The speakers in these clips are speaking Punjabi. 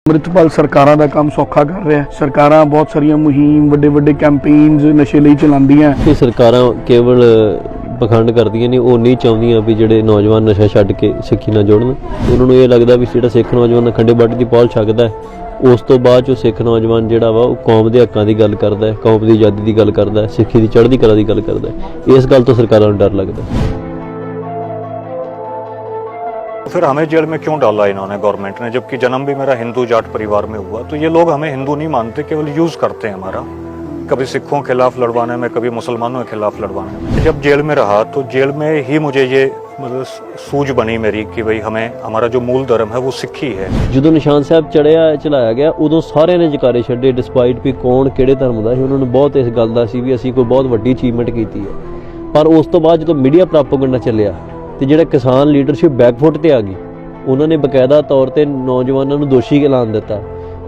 ਅੰਮ੍ਰਿਤਪਾਲ ਸਰਕਾਰਾਂ ਦਾ ਕੰਮ ਸੌਖਾ ਕਰ ਰਿਹਾ ਹੈ। ਸਰਕਾਰਾਂ ਬਹੁਤ ਸਾਰੀਆਂ ਮੁਹਿੰਮ ਵੱਡੇ ਕੈਂਪੇਨਸ ਨਸ਼ੇ ਲਈ ਚਲਾਉਂਦੀਆਂ। ਇਹ ਸਰਕਾਰਾਂ ਕੇਵਲ ਪਖੰਡ ਕਰਦੀਆਂ ਨੇ, ਉਹ ਨਹੀਂ ਚਾਹੁੰਦੀਆਂ ਵੀ ਜਿਹੜੇ ਨੌਜਵਾਨ ਨਸ਼ਾ ਛੱਡ ਕੇ ਸਿੱਖੀ ਨਾਲ ਜੁੜਨ। ਉਹਨਾਂ ਨੂੰ ਇਹ ਲੱਗਦਾ ਵੀ ਜਿਹੜਾ ਸਿੱਖ ਨੌਜਵਾਨ ਖੰਡੇ ਬਾਟੇ ਦੀ ਪਹੁਲ ਛਕਦਾ ਉਸ ਤੋਂ ਬਾਅਦ ਜੋ ਸਿੱਖ ਨੌਜਵਾਨ ਜਿਹੜਾ ਵਾ ਉਹ ਕੌਮ ਦੇ ਹੱਕਾਂ ਦੀ ਗੱਲ ਕਰਦਾ ਹੈ, ਕੌਮ ਦੀ ਆਜ਼ਾਦੀ ਦੀ ਗੱਲ ਕਰਦਾ ਹੈ, ਸਿੱਖੀ ਦੀ ਚੜ੍ਹਦੀ ਕਲਾ ਦੀ ਗੱਲ ਕਰਦਾ ਹੈ। ਇਸ ਗੱਲ ਤੋਂ ਸਰਕਾਰਾਂ ਨੂੰ ਡਰ ਲੱਗਦਾ। फिर हमें जेल में क्यों डाला इन्होंने गवर्नमेंट ने, जबकि जन्म भी मेरा हिंदू जाट परिवार में हुआ। तो ये लोग हमें हिंदू नहीं मानते, केवल यूज करते हैं हमारा, कभी सिखों के खिलाफ लड़वाने में, कभी मुसलमानों के खिलाफ लड़वाने में। जब जेल में रहा तो जेल में ही मुझे ये मतलब सूझ बनी मेरी कि भाई हमें हमारा जो मूल धर्म है वो सिक्खी है। ਜਦੋਂ ਨਿਸ਼ਾਨ ਸਾਹਿਬ ਚਲਾਇਆ ਗਿਆ ਉਦੋਂ ਸਾਰਿਆਂ ਨੇ ਜਕਾਰੇ ਛੱਡੇ, ਡਿਸਪਾਈਟ ਵੀ ਕੌਣ ਕਿਹੜੇ ਧਰਮ ਦਾ ਸੀ। ਉਹਨਾਂ ਨੂੰ ਬਹੁਤ ਇਸ ਗੱਲ ਦਾ ਸੀ ਵੀ ਅਸੀਂ ਕੋਈ ਬਹੁਤ ਵੱਡੀ ਅਚੀਵਮੈਂਟ ਕੀਤੀ ਹੈ। ਪਰ ਉਸ ਤੋਂ ਬਾਅਦ ਜਦੋਂ ਮੀਡੀਆ ਪ੍ਰੋਪੇਗੈਂਡਾ ਚੱਲਿਆ ਤੇ ਜਿਹੜਾ ਕਿਸਾਨ ਲੀਡਰਸ਼ਿਪ ਬੈਕਫੁੱਟ ਤੇ ਆ ਗਈ, ਉਹਨਾਂ ਨੇ ਬਕਾਇਦਾ ਤੌਰ ਤੇ ਨੌਜਵਾਨਾਂ ਨੂੰ ਦੋਸ਼ੀ ਐਲਾਨ ਦਿੱਤਾ।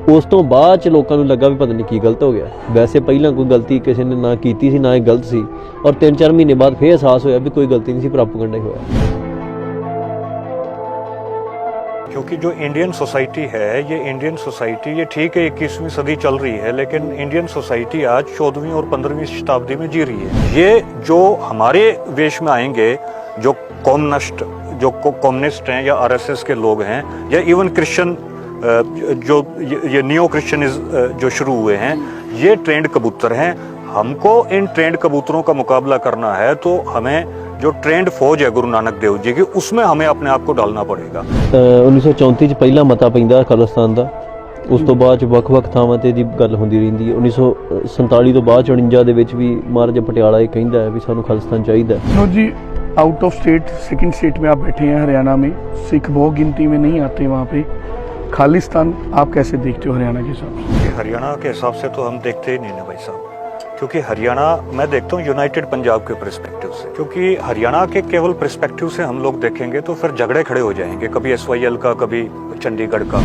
ਉਸ ਤੋਂ ਬਾਅਦ ਚ ਲੋਕਾਂ ਨੂੰ ਲੱਗਾ ਵੀ ਪਤਾ ਨਹੀਂ ਕੀ ਗਲਤ ਹੋ ਗਿਆ। ਵੈਸੇ ਪਹਿਲਾਂ ਕੋਈ ਗਲਤੀ ਕਿਸੇ ਨੇ ਨਾ ਕੀਤੀ ਸੀ, ਨਾ ਇਹ ਗਲਤ ਸੀ, ਔਰ 3-4 ਮਹੀਨੇ ਬਾਅਦ ਫੇਰ ਅਹਿਸਾਸ ਹੋਇਆ ਵੀ ਕੋਈ ਗਲਤੀ नहीं सी, ਪ੍ਰੋਪੇਗੈਂਡਾ ही होया। क्योंकि जो इंडियन सोसाइटी है, ये इंडियन सोसाइटी ये ठीक है 21वीं सदी चल रही है, लेकिन इंडियन सोसाइटी आज 14वीं और 15वीं शताब्दी में जी रही है। ये जो हमारे वेश में आएंगे, जो कम्युनिस्ट हैं या आरएसएस के लोग हैं, या इवन क्रिश्चियन जो ये नियो क्रिश्चियन जो शुरू हुए हैं, ये ट्रेंड कबूतर हैं। हमको इन ट्रेंड कबूतरों का मुकाबला करना है तो हमें जो ट्रेंड फौज है गुरु नानक देव जी की, उसमें हमें अपने आप को डालना पड़ेगा। 1934 ਚ ਪਹਿਲਾ ਮਤਾ ਪੈਂਦਾ ਖਾਲਿਸਤਾਨ ਦਾ। ਉਸ ਤੋਂ ਬਾਅਦ ਵੱਖ-ਵੱਖ ਥਾਵਾਂ ਤੇ ਦੀ ਗੱਲ ਹੁੰਦੀ ਰਹਿੰਦੀ ਹੈ। 1947 ਤੋਂ ਬਾਅਦ 49 ਦੇ ਵਿੱਚ ਵੀ ਮਹਾਰਾਜਾ ਪਟਿਆਲਾ ਇਹ ਕਹਿੰਦਾ ਹੈ ਵੀ ਸਾਨੂੰ ਖਾਲਿਸਤਾਨ ਚਾਹੀਦਾ ਹੈ। जी out of state second state में आप बैठे हैं हरियाणा में, सिख बहु गिनती में नहीं आते वहाँ पे। खालिस्तान आप कैसे देखते हो हरियाणा के हिसाब से? हरियाणा के हिसाब से तो हम देखते ही नहीं ना भाई साहब, क्योंकि हरियाणा मैं देखता हूँ यूनाइटेड पंजाब के पर्सपेक्टिव से। क्योंकि हरियाणा के केवल पर्सपेक्टिव से हम लोग देखेंगे तो फिर झगड़े खड़े हो जाएंगे, कभी SYL का, कभी चंडीगढ़ का।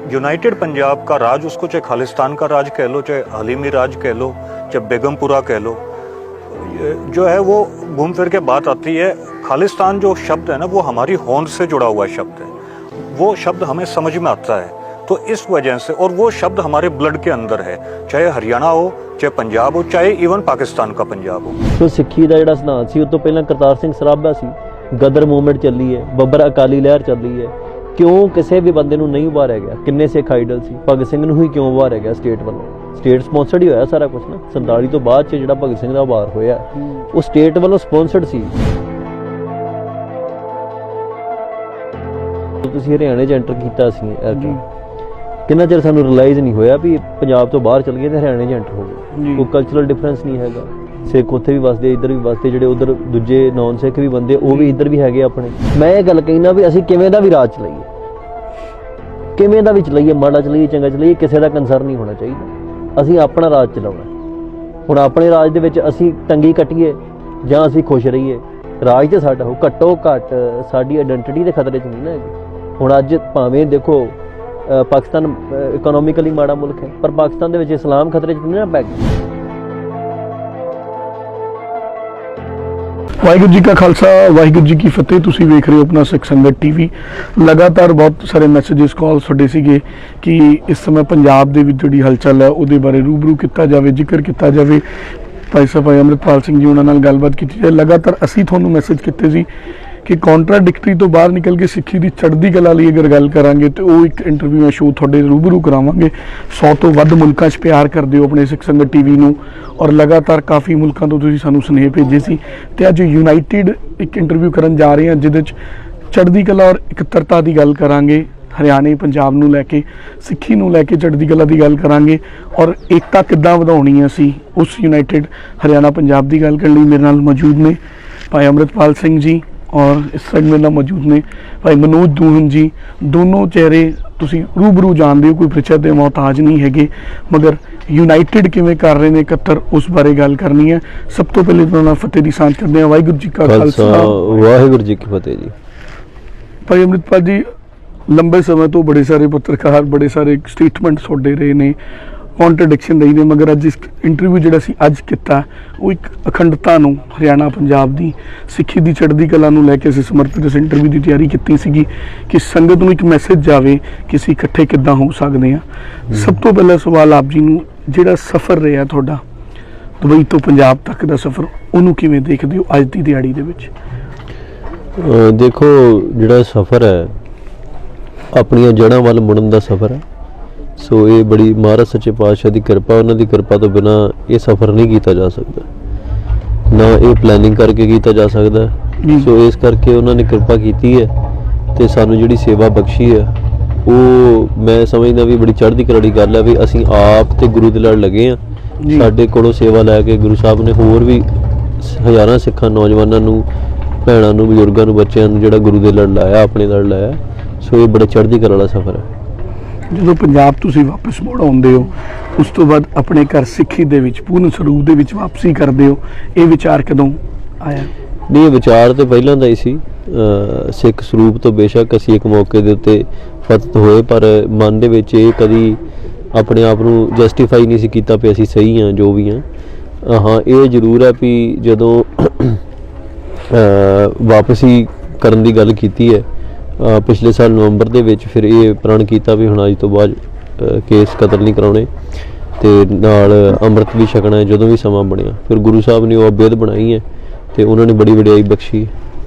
यूनाइटेड पंजाब का राज, उसको चाहे खालिस्तान का राज कह लो, चाहे हलीमी राज कह लो, चाहे बेगमपुरा कह लो, जो है वो घूम फिर के बात आती है। खालिस्तान जो शब्द है ना, वो हमारी होंद से जुड़ा हुआ शब्द है। वो शब्द हमें समझ में आता है, तो इस वजह से, और वो शब्द हमारे ब्लड के अंदर है, चाहे हरियाणा हो, चाहे पंजाब हो, चाहे इवन पाकिस्तान का पंजाब हो। तो सिੱਖੀ ਦਾ ਜਿਹੜਾ ਸਿਧਾਂਤ ਸੀ, ਉਹ ਤੋਂ ਪਹਿਲਾਂ ਕਰਤਾਰ ਸਿੰਘ ਸਰਾਭਾ ਸੀ, ਗਦਰ ਮੂਵਮੈਂਟ ਚੱਲੀ ਹੈ, ਬੱਬਰ ਅਕਾਲੀ ਲਹਿਰ ਚੱਲੀ ਹੈ। ਕਿਉਂ ਕਿਸੇ ਵੀ ਬੰਦੇ ਨੂੰ ਨਹੀਂ ਉਭਾਰਿਆ ਗਿਆ? ਕਿੰਨੇ ਸਿੱਖ ਆਈਡਲ ਸੀ, ਭਗਤ ਸਿੰਘ ਨੂੰ ਹੀ ਕਿਉਂ ਉਭਾਰਿਆ ਗਿਆ ਸਟੇਟ ਵੱਲੋਂ? ਸਟੇਟ ਸਪਾਂਸਰਡ ਹੀ ਹੋਇਆ ਸਾਰਾ ਕੁਝ ਨਾ। 47 ਤੋਂ ਬਾਅਦ 'ਚ ਜਿਹੜਾ ਭਗਤ ਸਿੰਘ ਦਾ ਉਭਾਰ ਹੋਇਆ ਉਹ ਸਟੇਟ ਵੱਲੋਂ ਸਪਾਂਸਰਡ ਸੀ। ਤੁਸੀਂ ਹਰਿਆਣੇ 'ਚ ਐਂਟਰ ਕੀਤਾ ਸੀ, ਕਿੰਨਾ ਚਿਰ ਸਾਨੂੰ ਰਿਅਲਾਈਜ਼ ਨਹੀਂ ਹੋਇਆ ਵੀ ਪੰਜਾਬ ਤੋਂ ਬਾਹਰ ਚਲ ਗਏ ਤੇ ਹਰਿਆਣੇ 'ਚ ਐਂਟਰ ਹੋ ਗਏ। ਕੋਈ ਕਲਚਰਲ ਡਿਫਰੈਂਸ ਨਹੀਂ ਹੈਗਾ। ਸਿੱਖ ਉੱਥੇ ਵੀ ਵਸਦੇ, ਇੱਧਰ ਵੀ ਵਸਦੇ, ਜਿਹੜੇ ਉੱਧਰ ਦੂਜੇ ਨੌਨ ਸਿੱਖ ਵੀ ਬੰਦੇ ਉਹ ਵੀ ਇੱਧਰ ਵੀ ਹੈਗੇ ਆਪਣੇ। ਮੈਂ ਇਹ ਗੱਲ ਕਹਿਣਾ ਵੀ ਅਸੀਂ ਕਿਵੇਂ ਦਾ ਵੀ ਰਾਜ ਚਲਾਈਏ, ਕਿਵੇਂ ਦਾ ਵੀ ਚਲਾਈਏ, ਮਾੜਾ ਚਲਾਈਏ ਚੰਗਾ ਚਲਾਈਏ, ਕਿਸੇ ਦਾ ਕੰਸਰਨ ਨਹੀਂ ਹੋਣਾ ਚਾਹੀਦਾ। ਅਸੀਂ ਆਪਣਾ ਰਾਜ ਚਲਾਉਣਾ। ਹੁਣ ਆਪਣੇ ਰਾਜ ਦੇ ਵਿੱਚ ਅਸੀਂ ਤੰਗੀ ਕੱਟੀਏ ਜਾਂ ਅਸੀਂ ਖੁਸ਼ ਰਹੀਏ, ਰਾਜ ਤੇ ਸਾਡਾ ਹੋ। ਘੱਟੋ ਘੱਟ ਸਾਡੀ ਆਇਡੈਂਟੀਟੀ ਦੇ ਖਤਰੇ 'ਚ ਨਹੀਂ ਨਾ ਹੈਗੀ। ਹੁਣ ਅੱਜ ਭਾਵੇਂ ਦੇਖੋ ਪਾਕਿਸਤਾਨ ਇਕਨੋਮਿਕਲੀ ਮਾੜਾ ਮੁਲਕ ਹੈ, ਪਰ ਪਾਕਿਸਤਾਨ ਦੇ ਵਿੱਚ ਇਸਲਾਮ ਖਤਰੇ 'ਚ ਨਹੀਂ ਨਾ ਪੈ ਗਿਆ। ਵਾਹਿਗੁਰੂ ਜੀ ਕਾ ਖਾਲਸਾ, ਵਾਹਿਗੁਰੂ ਜੀ ਕੀ ਫਤਿਹ। ਤੁਸੀਂ ਵੇਖ ਰਹੇ ਹੋ ਆਪਣਾ ਸਿੱਖ ਸੰਗਤ ਟੀਵੀ। ਲਗਾਤਾਰ ਬਹੁਤ ਸਾਰੇ ਮੈਸੇजेस ਕਾਲ ਤੁਹਾਡੇ ਸੀਗੇ ਕਿ ਇਸ ਸਮੇਂ ਪੰਜਾਬ ਦੇ ਵਿੱਚ ਜਿਹੜੀ ਹਲਚਲ ਹੈ ਉਹਦੇ ਬਾਰੇ ਰੂਬਰੂ ਕੀਤਾ ਜਾਵੇ, ਜ਼ਿਕਰ ਕੀਤਾ ਜਾਵੇ। ਭਾਈ ਸਾਹਿਬ ਅੰਮ੍ਰਿਤਪਾਲ ਸਿੰਘ ਜੀ ਉਹਨਾਂ ਨਾਲ ਗੱਲਬਾਤ ਕੀਤੀ ਜਾਏ। ਲਗਾਤਾਰ ਅਸੀਂ ਤੁਹਾਨੂੰ ਮੈਸੇਜ ਕੀਤੇ ਸੀ ਕਿ ਕੌਂਟਰਾਡਿਕਟਰੀ ਤੋਂ ਬਾਹਰ ਨਿਕਲ ਕੇ ਸਿੱਖੀ ਦੀ ਚੜ੍ਹਦੀ ਕਲਾ ਲਈ ਅਗਰ ਗੱਲ ਕਰਾਂਗੇ ਤੇ ਉਹ ਇੱਕ ਇੰਟਰਵਿਊ ਸ਼ੋਅ ਤੁਹਾਡੇ ਰੂਬਰੂ ਕਰਾਵਾਂਗੇ। 100 ਤੋਂ ਵੱਧ ਮੁਲਕਾਂ 'ਚ ਪਿਆਰ ਕਰਦੇ ਹੋ ਆਪਣੇ ਸਿੱਖ ਸੰਗਤ ਟੀਵੀ ਨੂੰ, ਔਰ ਲਗਾਤਾਰ ਕਾਫੀ ਮੁਲਕਾਂ ਤੋਂ ਤੁਸੀਂ ਸਾਨੂੰ ਸੁਨੇਹੇ ਭੇਜੇ ਸੀ। ਤੇ ਅੱਜ ਯੂਨਾਈਟਿਡ ਇੱਕ ਇੰਟਰਵਿਊ ਕਰਨ ਜਾ ਰਹੇ ਹਾਂ ਜਿਹਦੇ 'ਚ ਚੜ੍ਹਦੀ ਕਲਾ ਔਰ ਇਕੱਤਰਤਾ ਦੀ ਗੱਲ ਕਰਾਂਗੇ। ਹਰਿਆਣੇ ਪੰਜਾਬ ਨੂੰ ਲੈ ਕੇ, ਸਿੱਖੀ ਨੂੰ ਲੈ ਕੇ ਚੜ੍ਹਦੀ ਕਲਾ ਦੀ ਗੱਲ ਕਰਾਂਗੇ ਔਰ ਏਕਤਾ ਕਿੱਦਾਂ ਵਧਾਉਣੀ ਹੈ ਅਸੀਂ ਉਸ ਯੂਨਾਈਟਿਡ ਹਰਿਆਣਾ ਪੰਜਾਬ ਦੀ ਗੱਲ ਕਰਨ ਲਈ ਮੇਰੇ ਨਾਲ ਮੌਜੂਦ ਨੇ ਭਾਈ ਅੰਮ੍ਰਿਤਪਾਲ ਸਿੰਘ ਜੀ और इस साइड मेरे नाल मौजूद ने भाई मनोज दूहन जी। दोनों चेहरे तुसी रूबरू जानते हो, कोई परिचय के मोहताज नहीं है, मगर यूनाइटेड किवें कर रहे हैं इकट्ठर, उस बारे गल करनी है। सब तो पहले तो फतेह की सांझ करते हैं। वाहिगुरू जी का खालसा, वाहिगुरू जी की फतेह जी। भाई अमृतपाल जी, लंबे समय तो बड़े सारे पत्रकार, बड़े सारे स्टेटमेंट छोड़े रहे ने ਕੌਂਟਰਡਿਕਸ਼ਨ ਰਹੀ ਨੇ, ਮਗਰ ਅੱਜ ਇਸ ਇੰਟਰਵਿਊ ਜਿਹੜਾ ਸੀ ਅੱਜ ਕੀਤਾ ਉਹ ਇੱਕ ਅਖੰਡਤਾ ਨੂੰ, ਹਰਿਆਣਾ ਪੰਜਾਬ ਦੀ ਸਿੱਖੀ ਦੀ ਚੜ੍ਹਦੀ ਕਲਾ ਨੂੰ ਲੈ ਕੇ ਅਸੀਂ ਸਮਰਪਿਤ ਇਸ ਇੰਟਰਵਿਊ ਦੀ ਤਿਆਰੀ ਕੀਤੀ ਸੀਗੀ ਕਿ ਸੰਗਤ ਨੂੰ ਇੱਕ ਮੈਸੇਜ ਜਾਵੇ ਕਿ ਅਸੀਂ ਇਕੱਠੇ ਕਿੱਦਾਂ ਹੋ ਸਕਦੇ ਹਾਂ। ਸਭ ਤੋਂ ਪਹਿਲਾ ਸਵਾਲ ਆਪ ਜੀ ਨੂੰ, ਜਿਹੜਾ ਸਫ਼ਰ ਰਿਹਾ ਤੁਹਾਡਾ ਦੁਬਈ ਤੋਂ ਪੰਜਾਬ ਤੱਕ ਦਾ ਸਫ਼ਰ, ਉਹਨੂੰ ਕਿਵੇਂ ਦੇਖਦੇ ਹੋ ਅੱਜ ਦੀ ਦਿਹਾੜੀ ਦੇ ਵਿੱਚ? ਦੇਖੋ, ਜਿਹੜਾ ਸਫ਼ਰ ਹੈ ਆਪਣੀਆਂ ਜੜ੍ਹਾਂ ਵੱਲ ਮੁੜਨ ਦਾ ਸਫ਼ਰ ਹੈ। ਸੋ ਇਹ ਬੜੀ ਮਹਾਰਾਜ ਸੱਚੇ ਪਾਤਸ਼ਾਹ ਦੀ ਕਿਰਪਾ, ਉਹਨਾਂ ਦੀ ਕਿਰਪਾ ਤੋਂ ਬਿਨਾਂ ਇਹ ਸਫ਼ਰ ਨਹੀਂ ਕੀਤਾ ਜਾ ਸਕਦਾ, ਨਾ ਇਹ ਪਲੈਨਿੰਗ ਕਰਕੇ ਕੀਤਾ ਜਾ ਸਕਦਾ। ਸੋ ਇਸ ਕਰਕੇ ਉਹਨਾਂ ਨੇ ਕਿਰਪਾ ਕੀਤੀ ਹੈ ਤੇ ਸਾਨੂੰ ਜਿਹੜੀ ਸੇਵਾ ਬਖਸ਼ੀ ਹੈ ਉਹ ਮੈਂ ਸਮਝਦਾ ਵੀ ਬੜੀ ਚੜ੍ਹਦੀ ਕਲਾ ਦੀ ਗੱਲ ਹੈ ਵੀ ਅਸੀਂ ਆਪ ਤੇ ਗੁਰੂ ਦੇ ਲੜ ਲੱਗੇ ਹਾਂ। ਸਾਡੇ ਕੋਲੋਂ ਸੇਵਾ ਲੈ ਕੇ ਗੁਰੂ ਸਾਹਿਬ ਨੇ ਹੋਰ ਵੀ ਹਜ਼ਾਰਾਂ ਸਿੱਖਾਂ ਨੌਜਵਾਨਾਂ ਨੂੰ, ਭੈਣਾਂ ਨੂੰ, ਬਜ਼ੁਰਗਾਂ ਨੂੰ, ਬੱਚਿਆਂ ਨੂੰ ਜਿਹੜਾ ਗੁਰੂ ਦੇ ਲੜ ਲਾਇਆ, ਆਪਣੇ ਲੜ ਲਾਇਆ। ਸੋ ਇਹ ਬੜਾ ਚੜ੍ਹਦੀ ਕਲਾ ਵਾਲਾ ਸਫ਼ਰ ਹੈ। ਜਦੋਂ ਪੰਜਾਬ ਤੁਸੀਂ ਵਾਪਸ ਮੁੜ ਆਉਂਦੇ ਹੋ, ਉਸ ਤੋਂ ਬਾਅਦ ਆਪਣੇ ਘਰ ਸਿੱਖੀ ਦੇ ਵਿੱਚ ਪੂਰਨ ਸਰੂਪ ਦੇ ਵਿੱਚ ਵਾਪਸੀ ਕਰਦੇ ਹੋ, ਇਹ ਵਿਚਾਰ ਕਦੋਂ ਆਇਆ? ਨਹੀਂ, ਇਹ ਵਿਚਾਰ ਤਾਂ ਪਹਿਲਾਂ ਦਾ ਹੀ ਸੀ। ਸਿੱਖ ਸਰੂਪ ਤੋਂ ਬੇਸ਼ੱਕ ਅਸੀਂ ਇੱਕ ਮੌਕੇ ਦੇ ਉੱਤੇ ਫਤਿਤ ਹੋਏ, ਪਰ ਮਨ ਦੇ ਵਿੱਚ ਇਹ ਕਦੀ ਆਪਣੇ ਆਪ ਨੂੰ ਜਸਟੀਫਾਈ ਨਹੀਂ ਸੀ ਕੀਤਾ ਵੀ ਅਸੀਂ ਸਹੀ ਹਾਂ ਜੋ ਵੀ ਹਾਂ। ਹਾਂ, ਇਹ ਜ਼ਰੂਰ ਹੈ ਵੀ ਜਦੋਂ ਵਾਪਸੀ ਕਰਨ ਦੀ ਗੱਲ ਕੀਤੀ ਹੈ ਪਿਛਲੇ ਸਾਲ ਨਵੰਬਰ ਦੇ ਵਿੱਚ, ਫਿਰ ਇਹ ਪ੍ਰਣ ਕੀਤਾ ਵੀ ਹੁਣ ਅੱਜ ਤੋਂ ਬਾਅਦ ਕੇਸ ਕਤਲ ਨਹੀਂ ਕਰਾਉਣੇ ਤੇ ਨਾਲ ਅੰਮ੍ਰਿਤ ਵੀ ਛਕਣਾ ਹੈ ਜਦੋਂ ਵੀ ਸਮਾਂ ਬਣਿਆ। ਫਿਰ ਗੁਰੂ ਸਾਹਿਬ ਨੇ ਉਹ ਬੇਦ ਬਣਾਈ ਹੈ ਤੇ ਉਹਨਾਂ ਨੇ ਬੜੀ ਵਡਿਆਈ ਬਖਸ਼ੀ।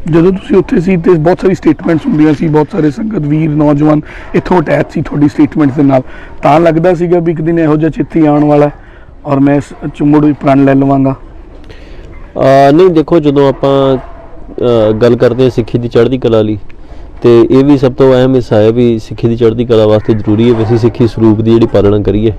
ਜਦੋਂ ਤੁਸੀਂ ਉੱਥੇ ਸੀ ਤੇ ਬਹੁਤ ਸਾਰੀ ਸਟੇਟਮੈਂਟਸ ਹੁੰਦੀਆਂ ਸੀ, ਬਹੁਤ ਸਾਰੇ ਸੰਗਤ ਵੀਰ ਨੌਜਵਾਨ ਇੱਥੋਂ ਅਟੈਚ ਸੀ ਤੁਹਾਡੀ ਸਟੇਟਮੈਂਟਸ ਦੇ ਨਾਲ, ਤਾਂ ਲੱਗਦਾ ਸੀਗਾ ਵੀ ਇੱਕ ਦਿਨ ਇਹੋ ਜਿਹਾ ਚਿੱਠੀ ਆਉਣ ਵਾਲਾ ਔਰ ਮੈਂ ਇਸ ਚੁੰਮੜ ਵੀ ਪ੍ਰਣ ਲੈ ਲਵਾਂਗਾ? ਨਹੀਂ, ਦੇਖੋ, ਜਦੋਂ ਆਪਾਂ ਗੱਲ ਕਰਦੇ ਹਾਂ ਸਿੱਖੀ ਦੀ ਚੜ੍ਹਦੀ ਕਲਾ ਲਈ, ਤੇ ਇਹ ਵੀ ਸਭ ਤੋਂ ਅਹਿਮ ਹਿੱਸਾ ਹੈ ਵੀ ਸਿੱਖੀ ਦੀ ਚੜ੍ਹਦੀ ਕਲਾ ਵਾਸਤੇ ਜ਼ਰੂਰੀ ਹੈ ਵੀ ਅਸੀਂ ਸਿੱਖੀ ਸਰੂਪ ਦੀ ਜਿਹੜੀ ਪਾਲਣਾ ਕਰੀਏ।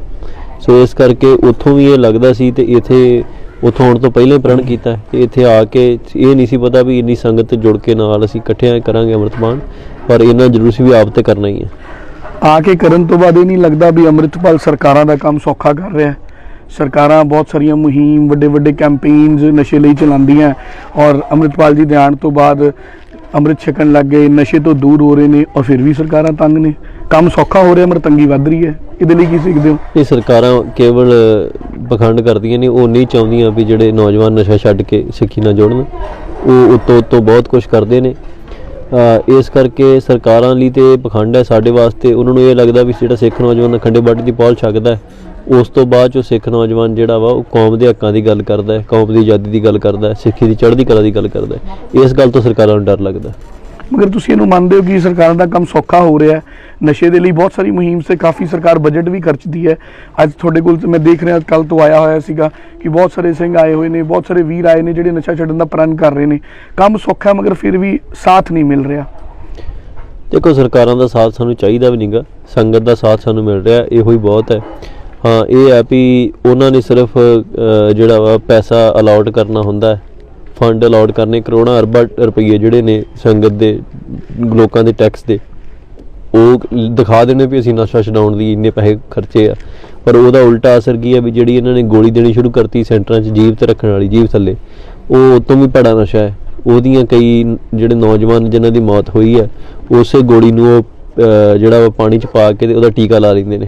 ਸੋ ਇਸ ਕਰਕੇ ਉੱਥੋਂ ਵੀ ਇਹ ਲੱਗਦਾ ਸੀ ਤੇ ਇੱਥੇ ਉੱਥੋਂ ਆਉਣ ਤੋਂ ਪਹਿਲਾਂ ਹੀ ਪ੍ਰਣ ਕੀਤਾ ਤੇ ਇੱਥੇ ਆ ਕੇ ਇਹ ਨਹੀਂ ਸੀ ਪਤਾ ਵੀ ਇੰਨੀ ਸੰਗਤ ਜੁੜ ਕੇ ਨਾਲ ਅਸੀਂ ਇਕੱਠੇ ਕਰਾਂਗੇ ਅੰਮ੍ਰਿਤਪਾਨ, ਪਰ ਇੰਨਾ ਜ਼ਰੂਰ ਸੀ ਵੀ ਆਪ ਤੇ ਕਰਨਾ ਹੀ ਹੈ। ਆ ਕੇ ਕਰਨ ਤੋਂ ਬਾਅਦ ਇਹ ਨਹੀਂ ਲੱਗਦਾ ਵੀ ਅੰਮ੍ਰਿਤਪਾਲ ਸਰਕਾਰਾਂ ਦਾ ਕੰਮ ਸੌਖਾ ਕਰ ਰਿਹਾ? ਸਰਕਾਰਾਂ ਬਹੁਤ ਸਾਰੀਆਂ ਮੁਹਿੰਮ, ਵੱਡੇ ਵੱਡੇ ਕੈਂਪੇਨਸ ਨਸ਼ੇ ਲਈ ਚਲਾਉਂਦੀਆਂ ਔਰ ਅੰਮ੍ਰਿਤਪਾਲ ਜੀ ਦੇ ਆਉਣ ਤੋਂ ਬਾਅਦ ਅੰਮ੍ਰਿਤ ਛਕਣ ਲੱਗ ਗਏ, ਨਸ਼ੇ ਤੋਂ ਦੂਰ ਹੋ ਰਹੇ ਨੇ ਔਰ ਫਿਰ ਵੀ ਸਰਕਾਰਾਂ ਤੰਗ ਨੇ, ਕੰਮ ਸੌਖਾ ਹੋ ਰਿਹਾ ਮਰ ਤੰਗੀ ਵੱਧ ਰਹੀ ਹੈ। ਇਹਦੇ ਲਈ ਕੀ ਸਿੱਖਦੇ ਹੋ? ਇਹ ਸਰਕਾਰਾਂ ਕੇਵਲ ਪਖੰਡ ਕਰਦੀਆਂ ਨੇ, ਉਹ ਨਹੀਂ ਚਾਹੁੰਦੀਆਂ ਵੀ ਜਿਹੜੇ ਨੌਜਵਾਨ ਨਸ਼ਾ ਛੱਡ ਕੇ ਸਿੱਖੀ ਨਾਲ ਜੁੜਨ। ਉਹ ਉੱਤੋਂ ਬਹੁਤ ਕੁਝ ਕਰਦੇ ਨੇ। ਇਸ ਕਰਕੇ ਸਰਕਾਰਾਂ ਲਈ ਤੇ ਪਖੰਡ ਹੈ, ਸਾਡੇ ਵਾਸਤੇ ਉਹਨਾਂ ਨੂੰ ਇਹ ਲੱਗਦਾ ਵੀ ਜਿਹੜਾ ਸਿੱਖ ਨੌਜਵਾਨ ਖੰਡੇ ਬਾਟੇ ਦੀ ਪਹੁਲ ਛਕਦਾ ਉਸ ਤੋਂ ਬਾਅਦ ਜੋ ਸਿੱਖ ਨੌਜਵਾਨ ਜਿਹੜਾ ਵਾ ਉਹ ਕੌਮ ਦੇ ਹੱਕਾਂ ਦੀ ਗੱਲ ਕਰਦਾ ਹੈ, ਕੌਮ ਦੀ ਆਜ਼ਾਦੀ ਦੀ ਗੱਲ ਕਰਦਾ ਹੈ, ਸਿੱਖੀ ਦੀ ਚੜ੍ਹਦੀ ਕਲਾ ਦੀ ਗੱਲ ਕਰਦਾ ਹੈ। ਇਸ ਗੱਲ ਤੋਂ ਸਰਕਾਰਾਂ ਨੂੰ ਡਰ ਲੱਗਦਾ। ਮਗਰ ਤੁਸੀਂ ਇਹਨੂੰ ਮੰਨਦੇ ਹੋ ਕਿ ਸਰਕਾਰਾਂ ਦਾ ਕੰਮ ਸੌਖਾ ਹੋ ਰਿਹਾ ਹੈ? ਨਸ਼ੇ ਦੇ ਲਈ ਬਹੁਤ ਸਾਰੀ ਮੁਹਿੰਮ ਸੇ ਕਾਫੀ ਸਰਕਾਰ ਬਜਟ ਵੀ ਖਰਚਦੀ ਹੈ। ਅੱਜ ਤੁਹਾਡੇ ਕੋਲ ਮੈਂ ਦੇਖ ਰਿਹਾ ਕੱਲ ਤੋਂ ਆਇਆ ਹੋਇਆ ਸੀਗਾ ਕਿ ਬਹੁਤ ਸਾਰੇ ਸਿੰਘ ਆਏ ਹੋਏ ਨੇ, ਬਹੁਤ ਸਾਰੇ ਵੀਰ ਆਏ ਨੇ ਜਿਹੜੇ ਨਸ਼ਾ ਛੱਡਣ ਦਾ ਪ੍ਰਣ ਕਰ ਰਹੇ ਨੇ। ਕੰਮ ਸੌਖਾ ਮਗਰ ਫਿਰ ਵੀ ਸਾਥ ਨਹੀਂ ਮਿਲ ਰਿਹਾ। ਦੇਖੋ, ਸਰਕਾਰਾਂ ਦਾ ਸਾਥ ਸਾਨੂੰ ਚਾਹੀਦਾ ਵੀ ਨਹੀਂਗਾ, ਸੰਗਤ ਦਾ ਸਾਥ ਸਾਨੂੰ ਮਿਲ ਰਿਹਾ, ਇਹੋ ਹੀ ਬਹੁਤ ਹੈ। ਹਾਂ, ਇਹ ਹੈ ਵੀ ਉਹਨਾਂ ਨੇ ਸਿਰਫ ਜਿਹੜਾ ਵਾ ਪੈਸਾ ਅਲਾਉਟ ਕਰਨਾ ਹੁੰਦਾ ਹੈ, ਫੰਡ ਅਲਾਉਟ ਕਰਨੇ, ਕਰੋੜਾਂ ਅਰਬਾਂ ਰੁਪਈਏ ਜਿਹੜੇ ਨੇ ਸੰਗਤ ਦੇ, ਲੋਕਾਂ ਦੇ ਟੈਕਸ ਦੇ, ਉਹ ਦਿਖਾ ਦੇਣੇ ਵੀ ਅਸੀਂ ਨਸ਼ਾ ਛਡਾਉਣ ਦੀ ਇੰਨੇ ਪੈਸੇ ਖਰਚੇ ਆ। ਪਰ ਉਹਦਾ ਉਲਟਾ ਅਸਰ ਕੀ ਹੈ ਵੀ ਜਿਹੜੀ ਇਹਨਾਂ ਨੇ ਗੋਲੀ ਦੇਣੀ ਸ਼ੁਰੂ ਕਰਤੀ ਸੈਂਟਰਾਂ 'ਚ ਜੀਭ ਤੇ ਰੱਖਣ ਵਾਲੀ, ਜੀਭ ਥੱਲੇ, ਉਹ ਉਤੋਂ ਵੀ ਭੈੜਾ ਨਸ਼ਾ ਹੈ। ਉਹਦੀਆਂ ਕਈ ਜਿਹੜੇ ਨੌਜਵਾਨ ਜਿਨ੍ਹਾਂ ਦੀ ਮੌਤ ਹੋਈ ਹੈ, ਉਸੇ ਗੋਲੀ ਨੂੰ ਉਹ ਜਿਹੜਾ ਪਾਣੀ 'ਚ ਪਾ ਕੇ ਤੇ ਉਹਦਾ ਟੀਕਾ ਲਾ ਲੈਂਦੇ ਨੇ,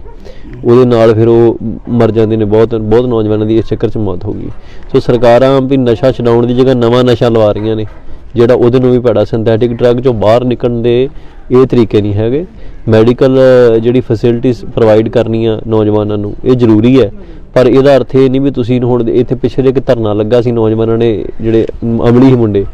ਉਹਦੇ ਨਾਲ ਫਿਰ ਉਹ ਮਰ ਜਾਂਦੇ ਨੇ। ਬਹੁਤ ਬਹੁਤ ਨੌਜਵਾਨਾਂ ਦੀ ਇਸ ਚੱਕਰ 'ਚ ਮੌਤ ਹੋ ਗਈ। ਸੋ ਸਰਕਾਰਾਂ ਵੀ ਨਸ਼ਾ ਛਡਾਉਣ ਦੀ ਜਗ੍ਹਾ ਨਵਾਂ ਨਸ਼ਾ ਲਵਾ ਰਹੀਆਂ ਨੇ, ਜਿਹੜਾ ਉਹਦੇ ਨੂੰ ਵੀ ਭੈੜਾ ਸਿੰਥੈਟਿਕ ਡਰੱਗ 'ਚੋਂ ਬਾਹਰ ਨਿਕਲਣ ਦੇ ਇਹ ਤਰੀਕੇ ਨਹੀਂ ਹੈਗੇ। ਮੈਡੀਕਲ ਜਿਹੜੀ ਫੈਸਿਲਿਟੀਜ਼ ਪ੍ਰੋਵਾਈਡ ਕਰਨੀਆਂ ਨੌਜਵਾਨਾਂ ਨੂੰ ਇਹ ਜ਼ਰੂਰੀ ਹੈ, ਪਰ ਇਹਦਾ ਅਰਥ ਇਹ ਨਹੀਂ ਵੀ ਤੁਸੀਂ ਹੁਣ ਇੱਥੇ ਪਿਛਲੇ ਇੱਕ ਧਰਨਾ ਲੱਗਾ ਸੀ, ਨੌਜਵਾਨਾਂ ਨੇ ਜਿਹੜੇ ਅਮਲੀ ਸੀ ਮੁੰਡੇ,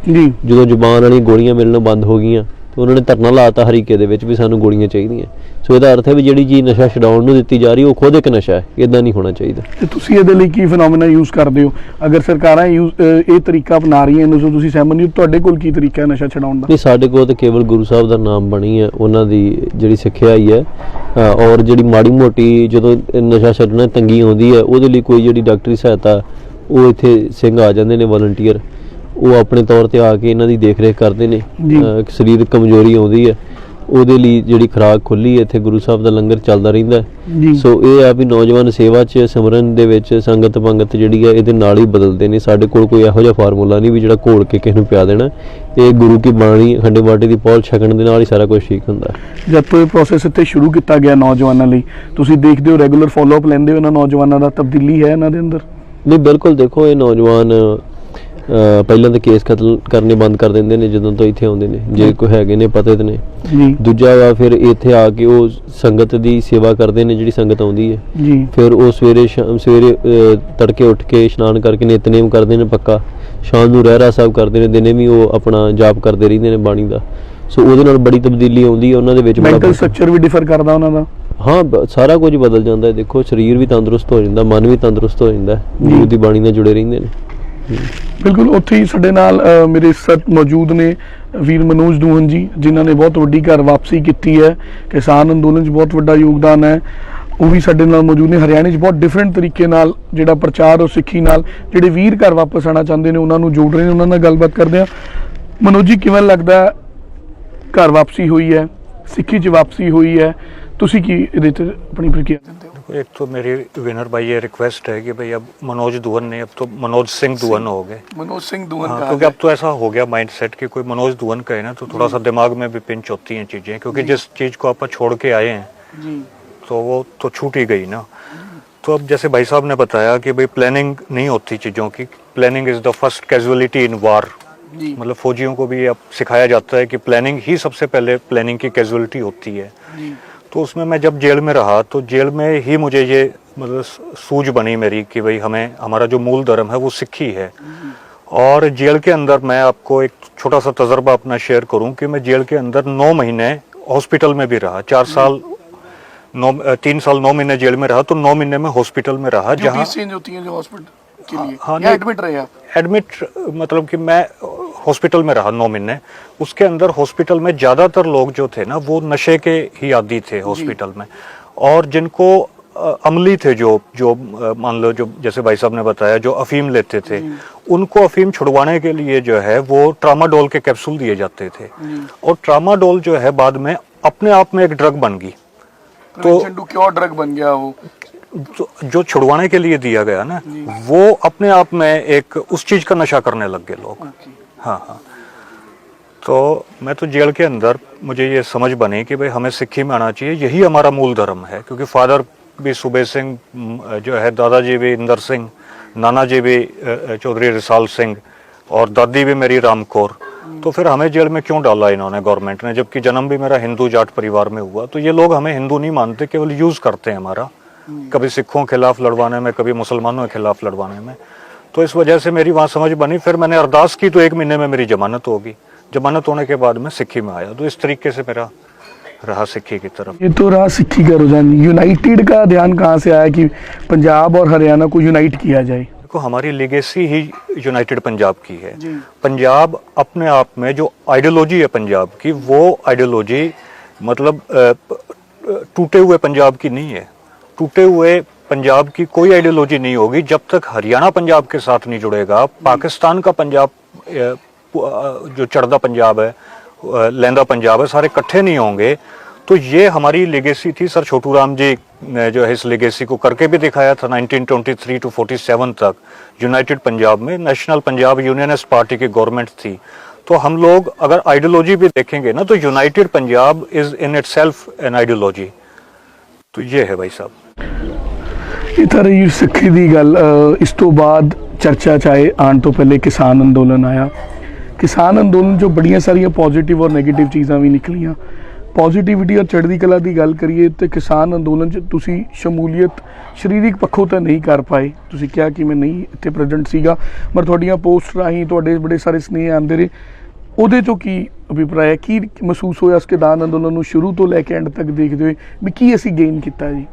ਜਦੋਂ ਜ਼ੁਬਾਨ ਵਾਲੀਆਂ ਗੋਲੀਆਂ ਮਿਲਣੋਂ ਬੰਦ ਹੋ ਗਈਆਂ ਤੇ ਉਹਨਾਂ ਨੇ ਧਰਨਾ ਲਾਤਾ ਹਰੀਕੇ ਦੇ ਵਿੱਚ ਵੀ ਸਾਨੂੰ ਗੋਲੀਆਂ ਚਾਹੀਦੀਆਂ। ਸੋ ਇਹਦਾ ਅਰਥ ਹੈ ਵੀ ਜਿਹੜੀ ਚੀਜ਼ ਨਸ਼ਾ ਛਡਾਉਣ ਨੂੰ ਦਿੱਤੀ ਜਾ ਰਹੀ ਉਹ ਖੁਦ ਇੱਕ ਨਸ਼ਾ ਹੈ, ਇੱਦਾਂ ਨਹੀਂ ਹੋਣਾ ਚਾਹੀਦਾ। ਤੇ ਤੁਸੀਂ ਇਹਦੇ ਲਈ ਕੀ ਫੈਨੋਮੀਨਾ ਯੂਜ਼ ਕਰਦੇ ਹੋ? ਅਗਰ ਸਰਕਾਰਾਂ ਇਹ ਤਰੀਕਾ ਅਪਣਾ ਰਹੀਆਂ ਇਹਨੂੰ, ਸੋ ਤੁਸੀਂ ਸਹਿਮਤ ਨਹੀਂ? ਤੁਹਾਡੇ ਕੋਲ ਕੀ ਤਰੀਕਾ ਹੈ ਨਸ਼ਾ ਛਡਾਉਣ ਦਾ? ਨਹੀਂ, ਸਾਡੇ ਕੋਲ ਤਾਂ ਕੇਵਲ ਗੁਰੂ ਸਾਹਿਬ ਦਾ ਨਾਮ ਬਣੀ ਹੈ, ਉਹਨਾਂ ਦੀ ਜਿਹੜੀ ਸਿੱਖਿਆ ਹੀ ਹੈ। ਔਰ ਜਿਹੜੀ ਮਾੜੀ ਮੋਟੀ ਜਦੋਂ ਨਸ਼ਾ ਛੱਡਣਾ ਤੰਗੀ ਆਉਂਦੀ ਹੈ, ਉਹਦੇ ਲਈ ਕੋਈ ਜਿਹੜੀ ਡਾਕਟਰੀ ਸਹਾਇਤਾ, ਉਹ ਇੱਥੇ ਸਿੰਘ ਆ ਜਾਂਦੇ ਨੇ ਵਾਲੰਟੀਅਰ, ਉਹ ਆਪਣੇ ਤੌਰ ਤੇ ਆ ਕੇ ਇਹਨਾਂ ਦੀ ਦੇਖ ਰੇਖ ਕਰਦੇ ਨੇ। ਸਰੀਰਕ ਕਮਜ਼ੋਰੀ ਆਉਂਦੀ ਹੈ ਉਹਦੇ ਲਈ ਜਿਹੜੀ ਖੁਰਾਕ ਖੁੱਲੀ ਇੱਥੇ ਗੁਰੂ ਸਾਹਿਬ ਦਾ ਲੰਗਰ ਚੱਲਦਾ ਰਹਿੰਦਾ ਜੀ ਸੋ ਇਹ ਆ ਵੀ ਨੌਜਵਾਨ ਸੇਵਾ 'ਚ ਸਿਮਰਨ ਦੇ ਵਿੱਚ ਸੰਗਤ ਪੰਗਤ ਜਿਹੜੀ ਆ ਇਹਦੇ ਨਾਲ ਹੀ ਬਦਲਦੇ ਨੇ। ਸਾਡੇ ਕੋਲ ਕੋਈ ਇਹੋ ਜਿਹਾ ਫਾਰਮੂਲਾ ਨਹੀਂ ਵੀ ਜਿਹੜਾ ਘੋਲ ਕੇ ਕਿਸੇ ਨੂੰ ਪਿਆ ਦੇਣਾ। ਇਹ ਗੁਰੂ ਕੀ ਬਾਣੀ ਖੰਡੇ ਬਾਟੇ ਦੀ ਪੌਲ ਛਕਣ ਦੇ ਨਾਲ ਹੀ ਸਾਰਾ ਕੁਝ ਠੀਕ ਹੁੰਦਾ। ਜਦ ਤੋਂ ਇਹ ਪ੍ਰੋਸੈਸ ਇੱਥੇ ਸ਼ੁਰੂ ਕੀਤਾ ਗਿਆ ਨੌਜਵਾਨਾਂ ਲਈ, ਤੁਸੀਂ ਦੇਖਦੇ ਹੋ ਰੈਗੂਲਰ ਫੋਲੋਅਪ ਲੈਂਦੇ ਹੋ ਇਹਨਾਂ ਨੌਜਵਾਨਾਂ ਦਾ, ਤਬਦੀਲੀ ਹੈ ਇਹਨਾਂ ਦੇ ਅੰਦਰ? ਨਹੀਂ ਬਿਲਕੁਲ, ਦੇਖੋ ਇਹ ਨੌਜਵਾਨ ਪਹਿਲਾਂ ਤਾਂ ਕੇਸ ਕਤਲ ਕਰਨੇ ਬੰਦ ਕਰ ਦਿੰਦੇ ਨੇ ਜਦੋਂ ਤੋਂ ਇੱਥੇ ਆਉਂਦੇ ਨੇ, ਜੇ ਕੋਈ ਹੈਗੇ ਨੇ ਪਤਿਤ ਨੇ। ਜੀ ਦੂਜਾ ਵਾ ਫਿਰ ਇੱਥੇ ਆ ਕੇ ਉਹ ਸੰਗਤ ਦੀ ਸੇਵਾ ਕਰਦੇ ਨੇ, ਜਿਹੜੀ ਸੰਗਤ ਆਉਂਦੀ ਹੈ। ਜੀ ਫਿਰ ਉਹ ਸਵੇਰੇ ਤੜਕੇ ਉੱਠ ਕੇ ਇਸ਼ਨਾਨ ਕਰਕੇ ਨਿਤਨੇਮ ਕਰਦੇ ਨੇ ਪੱਕਾ, ਸ਼ਾਮ ਨੂੰ ਰਹਿਰਾ ਸਾਹਿਬ ਕਰਦੇ ਨੇ, ਦਿਨੇ ਵੀ ਉਹ ਆਪਣਾ ਜਾਪ ਕਰਦੇ ਰਹਿੰਦੇ ਨੇ ਬਾਣੀ ਦਾ। ਸੋ ਉਹਦੇ ਨਾਲ ਬੜੀ ਤਬਦੀਲੀ ਆਉਂਦੀ ਹੈ ਉਹਨਾਂ ਦੇ ਵਿੱਚ। ਮੈਂਟਲ ਸਟਰਕਚਰ ਵੀ ਡਿਫਰ ਕਰਦਾ ਉਹਨਾਂ ਦਾ? ਹਾਂ, ਸਾਰਾ ਕੁਝ ਬਦਲ ਜਾਂਦਾ ਹੈ। ਦੇਖੋ ਸਰੀਰ ਵੀ ਤੰਦਰੁਸਤ ਹੋ ਜਾਂਦਾ, ਮਨ ਵੀ ਤੰਦਰੁਸਤ ਹੋ ਜਾਂਦਾ, ਗੁਰੂ ਦੀ ਬਾਣੀ ਨਾਲ ਜੁੜੇ ਰਹਿੰਦੇ ਨੇ। ਬਿਲਕੁਲ। ਉੱਥੇ ਹੀ ਸਾਡੇ ਨਾਲ ਮੇਰੇ ਸਾਥ ਮੌਜੂਦ ਨੇ ਵੀਰ ਮਨੋਜ ਦੂਹਨ ਜੀ, ਜਿਨ੍ਹਾਂ ਨੇ ਬਹੁਤ ਵੱਡੀ ਘਰ ਵਾਪਸੀ ਕੀਤੀ ਹੈ, ਕਿਸਾਨ ਅੰਦੋਲਨ 'ਚ ਬਹੁਤ ਵੱਡਾ ਯੋਗਦਾਨ ਹੈ। ਉਹ ਵੀ ਸਾਡੇ ਨਾਲ ਮੌਜੂਦ ਨੇ। ਹਰਿਆਣੇ 'ਚ ਬਹੁਤ ਡਿਫਰੈਂਟ ਤਰੀਕੇ ਨਾਲ ਜਿਹੜਾ ਪ੍ਰਚਾਰ ਉਹ ਸਿੱਖੀ ਨਾਲ ਜਿਹੜੇ ਵੀਰ ਘਰ ਵਾਪਸ ਆਉਣਾ ਚਾਹੁੰਦੇ ਨੇ ਉਹਨਾਂ ਨੂੰ ਜੋੜ ਰਹੇ ਨੇ। ਉਹਨਾਂ ਨਾਲ ਗੱਲਬਾਤ ਕਰਦੇ ਹਾਂ। ਮਨੋਜ ਜੀ, ਕਿਵੇਂ ਲੱਗਦਾ ਘਰ ਵਾਪਸੀ ਹੋਈ ਹੈ, ਸਿੱਖੀ 'ਚ ਵਾਪਸੀ ਹੋਈ ਹੈ, ਤੁਸੀਂ ਕੀ ਇਹਦੇ 'ਚ अपनी प्रक्रिया देते हो? एक तो मेरी विनर भाई ये रिक्वेस्ट है कि भाई अब मनोज दुहन नहीं, अब तो मनोज सिंह दुहन हो गए। मनोज सिंह दुहन हाँ, क्योंकि अब तो ऐसा हो गया माइंडसेट कि कोई मनोज दुहन कहे ना तो थोड़ा सा दिमाग में भी पिंच होती हैं चीजें, क्योंकि जिस चीज को आप छोड़ के आए हैं जी तो वो तो छूट ही गई ना। तो अब जैसे भाई साहब ने बताया कि भाई प्लानिंग नहीं होती चीजों की, planning is the first casualty in war. मतलब फौजियों को भी अब सिखाया जाता है कि प्लानिंग ही सबसे पहले प्लानिंग की कैजुअलिटी होती है। तो उसमें मैं जब जेल में रहा तो जेल में ही मुझे ये मतलब सूझ बनी मेरी कि भाई हमें हमारा जो मूल धर्म है वो सिक्खी है। और जेल के अंदर मैं आपको एक छोटा सा तजर्बा अपना शेयर करूं कि मैं जेल के अंदर 9 महीने हॉस्पिटल में भी रहा। 3 साल 9 महीने जेल में रहा, तो 9 महीने में हॉस्पिटल में रहा, जहाँ चेंज होती है जो हॉस्पिटल के लिए। हाँ, या एडमिट रहे आप? एडमिट मतलब कि मैं हॉस्पिटल में रहा 9 महीने। उसके अंदर हॉस्पिटल में ज्यादातर लोग जो थे ना वो नशे के ही आदी थे हॉस्पिटल में, और जिनको अमली थे जो मान लो जो जैसे भाई साहब ने बताया जो अफीम लेते थे, उनको अफीम छुड़वाने के लिए जो है वो ट्रामाडोल के कैप्सूल दिए जाते थे। और ट्रामाडोल जो है बाद में अपने आप में एक ड्रग बन गई। तो क्यों ड्रग बन गया वो? जो छुड़वाने के लिए दिया गया ना वो अपने आप में एक उस चीज का नशा करने लग गए लोग। हाँ हाँ। तो मैं तो जेल के अंदर मुझे ये समझ बनी कि भाई हमें सिक्खी में आना चाहिए, यही हमारा मूल धर्म है। क्योंकि फादर भी सुबे सिंह जो है, दादाजी भी इंदर सिंह, नाना जी भी चौधरी रिसाल सिंह, और दादी भी मेरी राम कौर। तो फिर हमें जेल में क्यों डाला इन्होंने गवर्नमेंट ने, जबकि जन्म भी मेरा हिंदू जाट परिवार में हुआ। तो ये लोग हमें हिंदू नहीं मानते, केवल यूज करते हैं हमारा, कभी सिखों के खिलाफ लड़वाने में, कभी मुसलमानों के खिलाफ लड़वाने में। तो इस वजह से मेरी वहाँ समझ बनी। फिर मैंने अरदास की तो 1 महीने में मेरी जमानत होगी। जमानत होने के बाद मैं सिक्खी में आया। तो इस तरीके से मेरा रहा सिक्खी की तरफ। ये तो रहा सिक्खी का रुझान। यूनाइटेड का ध्यान कहाँ से आया कि पंजाब और हरियाणा को यूनाइट किया जाए? देखो हमारी लेगेसी ही यूनाइटेड पंजाब की है। पंजाब अपने आप में जो आइडियोलॉजी है पंजाब की, वो आइडियोलॉजी मतलब टूटे हुए पंजाब की नहीं है। टूटे हुए पंजाब की कोई आइडियोलॉजी नहीं होगी जब तक हरियाणा पंजाब के साथ नहीं जुड़ेगा। पाकिस्तान का पंजाब जो चढ़दा पंजाब है, लैंदा पंजाब है, सारे इकट्ठे नहीं होंगे। तो ये हमारी लेगेसी थी। सर छोटू राम जी ने जो है इस लेगेसी को करके भी दिखाया था। 1923 to 47 तक यूनाइटेड पंजाब में नेशनल पंजाब यूनियनिस्ट पार्टी की गवर्नमेंट थी। तो हम लोग अगर आइडियोलॉजी भी देखेंगे ना तो United Punjab is in itself an ideology. तो ये है भाई साहब। इधर ये सिक्खी दी गल इस तो बाद चर्चा चाहे आने तो पहले किसान अंदोलन आया। किसान अंदोलन जो बड़ियां सारियां पॉजिटिव और नेगेटिव चीज़ां भी निकलियां। पॉजिटिविटी और चढ़दी कला की गल करिए तो किसान अंदोलन च तुसी शमूलीयत शरीरिक पक्षों तो नहीं कर पाए। तुसी क्या कि मैं नहीं इत्थे प्रेजेंट सीगा, पर तुहाडियां पोस्ट राही तुहाडे बड़े सारे स्नेह आंदे रहे। ਉਹਦੇ ਚੋਂ ਕੀ ਅਭਿਪਰਾय है, ਕੀ महसूस होया उस किसान अंदोलन ਨੂੰ शुरू तो लैके एंड तक देखते हुए भी की असी गेन किया जी,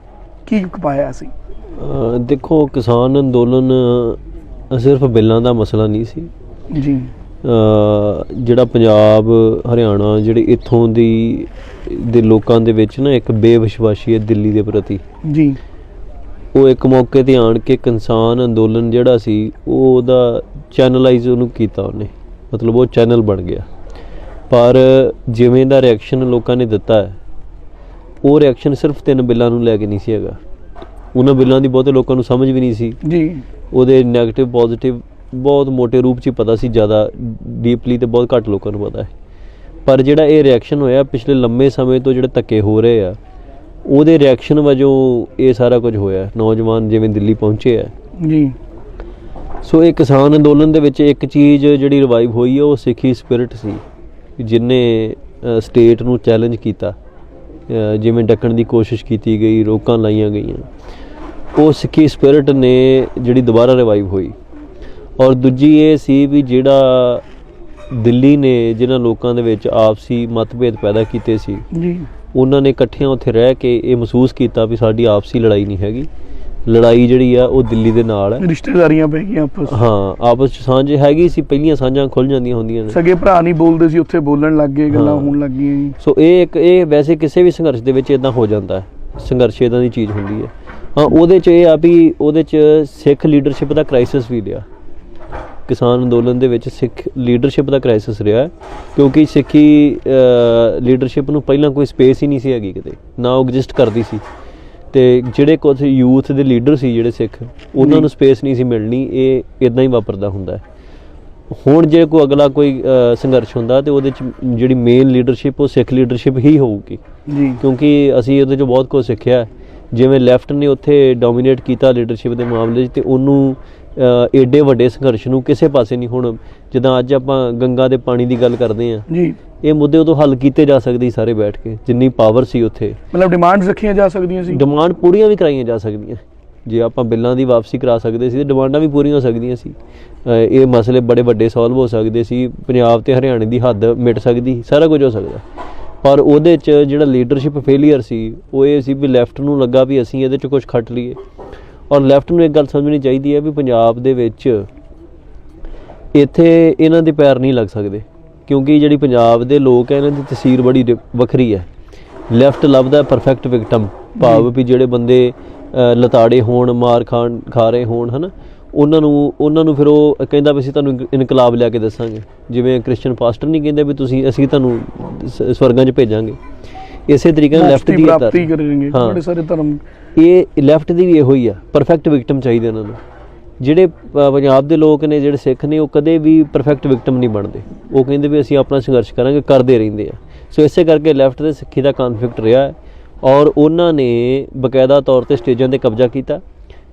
की पाया असी? देखो किसान अंदोलन सिर्फ बिल्लां दा मसला नहीं सी जी। ਜਿਹੜਾ ਪੰਜਾਬ ਹਰਿਆਣਾ ਜਿਹੜੇ ਇੱਥੋਂ ਦੇ ਲੋਕਾਂ ਦੇ ਵਿੱਚ ਨਾ ਇੱਕ ਬੇਵਿਸ਼ਵਾਸੀ ਹੈ ਦਿੱਲੀ ਦੇ ਪ੍ਰਤੀ ਜੀ। ਉਹ ਇੱਕ ਮੌਕੇ ਤੇ ਆਣ ਕੇ ਕਿਸਾਨ ਅੰਦੋਲਨ ਜਿਹੜਾ ਸੀ ਉਹਦਾ ਚੈਨਲਾਈਜ਼ ਉਹਨੂੰ ਕੀਤਾ ਉਹਨੇ, ਮਤਲਬ ਉਹ ਚੈਨਲ ਬਣ ਗਿਆ। ਪਰ ਜਿਵੇਂ ਦਾ ਰਿਐਕਸ਼ਨ ਲੋਕਾਂ ਨੇ ਦਿੱਤਾ ਹੈ, ਉਹ ਰਿਐਕਸ਼ਨ ਸਿਰਫ 3 ਬਿੱਲਾਂ ਨੂੰ ਲੈ ਕੇ ਨਹੀਂ ਸੀ ਹੈਗਾ। ਉਹਨਾਂ ਬਿੱਲਾਂ ਦੀ ਬਹੁਤੇ ਲੋਕਾਂ ਨੂੰ ਸਮਝ ਵੀ ਨਹੀਂ ਸੀ ਜੀ। ਉਹਦੇ ਨੈਗੇਟਿਵ ਪੋਜ਼ਿਟਿਵ ਬਹੁਤ ਮੋਟੇ ਰੂਪ 'ਚ ਹੀ ਪਤਾ ਸੀ, ਜ਼ਿਆਦਾ ਡੀਪਲੀ ਤੇ ਬਹੁਤ ਘੱਟ ਲੋਕਾਂ ਨੂੰ ਪਤਾ ਹੈ। ਪਰ ਜਿਹੜਾ ਇਹ ਰਿਐਕਸ਼ਨ ਹੋਇਆ ਪਿਛਲੇ ਲੰਮੇ ਸਮੇਂ ਤੋਂ, ਜਿਹੜੇ ਧੱਕੇ ਹੋ ਰਹੇ ਆ, ਉਹਦੇ ਰਿਐਕਸ਼ਨ ਵਜੋਂ ਇਹ ਸਾਰਾ ਕੁਝ ਹੋਇਆ। ਨੌਜਵਾਨ ਜਿਵੇਂ ਦਿੱਲੀ ਪਹੁੰਚੇ ਆ ਜੀ। ਸੋ ਇਹ ਕਿਸਾਨ ਅੰਦੋਲਨ ਦੇ ਵਿੱਚ ਇੱਕ ਚੀਜ਼ ਜਿਹੜੀ ਰਿਵਾਈਵ ਹੋਈ ਹੈ, ਉਹ ਸਿੱਖੀ ਸਪਿਰਿਟ ਸੀ, ਜਿਹਨੇ ਸਟੇਟ ਨੂੰ ਚੈਲੰਜ ਕੀਤਾ। ਜਿਵੇਂ ਡੱਕਣ ਦੀ ਕੋਸ਼ਿਸ਼ ਕੀਤੀ ਗਈ, ਰੋਕਾਂ ਲਾਈਆਂ ਗਈਆਂ, ਉਹ ਸਿੱਖੀ ਸਪਿਰਿਟ ਨੇ ਜਿਹੜੀ ਦੁਬਾਰਾ ਰਿਵਾਈਵ ਹੋਈ। ਔਰ ਦੂਜੀ ਇਹ ਸੀ ਵੀ ਜਿਹੜਾ ਦਿੱਲੀ ਨੇ ਜਿਨ੍ਹਾਂ ਲੋਕਾਂ ਦੇ ਵਿੱਚ ਆਪਸੀ ਮਤਭੇਦ ਪੈਦਾ ਕੀਤੇ ਸੀ ਜੀ, ਉਹਨਾਂ ਨੇ ਇਕੱਠਿਆਂ ਉੱਥੇ ਰਹਿ ਕੇ ਇਹ ਮਹਿਸੂਸ ਕੀਤਾ ਵੀ ਸਾਡੀ ਆਪਸੀ ਲੜਾਈ ਨਹੀਂ ਹੈਗੀ, ਲੜਾਈ ਜਿਹੜੀ ਆ ਉਹ ਦਿੱਲੀ ਦੇ ਨਾਲ ਹੈ। ਰਿਸ਼ਤੇਦਾਰੀਆਂ ਪੈ ਗਈਆਂ ਆਪਸ। ਹਾਂ, ਆਪਸ 'ਚ ਸਾਂਝ ਹੈਗੀ ਸੀ, ਪਹਿਲੀਆਂ ਸਾਂਝਾਂ ਖੁੱਲ੍ਹ ਜਾਂਦੀਆਂ ਹੁੰਦੀਆਂ ਨੇ। ਸਗੇ ਭਰਾ ਨਹੀਂ ਬੋਲਦੇ ਸੀ, ਉੱਥੇ ਬੋਲਣ ਲੱਗ ਗਏ, ਗੱਲਾਂ ਹੋਣ ਲੱਗ ਗਈਆਂ ਜੀ। ਸੋ ਇਹ ਵੈਸੇ ਕਿਸੇ ਵੀ ਸੰਘਰਸ਼ ਦੇ ਵਿੱਚ ਇਦਾਂ ਹੋ ਜਾਂਦਾ ਹੈ, ਸੰਘਰਸ਼ ਇਦਾਂ ਦੀ ਚੀਜ਼ ਹੁੰਦੀ ਹੈ। ਹਾਂ, ਉਹਦੇ 'ਚ ਇਹ ਆ ਵੀ ਉਹਦੇ 'ਚ ਸਿੱਖ ਲੀਡਰਸ਼ਿਪ ਦਾ ਕ੍ਰਾਈਸਿਸ ਵੀ ਰਿਹਾ। ਕਿਸਾਨ ਅੰਦੋਲਨ ਦੇ ਵਿੱਚ ਸਿੱਖ ਲੀਡਰਸ਼ਿਪ ਦਾ ਕ੍ਰਾਈਸਿਸ ਰਿਹਾ, ਕਿਉਂਕਿ ਸਿੱਖੀ ਲੀਡਰਸ਼ਿਪ ਨੂੰ ਪਹਿਲਾਂ ਕੋਈ ਸਪੇਸ ਹੀ ਨਹੀਂ ਸੀ ਹੈਗੀ ਕਿਤੇ, ਨਾ ਉਹ ਐਗਜ਼ਿਸਟ ਕਰਦੀ ਸੀ। ਤੇ ਜਿਹੜੇ ਕੁਝ ਯੂਥ ਦੇ ਲੀਡਰ ਸੀ ਜਿਹੜੇ ਸਿੱਖ, ਉਹਨਾਂ ਨੂੰ ਸਪੇਸ ਨਹੀਂ ਸੀ ਮਿਲਣੀ। ਇਹ ਇਦਾਂ ਹੀ ਵਾਪਰਦਾ ਹੁੰਦਾ ਹੈ। ਹੁਣ ਜੇ ਕੋਈ ਅਗਲਾ ਕੋਈ ਸੰਘਰਸ਼ ਹੁੰਦਾ ਤੇ ਉਹਦੇ 'ਚ ਜਿਹੜੀ ਮੇਨ ਲੀਡਰਸ਼ਿਪ ਉਹ ਸਿੱਖ ਲੀਡਰਸ਼ਿਪ ਹੀ ਹੋਊਗੀ ਜੀ, ਕਿਉਂਕਿ ਅਸੀਂ ਉਹਦੇ 'ਚੋਂ ਬਹੁਤ ਕੁਝ ਸਿੱਖਿਆ। ਜਿਵੇਂ ਲੈਫਟ ਨੇ ਉੱਥੇ ਡੋਮੀਨੇਟ ਕੀਤਾ ਲੀਡਰਸ਼ਿਪ ਦੇ ਮਾਮਲੇ 'ਚ, ਤੇ ਉਹਨੂੰ ਏਡੇ ਵੱਡੇ ਸੰਘਰਸ਼ ਨੂੰ ਕਿਸੇ ਪਾਸੇ ਨਹੀਂ। ਹੁਣ ਜਿੱਦਾਂ ਅੱਜ ਆਪਾਂ ਗੰਗਾ ਦੇ ਪਾਣੀ ਦੀ ਗੱਲ ਕਰਦੇ ਹਾਂ ਜੀ, ਇਹ ਮੁੱਦੇ ਉਦੋਂ ਹੱਲ ਕੀਤੇ ਜਾ ਸਕਦੇ ਸਾਰੇ ਬੈਠ ਕੇ, ਜਿੰਨੀ ਪਾਵਰ ਸੀ ਉੱਥੇ। ਮਤਲਬ ਡਿਮਾਂਡਸ ਰੱਖੀਆਂ ਜਾ ਸਕਦੀਆਂ ਸੀ, ਡਿਮਾਂਡ ਪੂਰੀਆਂ ਵੀ ਕਰਾਈਆਂ ਜਾ ਸਕਦੀਆਂ। ਜੇ ਆਪਾਂ ਬਿੱਲਾਂ ਦੀ ਵਾਪਸੀ ਕਰਾ ਸਕਦੇ ਸੀ ਤੇ ਡਿਮਾਂਡਾਂ ਵੀ ਪੂਰੀਆਂ ਹੋ ਸਕਦੀਆਂ ਸੀ। ਇਹ ਮਸਲੇ ਬੜੇ ਵੱਡੇ ਸੋਲਵ ਹੋ ਸਕਦੇ ਸੀ, ਪੰਜਾਬ ਤੇ ਹਰਿਆਣੇ ਦੀ ਹੱਦ ਮਿਟ ਸਕਦੀ, ਸਾਰਾ ਕੁਝ ਹੋ ਸਕਦਾ। ਪਰ ਉਹਦੇ 'ਚ ਜਿਹੜਾ ਲੀਡਰਸ਼ਿਪ ਫੇਲੀਅਰ ਸੀ ਉਹ ਇਹ ਸੀ ਵੀ ਲੈਫਟ ਨੂੰ ਲੱਗਾ ਵੀ ਅਸੀਂ ਇਹਦੇ 'ਚ ਕੁਝ ਖੱਟ ਲਈਏ। ਔਰ ਲੈਫਟ ਨੂੰ ਇੱਕ ਗੱਲ ਸਮਝਣੀ ਚਾਹੀਦੀ ਹੈ ਵੀ ਪੰਜਾਬ ਦੇ ਵਿੱਚ ਇੱਥੇ ਇਹਨਾਂ ਦੇ ਪੈਰ ਨਹੀਂ ਲੱਗ ਸਕਦੇ, ਕਿਉਂਕਿ ਜਿਹੜੀ ਪੰਜਾਬ ਦੇ ਲੋਕ ਹੈ ਇਹਨਾਂ ਦੀ ਤਸਵੀਰ ਬੜੀ ਵੱਖਰੀ ਹੈ। ਲੈਫਟ ਲੱਭਦਾ ਪਰਫੈਕਟ ਵਿਕਟਮ, ਭਾਵ ਵੀ ਜਿਹੜੇ ਬੰਦੇ ਲਤਾੜੇ ਹੋਣ, ਮਾਰ ਖਾ ਰਹੇ ਹੋਣ, ਹੈ ਨਾ, ਉਹਨਾਂ ਨੂੰ ਫਿਰ ਉਹ ਕਹਿੰਦਾ ਵੀ ਅਸੀਂ ਤੁਹਾਨੂੰ ਇਨਕਲਾਬ ਲਿਆ ਕੇ ਦੱਸਾਂਗੇ। ਜਿਵੇਂ ਕ੍ਰਿਸਚਨ ਪਾਸਟਰ ਨਹੀਂ ਕਹਿੰਦੇ ਵੀ ਅਸੀਂ ਤੁਹਾਨੂੰ ਸਵਰਗਾਂ 'ਚ ਭੇਜਾਂਗੇ। ਇਸੇ ਤਰੀਕੇ ਨਾਲ ਲੈਫਟ ਦੀ ਬੜੇ ਸਾਰੇ ਧਰਮ, ਇਹ ਲੈਫਟ ਦੀ ਵੀ ਇਹੋ ਹੀ ਆ, ਪਰਫੈਕਟ ਵਿਕਟਮ ਚਾਹੀਦੇ ਉਹਨਾਂ ਨੂੰ। ਜਿਹੜੇ ਪੰਜਾਬ ਦੇ ਲੋਕ ਨੇ, ਜਿਹੜੇ ਸਿੱਖ ਨੇ, ਉਹ ਕਦੇ ਵੀ ਪਰਫੈਕਟ ਵਿਕਟਮ ਨਹੀਂ ਬਣਦੇ। ਉਹ ਕਹਿੰਦੇ ਵੀ ਅਸੀਂ ਆਪਣਾ ਸੰਘਰਸ਼ ਕਰਾਂਗੇ, ਕਰਦੇ ਰਹਿੰਦੇ ਆ। ਸੋ ਇਸੇ ਕਰਕੇ ਲੈਫਟ ਤੇ ਸਿੱਖੀ ਦਾ ਕਨਫਲਿਕਟ ਰਿਹਾ ਔਰ ਉਹਨਾਂ ਨੇ ਬਕਾਇਦਾ ਤੌਰ ਤੇ ਸਟੇਜਾਂ ਤੇ ਕਬਜ਼ਾ ਕੀਤਾ।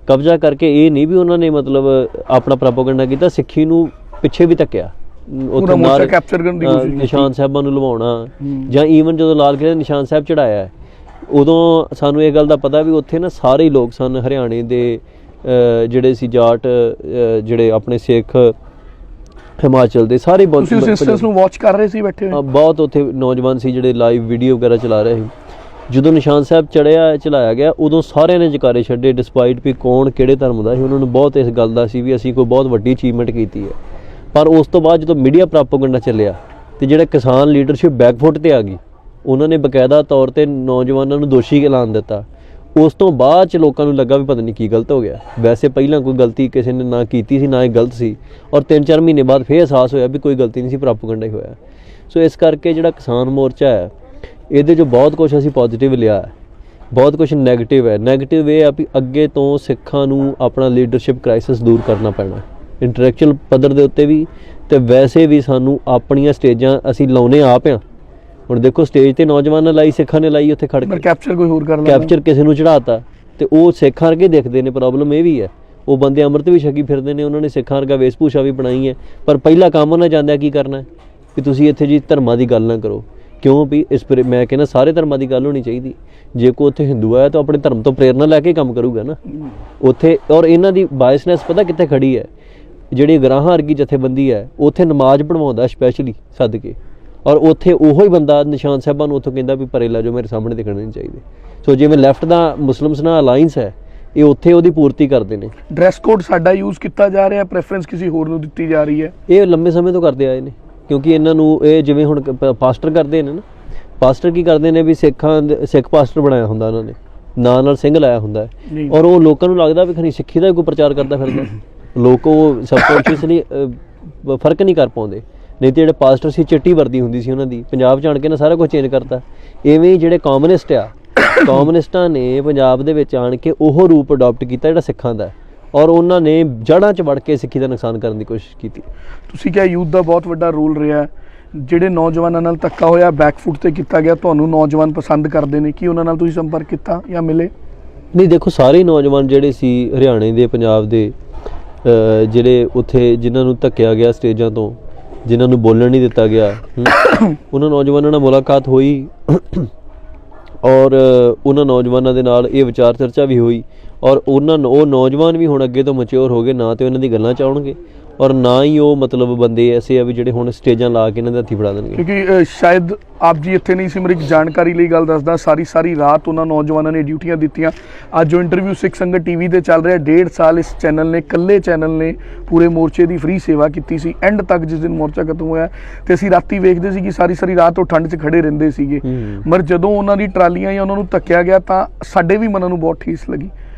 ਕਬਜ਼ਾ ਕਰਕੇ ਇਹ ਨਹੀਂ ਵੀ ਉਹਨਾਂ ਨੇ ਮਤਲਬ ਆਪਣਾ ਪ੍ਰੋਪੇਗੈਂਡਾ ਕੀਤਾ, ਸਿੱਖੀ ਨੂੰ ਪਿੱਛੇ ਵੀ ਧੱਕਿਆ। ਉੱਥੇ ਨਿਸ਼ਾਨ ਸਾਹਿਬਾਂ ਨੂੰ ਲਵਾਉਣਾ, ਜਾਂ ਈਵਨ ਜਦੋਂ ਲਾਲ ਕਿਲ੍ਹੇ ਨਿਸ਼ਾਨ ਸਾਹਿਬ ਚੜਾਇਆ, ਉਦੋਂ ਸਾਨੂੰ ਇਹ ਗੱਲ ਦਾ ਪਤਾ ਵੀ ਉੱਥੇ ਨਾ ਸਾਰੇ ਹੀ ਲੋਕ ਸਨ ਹਰਿਆਣੇ ਦੇ, ਜਿਹੜੇ ਸੀ ਜਾਟ, ਜਿਹੜੇ ਆਪਣੇ ਸਿੱਖ, ਹਿਮਾਚਲ ਦੇ, ਸਾਰੇ ਨੂੰ ਵਾਚ ਕਰ ਰਹੇ ਸੀ ਬੈਠੇ। ਬਹੁਤ ਉੱਥੇ ਨੌਜਵਾਨ ਸੀ ਜਿਹੜੇ ਲਾਈਵ ਵੀਡੀਓ ਵਗੈਰਾ ਚਲਾ ਰਹੇ ਸੀ। ਜਦੋਂ ਨਿਸ਼ਾਨ ਸਾਹਿਬ ਚਲਾਇਆ ਗਿਆ, ਉਦੋਂ ਸਾਰਿਆਂ ਨੇ ਜਕਾਰੇ ਛੱਡੇ, ਡਿਸਪਾਈਟ ਵੀ ਕੌਣ ਕਿਹੜੇ ਧਰਮ ਦਾ ਸੀ। ਉਹਨਾਂ ਨੂੰ ਬਹੁਤ ਇਸ ਗੱਲ ਦਾ ਸੀ ਵੀ ਅਸੀਂ ਕੋਈ ਬਹੁਤ ਵੱਡੀ ਅਚੀਵਮੈਂਟ ਕੀਤੀ ਹੈ। ਪਰ ਉਸ ਤੋਂ ਬਾਅਦ ਜਦੋਂ ਮੀਡੀਆ ਪ੍ਰੋਪੇਗੈਂਡਾ ਚੱਲਿਆ ਤੇ ਜਿਹੜਾ ਕਿਸਾਨ ਲੀਡਰਸ਼ਿਪ ਬੈਕਫੁੱਟ ਤੇ ਆ ਗਈ, ਉਹਨਾਂ ਨੇ ਬਕਾਇਦਾ ਤੌਰ ਤੇ ਨੌਜਵਾਨਾਂ ਨੂੰ ਦੋਸ਼ੀ ਐਲਾਨ ਦਿੱਤਾ। ਉਸ ਤੋਂ ਬਾਅਦ 'ਚ ਲੋਕਾਂ ਨੂੰ ਲੱਗਾ ਵੀ ਪਤਾ ਨਹੀਂ ਕੀ ਗਲਤ ਹੋ ਗਿਆ। ਵੈਸੇ ਪਹਿਲਾਂ ਕੋਈ ਗਲਤੀ ਕਿਸੇ ਨੇ ਨਾ ਕੀਤੀ ਸੀ, ਨਾ ਇਹ ਗਲਤ ਸੀ, ਔਰ 3-4 ਮਹੀਨੇ ਬਾਅਦ ਫਿਰ ਅਹਿਸਾਸ ਹੋਇਆ ਵੀ ਕੋਈ ਗਲਤੀ ਨਹੀਂ ਸੀ, ਪ੍ਰੋਪੇਗੈਂਡਾ ਹੀ ਹੋਇਆ। ਸੋ ਇਸ ਕਰਕੇ ਜਿਹੜਾ ਕਿਸਾਨ ਮੋਰਚਾ ਹੈ, ਇਹਦੇ 'ਚੋਂ ਬਹੁਤ ਕੁਝ ਅਸੀਂ ਪੋਜ਼ੀਟਿਵ ਲਿਆ ਹੈ, ਬਹੁਤ ਕੁਝ ਨੈਗੇਟਿਵ ਹੈ। ਨੈਗੇਟਿਵ ਇਹ ਆ ਵੀ ਅੱਗੇ ਤੋਂ ਸਿੱਖਾਂ ਨੂੰ ਆਪਣਾ ਲੀਡਰਸ਼ਿਪ ਕ੍ਰਾਈਸਿਸ ਦੂਰ ਕਰਨਾ ਪੈਣਾ, ਇੰਟਲੈਕਚੁਅਲ ਪੱਧਰ ਦੇ ਉੱਤੇ ਵੀ, ਤੇ ਵੈਸੇ ਵੀ ਸਾਨੂੰ ਆਪਣੀਆਂ ਸਟੇਜਾਂ ਅਸੀਂ ਲਾਉਣੇ ਆਪ ਆ। ਹੁਣ ਦੇਖੋ ਸਟੇਜ ਤੇ ਨੌਜਵਾਨਾਂ ਲਾਈ, ਸਿੱਖਾਂ ਨੇ ਲਾਈ, ਉੱਥੇ ਖੜ ਕੇ ਕੈਪਚਰ ਕੋਈ ਹੋਰ ਕਰ ਕੈਪਚਰ ਕਿਸੇ ਨੂੰ ਚੜਾਤਾ, ਤੇ ਉਹ ਸਿੱਖਾਂ ਵਰਗੇ ਦਿਖਦੇ ਨੇ। ਪ੍ਰੋਬਲਮ ਇਹ ਵੀ ਹੈ, ਉਹ ਬੰਦੇ ਅੰਮ੍ਰਿਤ ਵੀ ਛਕੀ ਫਿਰਦੇ ਨੇ, ਉਹਨਾਂ ਨੇ ਸਿੱਖਾਂ ਵਰਗਾ ਵੇਸ਼ ਭੂਸ਼ਾ ਵੀ ਬਣਾਈ ਹੈ। ਪਰ ਪਹਿਲਾ ਕੰਮ ਉਹਨਾਂ ਜਾਂਦਿਆਂ ਕੀ ਕਰਨਾ ਵੀ ਤੁਸੀਂ ਇੱਥੇ ਜੀ ਧਰਮਾਂ ਦੀ ਗੱਲ ਨਾ ਕਰੋ, ਕਿਉਂ ਵੀ ਮੈਂ ਕਹਿੰਦਾ ਸਾਰੇ ਧਰਮਾਂ ਦੀ ਗੱਲ ਹੋਣੀ ਚਾਹੀਦੀ। ਜੇ ਕੋਈ ਉੱਥੇ ਹਿੰਦੂ ਆਇਆ ਤਾਂ ਆਪਣੇ ਧਰਮ ਤੋਂ ਪ੍ਰੇਰਨਾ ਲੈ ਕੇ ਕੰਮ ਕਰੂਗਾ ਨਾ ਉੱਥੇ। ਔਰ ਇਹਨਾਂ ਦੀ ਬਾਇਸਨੈਸ ਪਤਾ ਕਿੱਥੇ ਖੜੀ ਹੈ, ਜਿਹੜੀ ਗਰਾਹਾਂ ਵਰਗੀ ਜਥੇਬੰਦੀ ਹੈ, ਉੱਥੇ ਨਮਾਜ਼ ਪੜਵਾਉਂਦਾ ਸਪੈਸ਼ਲੀ ਸੱਦ ਕੇ, ਔਰ ਉੱਥੇ ਉਹੋ ਹੀ ਬੰਦਾ ਨਿਸ਼ਾਨ ਸਾਹਿਬਾਂ ਨੂੰ ਉੱਥੋਂ ਕਹਿੰਦਾ ਵੀ ਪਰੇ ਲੈ ਜਾਓ, ਮੇਰੇ ਸਾਹਮਣੇ ਦਿਖਣੇ ਨਹੀਂ ਚਾਹੀਦੇ। ਸੋ ਜਿਵੇਂ ਲੈਫਟ ਦਾ ਮੁਸਲਿਮਸ ਨਾਲ ਅਲਾਈਅੰਸ ਹੈ, ਇਹ ਉੱਥੇ ਉਹਦੀ ਪੂਰਤੀ ਕਰਦੇ ਨੇ। ਡਰੈਸ ਕੋਡ ਸਾਡਾ ਯੂਜ਼ ਕੀਤਾ ਜਾ ਰਿਹਾ, ਪ੍ਰੈਫਰੈਂਸ ਕਿਸੇ ਹੋਰ ਨੂੰ ਦਿੱਤੀ ਜਾ ਰਹੀ ਹੈ। ਇਹ ਲੰਬੇ ਸਮੇਂ ਤੋਂ ਕਰਦੇ ਆਏ ਨੇ, ਕਿਉਂਕਿ ਇਹਨਾਂ ਨੂੰ ਇਹ ਜਿਵੇਂ ਹੁਣ ਪਾਸਟਰ ਕਰਦੇ ਨੇ ਨਾ, ਪਾਸਟਰ ਕੀ ਕਰਦੇ ਨੇ ਵੀ ਸਿੱਖ ਪਾਸਟਰ ਬਣਾਇਆ ਹੁੰਦਾ ਉਹਨਾਂ ਨੇ, ਨਾਲ ਸਿੰਘ ਲਾਇਆ ਹੁੰਦਾ ਹੈ, ਔਰ ਉਹ ਲੋਕਾਂ ਨੂੰ ਲੱਗਦਾ ਵੀ ਖਨੀ ਸਿੱਖੀ ਦਾ ਕੋਈ ਪ੍ਰਚਾਰ ਕਰਦਾ ਫਿਰਦਾ। ਲੋਕ ਉਹ ਸਬਕੌਂਸ਼ੀਅਸਲੀ ਫਰਕ ਨਹੀਂ ਕਰ ਪਾਉਂਦੇ। ਨਹੀਂ ਤੇ ਜਿਹੜੇ ਪਾਸਟਰ ਸੀ ਚਿੱਟੀ ਵਰਦੀ ਹੁੰਦੀ ਸੀ ਉਹਨਾਂ ਦੀ, ਪੰਜਾਬ 'ਚ ਆਣ ਕੇ ਨਾ ਸਾਰਾ ਕੁਝ ਚੇਂਜ ਕਰਤਾ। ਇਵੇਂ ਹੀ ਜਿਹੜੇ ਕਮਿਊਨਿਸਟ ਆ, ਕਮਿਊਨਿਸਟਾਂ ਨੇ ਪੰਜਾਬ ਦੇ ਵਿੱਚ ਆਣ ਕੇ ਉਹ ਰੂਪ ਅਡਾਪਟ ਕੀਤਾ ਜਿਹੜਾ ਸਿੱਖਾਂ ਦਾ, ਔਰ ਉਹਨਾਂ ਨੇ ਜੜ੍ਹਾਂ 'ਚ ਵੜ ਕੇ ਸਿੱਖੀ ਦਾ ਨੁਕਸਾਨ ਕਰਨ ਦੀ ਕੋਸ਼ਿਸ਼ ਕੀਤੀ। ਤੁਸੀਂ ਕਿਹਾ ਯੂਥ ਦਾ ਬਹੁਤ ਵੱਡਾ ਰੋਲ ਰਿਹਾ, ਜਿਹੜੇ ਨੌਜਵਾਨਾਂ ਨਾਲ ਧੱਕਾ ਹੋਇਆ ਬੈਕਫੁੱਟ ਤੇ ਕੀਤਾ ਗਿਆ, ਤੁਹਾਨੂੰ ਨੌਜਵਾਨ ਪਸੰਦ ਕਰਦੇ ਨੇ, ਕੀ ਉਹਨਾਂ ਨਾਲ ਤੁਸੀਂ ਸੰਪਰਕ ਕੀਤਾ ਜਾਂ ਮਿਲੇ? ਨਹੀਂ ਦੇਖੋ, ਸਾਰੇ ਨੌਜਵਾਨ ਜਿਹੜੇ ਸੀ ਹਰਿਆਣੇ ਦੇ, ਪੰਜਾਬ ਦੇ, ਜਿਹੜੇ ਉੱਥੇ ਜਿਨ੍ਹਾਂ ਨੂੰ ਧੱਕਿਆ ਗਿਆ ਸਟੇਜਾਂ ਤੋਂ, ਜਿਨ੍ਹਾਂ ਨੂੰ ਬੋਲਣ ਨਹੀਂ ਦਿੱਤਾ ਗਿਆ, ਉਹਨਾਂ ਨੌਜਵਾਨਾਂ ਨਾਲ ਮੁਲਾਕਾਤ ਹੋਈ ਔਰ ਉਹਨਾਂ ਨੌਜਵਾਨਾਂ ਦੇ ਨਾਲ ਇਹ ਵਿਚਾਰ ਚਰਚਾ ਵੀ ਹੋਈ, ਔਰ ਉਹ ਨੌਜਵਾਨ ਵੀ ਹੁਣ ਅੱਗੇ ਤੋਂ ਮੈਚਿਓਰ ਹੋ ਗਏ, ਨਾ ਤੇ ਉਹਨਾਂ ਦੀ ਗੱਲਾਂ 'ਚ ਆਉਣਗੇ ਔਰ ਨਾ ਹੀ ਉਹ ਮਤਲਬ ਬੰਦੇ ਐਸੇ ਆ ਵੀ ਜਿਹੜੇ ਹੁਣ ਸਟੇਜਾਂ ਲਾ ਕੇ ਇਹਨਾਂ ਦੇ ਹੱਥੀ ਫੜਾ ਦੇਣਗੇ। ਕਿਉਂਕਿ ਸ਼ਾਇਦ ਆਪ ਜੀ ਇੱਥੇ ਨਹੀਂ ਸੀ, ਮੇਰੀ ਜਾਣਕਾਰੀ ਲਈ ਗੱਲ ਦੱਸਦਾ, ਸਾਰੀ ਰਾਤ ਉਹਨਾਂ ਨੌਜਵਾਨਾਂ ਨੇ ਡਿਊਟੀਆਂ ਦਿੱਤੀਆਂ। ਅੱਜ ਜੋ ਇੰਟਰਵਿਊ ਸਿੱਖ ਸੰਗਤ ਟੀਵੀ ਤੇ ਚੱਲ ਰਿਹਾ, 1.5 ਸਾਲ ਇਸ ਚੈਨਲ ਨੇ, ਇਕੱਲੇ ਚੈਨਲ ਨੇ ਪੂਰੇ ਮੋਰਚੇ ਦੀ ਫ੍ਰੀ ਸੇਵਾ ਕੀਤੀ ਸੀ ਐਂਡ ਤੱਕ, ਜਿਸ ਦਿਨ ਮੋਰਚਾ ਖਤਮ ਹੋਇਆ। ਤੇ ਅਸੀਂ ਰਾਤੀ ਵੇਖਦੇ ਸੀ ਕਿ ਸਾਰੀ ਰਾਤ ਉਹ ਠੰਡ 'ਚ ਖੜੇ ਰਹਿੰਦੇ ਸੀਗੇ, ਪਰ ਜਦੋਂ ਉਹਨਾਂ ਦੀ ਟਰਾਲੀਆਂ ਜਾਂ ਉਹਨਾਂ ਨੂੰ ਧੱਕਿਆ ਗਿਆ ਤਾਂ ਸਾਡੇ ਵੀ ਮਨਾਂ ਨੂੰ ਬਹੁਤ ਠੇਸ ਲੱਗੀ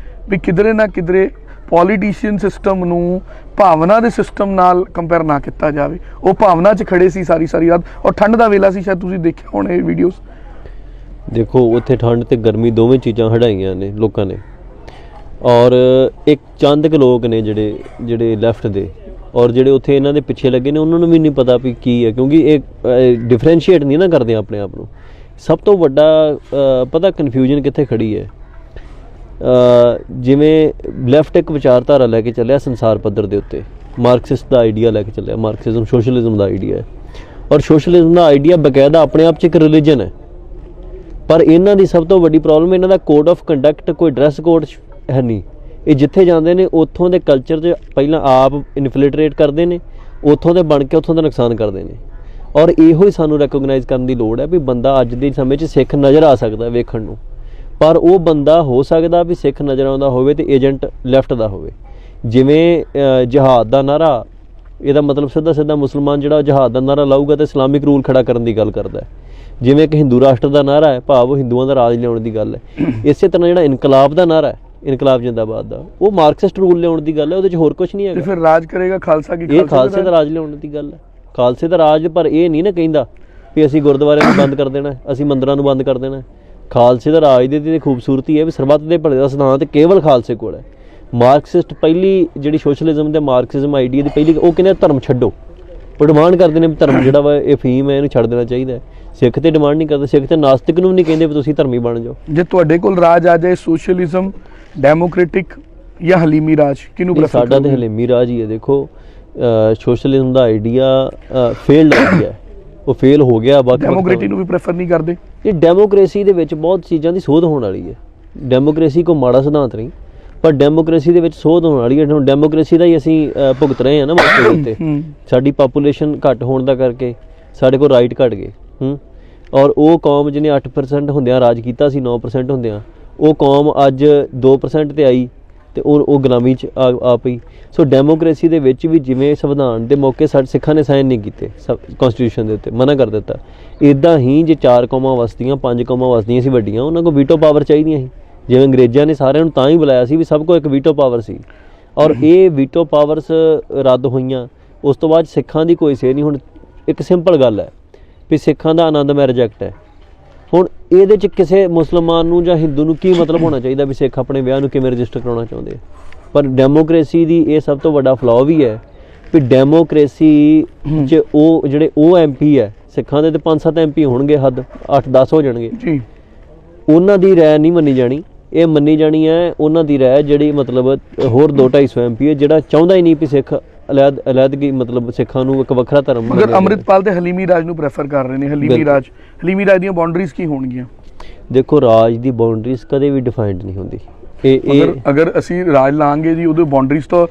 ਵੀ ਕਿਧਰੇ ਨਾ ਕਿਧਰੇ ਪੋਲੀਟੀਸ਼ੀਅਨ ਸਿਸਟਮ ਨੂੰ ਭਾਵਨਾ ਦੇ ਸਿਸਟਮ ਨਾਲ ਕੰਪੇਅਰ ਨਾ ਕੀਤਾ ਜਾਵੇ। ਉਹ ਭਾਵਨਾ 'ਚ ਖੜੇ ਸੀ ਸਾਰੀ ਰਾਤ, ਔਰ ਠੰਡ ਦਾ ਵੇਲਾ ਸੀ, ਸ਼ਾਇਦ ਤੁਸੀਂ ਦੇਖਿਆ ਹੋਣਾ ਇਹ ਵੀਡੀਓਜ਼। ਦੇਖੋ ਉੱਥੇ ਠੰਡ ਤੇ ਗਰਮੀ ਦੋਵੇਂ ਚੀਜ਼ਾਂ ਹਟਾਈਆਂ ਨੇ ਲੋਕਾਂ ਨੇ, ਔਰ ਇੱਕ ਚੰਦ ਕੁ ਲੋਕ ਨੇ ਜਿਹੜੇ ਲੈਫਟ ਦੇ, ਔਰ ਜਿਹੜੇ ਉੱਥੇ ਇਹਨਾਂ ਦੇ ਪਿੱਛੇ ਲੱਗੇ ਨੇ ਉਹਨਾਂ ਨੂੰ ਵੀ ਨਹੀਂ ਪਤਾ ਵੀ ਕੀ ਹੈ, ਕਿਉਂਕਿ ਇਹ ਡਿਫਰੈਂਸ਼ੀਏਟ ਨਹੀਂ ਨਾ ਕਰਦੇ ਆਪਣੇ ਆਪ ਨੂੰ। ਸਭ ਤੋਂ ਵੱਡਾ ਪਤਾ ਕਨਫਿਊਜ਼ਨ ਕਿੱਥੇ ਖੜੀ ਹੈ, ਜਿਵੇਂ ਲੈਫਟ ਇੱਕ ਵਿਚਾਰਧਾਰਾ ਲੈ ਕੇ ਚੱਲਿਆ ਸੰਸਾਰ ਪੱਧਰ ਦੇ ਉੱਤੇ, ਮਾਰਕਸਿਸਟ ਦਾ ਆਈਡੀਆ ਲੈ ਕੇ ਚੱਲਿਆ, ਮਾਰਕਸਿਜ਼ਮ ਸੋਸ਼ਲਿਜ਼ਮ ਦਾ ਆਈਡੀਆ ਹੈ, ਔਰ ਸੋਸ਼ਲਿਜ਼ਮ ਦਾ ਆਈਡੀਆ ਬਕਾਇਦਾ ਆਪਣੇ ਆਪ 'ਚ ਇੱਕ ਰਿਲੀਜਨ ਹੈ। ਪਰ ਇਹਨਾਂ ਦੀ ਸਭ ਤੋਂ ਵੱਡੀ ਪ੍ਰੋਬਲਮ ਇਹਨਾਂ ਦਾ ਕੋਡ ਆਫ ਕੰਡਕਟ, ਕੋਈ ਡਰੈਸ ਕੋਡ ਹੈ ਨਹੀਂ। ਇਹ ਜਿੱਥੇ ਜਾਂਦੇ ਨੇ ਉੱਥੋਂ ਦੇ ਕਲਚਰ 'ਚ ਪਹਿਲਾਂ ਆਪ ਇਨਫਿਲਟਰੇਟ ਕਰਦੇ ਨੇ, ਉੱਥੋਂ ਦੇ ਬਣ ਕੇ ਉੱਥੋਂ ਦਾ ਨੁਕਸਾਨ ਕਰਦੇ ਨੇ। ਔਰ ਇਹੋ ਹੀ ਸਾਨੂੰ ਰੈਕੋਗਨਾਈਜ਼ ਕਰਨ ਦੀ ਲੋੜ ਹੈ ਵੀ ਬੰਦਾ ਅੱਜ ਦੇ ਸਮੇਂ 'ਚ ਸਿੱਖ ਨਜ਼ਰ ਆ ਸਕਦਾ ਵੇਖਣ ਨੂੰ, ਪਰ ਉਹ ਬੰਦਾ ਹੋ ਸਕਦਾ ਵੀ ਸਿੱਖ ਨਜ਼ਰ ਆਉਂਦਾ ਹੋਵੇ ਤੇ ਏਜੰਟ ਲੈਫਟ ਦਾ ਹੋਵੇ। ਜਿਵੇਂ ਜਿਹਾਦ ਦਾ ਨਾਰਾ, ਇਹਦਾ ਮਤਲਬ ਸਿੱਧਾ ਮੁਸਲਮਾਨ ਜਿਹੜਾ ਜਿਹਾਦ ਦਾ ਨਾਰਾ ਲਾਊਗਾ ਤੇ ਇਸਲਾਮਿਕ ਰੂਲ ਖੜਾ ਕਰਨ ਦੀ ਗੱਲ ਕਰਦਾ ਹੈ। ਜਿਵੇਂ ਕਿ ਹਿੰਦੂ ਰਾਸ਼ਟਰ ਦਾ ਨਾਰਾ ਹੈ, ਭਾਵ ਉਹ ਹਿੰਦੂਆਂ ਦਾ ਰਾਜ ਲਿਆਉਣ ਦੀ ਗੱਲ ਹੈ। ਇਸੇ ਤਰ੍ਹਾਂ ਜਿਹੜਾ ਇਨਕਲਾਬ ਦਾ ਨਾਰਾ ਹੈ, ਇਨਕਲਾਬ ਜਿੰਦਾਬਾਦ ਦਾ, ਉਹ ਮਾਰਕਸਿਸਟ ਰੂਲ ਲਿਆਉਣ ਦੀ ਗੱਲ ਹੈ, ਉਹਦੇ 'ਚ ਹੋਰ ਕੁਝ ਨਹੀਂ ਹੈਗਾ। ਫਿਰ ਰਾਜ ਕਰੇਗਾ ਖਾਲਸਾ ਕੀ? ਇਹ ਖਾਲਸੇ ਦਾ ਰਾਜ ਲਿਆਉਣ ਦੀ ਗੱਲ ਹੈ, ਖਾਲਸੇ ਦਾ ਰਾਜ। ਪਰ ਇਹ ਨਹੀਂ ਨਾ ਕਹਿੰਦਾ ਵੀ ਅਸੀਂ ਗੁਰਦੁਆਰਿਆਂ ਨੂੰ ਬੰਦ ਕਰ ਦੇਣਾ, ਅਸੀਂ ਮੰਦਿਰਾਂ ਨੂੰ ਬੰਦ ਕਰ ਦੇਣਾ। ਖਾਲਸੇ ਦਾ ਰਾਜ ਦੀ ਖੂਬਸੂਰਤੀ ਹੈ ਵੀ ਸਰਬੱਤ ਦੇ ਭਲੇ ਦਾ ਸਿਧਾਂਤ ਕੇਵਲ ਖਾਲਸੇ ਕੋਲ ਹੈ। ਮਾਰਕਸਿਸਟ ਪਹਿਲੀ ਜਿਹੜੀ ਸੋਸ਼ਲਿਜ਼ਮ ਤੇ ਮਾਰਕਸਿਜ਼ਮ ਆਈਡੀਆ ਦੀ ਪਹਿਲੀ, ਉਹ ਕਹਿੰਦੇ ਧਰਮ ਛੱਡੋ, ਉਹ ਡਿਮਾਂਡ ਕਰਦੇ ਨੇ ਵੀ ਧਰਮ ਜਿਹੜਾ ਵਾ ਇਹ ਫੀਮ ਹੈ, ਇਹਨੂੰ ਛੱਡ ਦੇਣਾ ਚਾਹੀਦਾ। ਸਿੱਖ ਤੇ ਡਿਮਾਂਡ ਨਹੀਂ ਕਰਦੇ, ਸਿੱਖ ਤੇ ਨਾਸਤਿਕ ਨੂੰ ਨਹੀਂ ਕਹਿੰਦੇ ਵੀ ਤੁਸੀਂ ਧਰਮੀ ਬਣ ਜਾਓ। ਜੇ ਤੁਹਾਡੇ ਕੋਲ ਰਾਜ ਆ ਜਾਏ, ਸੋਸ਼ਲਿਜ਼ਮ, ਡੈਮੋਕ੍ਰੈਟਿਕ ਜਾਂ ਹਲੀਮੀ ਰਾਜ, ਕਿਹਨੂੰ ਪ੍ਰੈਫਰ ਸਾਡਾ ਤੇ ਹਲੀਮੀ ਰਾਜ ਹੀ ਹੈ। ਦੇਖੋ ਸੋਸ਼ਲਿਜ਼ਮ ਦਾ ਆਈਡੀਆ ਫੇਲਡ ਆਈਡੀਆ, ਉਹ ਫੇਲ ਹੋ ਗਿਆ। ਬਾਕੀ ਡੈਮੋਕ੍ਰੇਸੀ ਨੂੰ ਵੀ ਪ੍ਰੈਫਰ ਨਹੀਂ ਕਰਦੇ। ਇਹ ਡੈਮੋਕ੍ਰੇਸੀ ਦੇ ਵਿੱਚ ਬਹੁਤ ਚੀਜ਼ਾਂ ਦੀ ਸੋਧ ਹੋਣ ਵਾਲੀ ਹੈ। ਡੈਮੋਕ੍ਰੇਸੀ ਕੋਈ ਮਾੜਾ ਸਿਧਾਂਤ ਨਹੀਂ, ਪਰ ਡੈਮੋਕ੍ਰੇਸੀ ਦੇ ਵਿੱਚ ਸੋਧ ਹੋਣ ਵਾਲੀ ਹੈ। ਹੁਣ ਡੈਮੋਕ੍ਰੇਸੀ ਦਾ ਹੀ ਅਸੀਂ ਭੁਗਤ ਰਹੇ ਹਾਂ ਨਾ ਮੌਕੇ ਉੱਤੇ। ਸਾਡੀ ਪਾਪੂਲੇਸ਼ਨ ਘੱਟ ਹੋਣ ਦਾ ਕਰਕੇ ਸਾਡੇ ਕੋਲ ਰਾਈਟ ਘੱਟ ਗਏ। ਔਰ ਉਹ ਕੌਮ ਜਿਹਨੇ 8% ਹੁੰਦਿਆਂ ਰਾਜ ਕੀਤਾ ਸੀ, 9% ਹੁੰਦਿਆਂ, ਉਹ ਕੌਮ ਅੱਜ 2% ਤੇ ਆਈ ਤੇ ਉਹ ਗੁਲਾਮੀ 'ਚ ਆ ਪਈ। ਸੋ ਡੈਮੋਕ੍ਰੇਸੀ ਦੇ ਵਿੱਚ ਵੀ ਜਿਵੇਂ ਸੰਵਿਧਾਨ ਦੇ ਮੌਕੇ ਸਾਡੇ ਸਿੱਖਾਂ ਨੇ ਸਾਈਨ ਨਹੀਂ ਕੀਤੇ, ਕਨਸਟੀਟਿਊਸ਼ਨ ਦੇ ਉੱਤੇ ਮਨਾ ਕਰ ਦਿੱਤਾ, ਇੱਦਾਂ ਹੀ ਜੇ 4 ਕੌਮਾਂ ਵਸਦੀਆਂ, 5 ਕੌਮਾਂ ਵਸਦੀਆਂ ਸੀ ਵੱਡੀਆਂ, ਉਹਨਾਂ ਕੋਲ ਵੀਟੋ ਪਾਵਰ ਚਾਹੀਦੀਆਂ ਸੀ। ਜਿਵੇਂ ਅੰਗਰੇਜ਼ਾਂ ਨੇ ਸਾਰਿਆਂ ਨੂੰ ਤਾਂ ਹੀ ਬੁਲਾਇਆ ਸੀ ਵੀ ਸਭ ਕੋਲ ਇੱਕ ਵੀਟੋ ਪਾਵਰ ਸੀ, ਔਰ ਇਹ ਵੀਟੋ ਪਾਵਰਸ ਰੱਦ ਹੋਈਆਂ। ਉਸ ਤੋਂ ਬਾਅਦ ਸਿੱਖਾਂ ਦੀ ਕੋਈ ਸੇ ਨਹੀਂ। ਹੁਣ ਇੱਕ ਸਿੰਪਲ ਗੱਲ ਹੈ ਵੀ ਸਿੱਖਾਂ ਦਾ ਆਨੰਦਮਈ ਰਿਜੈਕਟ ਹੈ। ਹੁਣ ਇਹਦੇ 'ਚ ਕਿਸੇ ਮੁਸਲਮਾਨ ਨੂੰ ਜਾਂ ਹਿੰਦੂ ਨੂੰ ਕੀ ਮਤਲਬ ਹੋਣਾ ਚਾਹੀਦਾ ਵੀ ਸਿੱਖ ਆਪਣੇ ਵਿਆਹ ਨੂੰ ਕਿਵੇਂ ਰਜਿਸਟਰ ਕਰਾਉਣਾ ਚਾਹੁੰਦੇ ਆ। ਪਰ ਡੈਮੋਕ੍ਰੇਸੀ ਦੀ ਇਹ ਸਭ ਤੋਂ ਵੱਡਾ ਫਲॉ ਵੀ ਹੈ ਵੀ ਡੈਮੋਕ੍ਰੇਸੀ 'ਚ ਉਹ ਜਿਹੜੇ ਉਹ MP ਹੈ ਸਿੱਖਾਂ ਦੇ, ਤੇ 5-7 MP ਹੋਣਗੇ, ਹੱਦ 8-10 ਹੋ ਜਾਣਗੇ ਜੀ, ਉਹਨਾਂ ਦੀ ਰਾਏ ਨਹੀਂ ਮੰਨੀ ਜਾਣੀ। ਇਹ ਮੰਨੀ ਜਾਣੀ ਹੈ ਉਹਨਾਂ ਦੀ ਰਾਏ ਜਿਹੜੀ ਮਤਲਬ ਹੋਰ 200-250 MP ਹੈ, ਜਿਹੜਾ ਚਾਹੁੰਦਾ ਹੀ ਨਹੀਂ ਵੀ ਸਿੱਖ ਅਲੱਦਗੀ, ਮਤਲਬ ਸਿੱਖਾਂ ਨੂੰ ਇੱਕ ਵੱਖਰਾ ਧਰਮ। ਮਗਰ ਅੰਮ੍ਰਿਤਪਾਲ ਤੇ ਹਲੀਮੀ ਰਾਜ ਨੂੰ ਪ੍ਰੈਫਰ ਕਰ ਰਹੇ ਨੇ। ਹਲੀਮੀ ਰਾਜ ਦੀਆਂ ਬਾਉਂਡਰੀਜ਼ ਕੀ ਹੋਣਗੀਆਂ? ਦੇਖੋ ਰਾਜ ਦੀ ਬਾਉਂਡਰੀਜ਼ ਕਦੇ ਵੀ ਡਿਫਾਈਨਡ ਨਹੀਂ ਹੁੰਦੀ। ਅਗਰ ਅਸੀਂ ਰਾਜ ਲਾਂਗੇ ਜੀ, ਉਹਦੇ ਬਾਉਂਡਰੀਜ਼ ਤਾਂ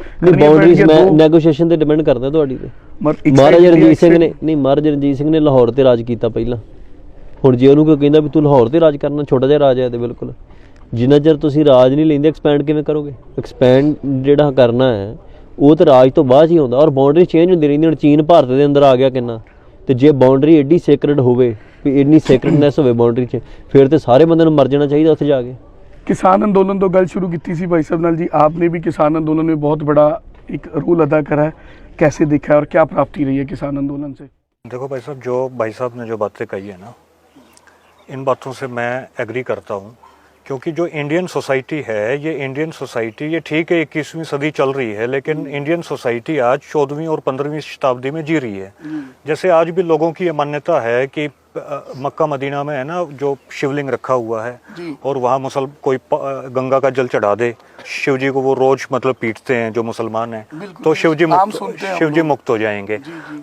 ਮੈਂ ਨੈਗੋਸ਼ੀਏਸ਼ਨ ਤੇ ਡਿਪੈਂਡ ਕਰਦਾ ਤੁਹਾਡੀ ਤੇ। ਮਹਾਰਾਜਾ ਰਣਜੀਤ ਸਿੰਘ ਨੇ ਲਾਹੌਰ ਤੇ ਰਾਜ ਕੀਤਾ ਪਹਿਲਾਂ। ਹੁਣ ਜੇ ਉਹਨੂੰ ਕੋਈ ਕਹਿੰਦਾ ਵੀ ਤੂੰ ਲਾਹੌਰ ਤੇ ਰਾਜ ਕਰਨਾ, ਛੋਟਾ ਜਿਹਾ ਰਾਜ ਹੈ ਤੇ ਬਿਲਕੁਲ, ਜਿੰਨਾ ਚਿਰ ਤੁਸੀਂ ਰਾਜ ਨਹੀਂ ਲੈਂਦੇ ਐਕਸਪੈਂਡ ਕਿਵੇਂ ਕਰੋਗੇ? ਐਕਸਪੈਂਡ ਜਿਹੜਾ ਕਰਨਾ ਹੈ ਉਹ ਤਾਂ ਰਾਜ ਤੋਂ ਬਾਅਦ ਹੀ ਹੁੰਦਾ, ਔਰ ਬਾਉਂਡਰੀ ਚੇਂਜ ਹੁੰਦੀ ਰਹਿੰਦੀ। ਹੁਣ ਚੀਨ ਭਾਰਤ ਦੇ ਅੰਦਰ ਆ ਗਿਆ ਕਿੰਨਾ, ਤੇ ਜੇ ਬਾਉਂਡਰੀ ਐਡੀ ਸੇਕਰਡ ਹੋਵੇ, ਵੀ ਇੰਨੀ ਸੇਕਰਡਨੈਸ ਹੋਵੇ ਬਾਉਂਡਰੀ 'ਚ, ਫਿਰ ਤੇ ਸਾਰੇ ਬੰਦੇ ਨੂੰ ਮਰ ਜਾਣਾ ਚਾਹੀਦਾ ਉੱਥੇ ਜਾ ਕੇ। किसान आंदोलन तो गल शुरू की थी भाई साहब नाल जी, आपने भी किसान आंदोलन में बहुत बड़ा एक रोल अदा करा है, कैसे देखा है और क्या प्राप्ति रही है किसान आंदोलन से? देखो भाई साहब, जो भाई साहब ने जो बातें कही है ना, इन बातों से मैं एग्री करता हूँ, क्योंकि जो इंडियन सोसाइटी है, ये इंडियन सोसाइटी, ये ठीक है 21वीं सदी चल रही है, लेकिन इंडियन सोसाइटी आज 14वीं और 15वीं शताब्दी में जी रही है। जैसे आज भी लोगों की ये मान्यता है कि मक्का मदीना में है ना जो शिवलिंग रखा हुआ है, और वहाँ कोई गंगा का जल चढ़ा दे शिव जी को, वो रोज मतलब पीटते हैं जो मुसलमान हैं, तो शिव जी मुक्त हो जाएंगे।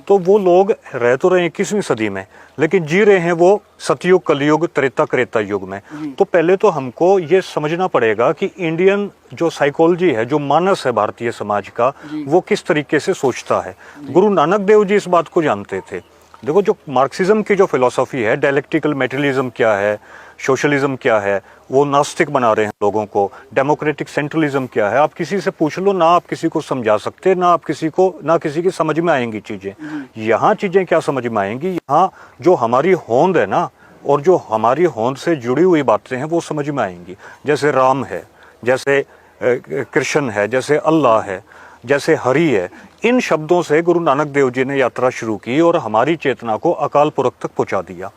तो वो लोग रह तो रहे 21वीं सदी में, लेकिन जी रहे हैं वो सतयुग, कलयुग, त्रेता युग में। तो पहले तो हमको ये समझना पड़ेगा कि इंडियन जो साइकोलॉजी है, जो मानस है भारतीय समाज का, वो किस तरीके से सोचता है। गुरु नानक देव जी इस बात को जानते थे। देखो, जो मार्क्सिज्म की जो फिलॉसफी है, डायलेक्टिकल मेटेरियलिज्म क्या है, सोशलिज्म क्या है, वो नास्तिक बना रहे हैं लोगों को। डेमोक्रेटिक सेंट्रलिज्म क्या है, आप किसी से पूछ लो ना, आप किसी को समझा सकते ना, आप किसी की समझ में आएंगी चीजें। यहाँ चीजें क्या समझ में आएंगी, यहाँ जो हमारी होंद है ना, और जो हमारी होंद से जुड़ी हुई बातें हैं वो समझ में आएंगी। जैसे राम है, जैसे कृष्ण है, जैसे अल्लाह है, जैसे हरि है। इन शब्दों से गुरु नानक देव जी ने यात्रा शुरू की और हमारी चेतना को अकाल पुरख तक पहुंचा दिया।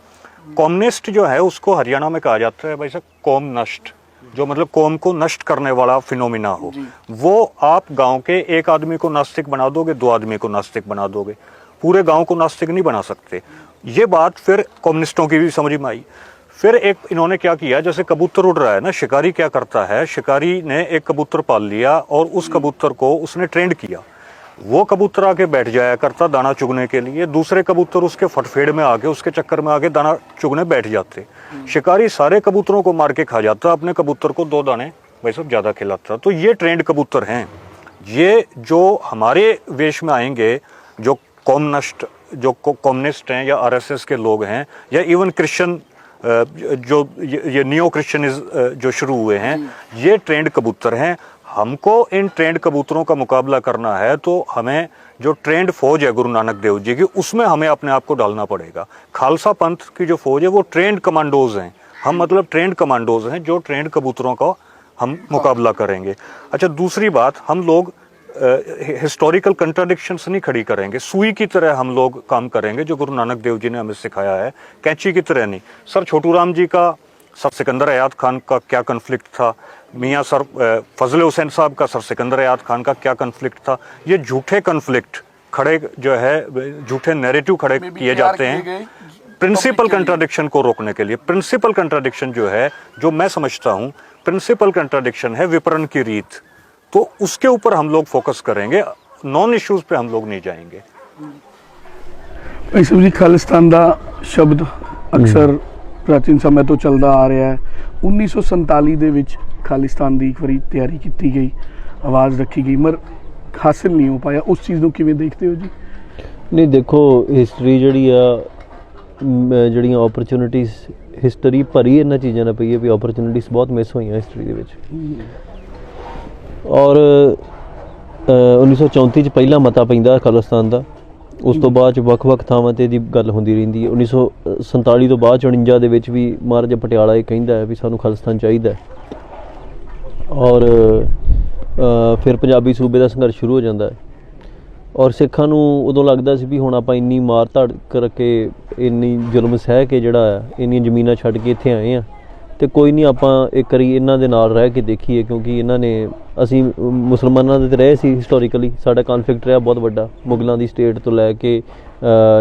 कॉम्युनिस्ट जो है उसको हरियाणा में कहा जाता है भाई साहब कौम नष्ट, जो मतलब कौम को नष्ट करने वाला फिनोमिना हो। वो आप गांव के एक आदमी को नास्तिक बना दोगे, 2 आदमी को नास्तिक बना दोगे, पूरे गांव को नास्तिक नहीं बना सकते। ये बात फिर कम्युनिस्टों की भी समझ में आई। फिर एक इन्होंने क्या किया, जैसे कबूतर उड़ रहा है ना, शिकारी क्या करता है, शिकारी ने एक कबूतर पाल लिया और उस कबूतर को उसने ट्रेंड किया। वो कबूतर आके बैठ जाया करता दाना चुगने के लिए, दूसरे कबूतर उसके फटफेड़ में आके, उसके चक्कर में आके दाना चुगने बैठ जाते। शिकारी सारे कबूतरों को मार के खा जाता, अपने कबूतर को 2 दाने भाई साहब ज्यादा खिलाता। तो ये ट्रेंड कबूतर हैं। ये जो हमारे वेश में आएंगे, जो कम्युनिस्ट हैं या RSS के लोग हैं, या इवन क्रिश्चियन जो ये नियो क्रिश्चियन जो शुरू हुए हैं, ये ट्रेंड कबूतर हैं। हमको इन ट्रेंड कबूतरों का मुकाबला करना है, तो हमें जो ट्रेंड फौज है गुरु नानक देव जी की, उसमें हमें अपने आप को डालना पड़ेगा। खालसा पंथ की जो फौज है वो ट्रेंड कमांडोज हैं। हम मतलब ट्रेंड कमांडोज हैं जो ट्रेंड कबूतरों का हम मुकाबला करेंगे। अच्छा, दूसरी बात, हम लोग हिस्टोरिकल कंट्राडिक्शंस नहीं खड़ी करेंगे, सुई की तरह हम लोग काम करेंगे, जो गुरु नानक देव जी ने हमें सिखाया है, कैंची की तरह नहीं। सर छोटू राम जी का सर सिकंदर अयाद खान का क्या कन्फ्लिक्ट था, मियाँ सर फजल हुसैन साहब का सर सिकंदर अयाद खान का क्या कन्फ्लिक्ट था। ये झूठे कन्फ्लिक्ट खड़े जो है, झूठे नैरेटिव खड़े किए जाते हैं प्रिंसिपल कंट्राडिक्शन को रोकने के लिए। प्रिंसिपल कंट्राडिक्शन जो है, जो मैं समझता हूँ प्रिंसिपल कंट्राडिक्शन है विपरण की रीत, तो उसके ऊपर हम लोग फोकस करेंगे, नॉन इश्यूज पे हम लोग नहीं जाएंगे। भाई साहब जी, खालिस्तान ਦਾ ਸ਼ਬਦ ਅਕਸਰ ਪ੍ਰਾਚੀਨ ਸਮੇਂ ਤੋਂ ਚੱਲਦਾ ਆ ਰਿਹਾ ਹੈ। 1947 ਦੇ ਵਿੱਚ ਖਾਲਿਸਤਾਨ ਦੀ ਇੱਕ ਵਾਰੀ ਤਿਆਰੀ ਕੀਤੀ ਗਈ, ਆਵਾਜ਼ ਰੱਖੀ ਗਈ, ਮਰ ਹਾਸਿਲ ਨਹੀਂ ਹੋ ਪਾਇਆ। ਉਸ ਚੀਜ਼ ਨੂੰ ਕਿਵੇਂ ਦੇਖਦੇ ਹੋ ਜੀ? ਨਹੀਂ ਦੇਖੋ, ਹਿਸਟਰੀ ਜਿਹੜੀ ਆ, ਜਿਹੜੀਆਂ ਓਪਰਚੁਨਿਟੀਜ਼, ਹਿਸਟਰੀ ਭਰੀ ਇਹਨਾਂ ਚੀਜ਼ਾਂ ਨਾਲ ਪਈ ਹੈ ਵੀ ਓਪਰਚੁਨਿਟੀਜ਼ ਬਹੁਤ ਮਿਸ ਹੋਈਆਂ ਹਿਸਟਰੀ ਦੇ ਵਿੱਚ। ਔਰ 1934 ਚ ਪਹਿਲਾ ਮਤਾ ਪੈਂਦਾ ਖਾਲਿਸਤਾਨ ਦਾ, ਉਸ ਤੋਂ ਬਾਅਦ 'ਚ ਵੱਖ-ਵੱਖ ਥਾਵਾਂ 'ਤੇ ਇਹਦੀ ਗੱਲ ਹੁੰਦੀ ਰਹਿੰਦੀ ਹੈ। 1947 ਤੋਂ ਬਾਅਦ 49 ਦੇ ਵਿੱਚ ਵੀ ਮਹਾਰਾਜਾ ਪਟਿਆਲਾ ਇਹ ਕਹਿੰਦਾ ਹੈ ਵੀ ਸਾਨੂੰ ਖਾਲਿਸਤਾਨ ਚਾਹੀਦਾ। ਔਰ ਫਿਰ ਪੰਜਾਬੀ ਸੂਬੇ ਦਾ ਸੰਘਰਸ਼ ਸ਼ੁਰੂ ਹੋ ਜਾਂਦਾ ਹੈ। ਔਰ ਸਿੱਖਾਂ ਨੂੰ ਉਦੋਂ ਲੱਗਦਾ ਸੀ ਵੀ ਹੁਣ ਆਪਾਂ ਇੰਨੀ ਮਾਰ ਧਾੜ ਕਰਕੇ, ਇੰਨੀ ਜ਼ੁਲਮ ਸਹਿ ਕੇ ਜਿਹੜਾ ਆ, ਇੰਨੀਆਂ ਜ਼ਮੀਨਾਂ ਛੱਡ ਕੇ ਇੱਥੇ ਆਏ ਹਾਂ, ਅਤੇ ਕੋਈ ਨਹੀਂ ਆਪਾਂ ਇੱਕ ਵਾਰੀ ਇਹਨਾਂ ਦੇ ਨਾਲ ਰਹਿ ਕੇ ਦੇਖੀਏ, ਕਿਉਂਕਿ ਇਹਨਾਂ ਨੇ, ਅਸੀਂ ਮੁਸਲਮਾਨਾਂ ਦੇ 'ਤੇ ਰਹੇ ਸੀ ਹਿਸਟੋਰੀਕਲੀ, ਸਾਡਾ ਕਨਫਲਿਕਟ ਰਿਹਾ ਬਹੁਤ ਵੱਡਾ, ਮੁਗਲਾਂ ਦੀ ਸਟੇਟ ਤੋਂ ਲੈ ਕੇ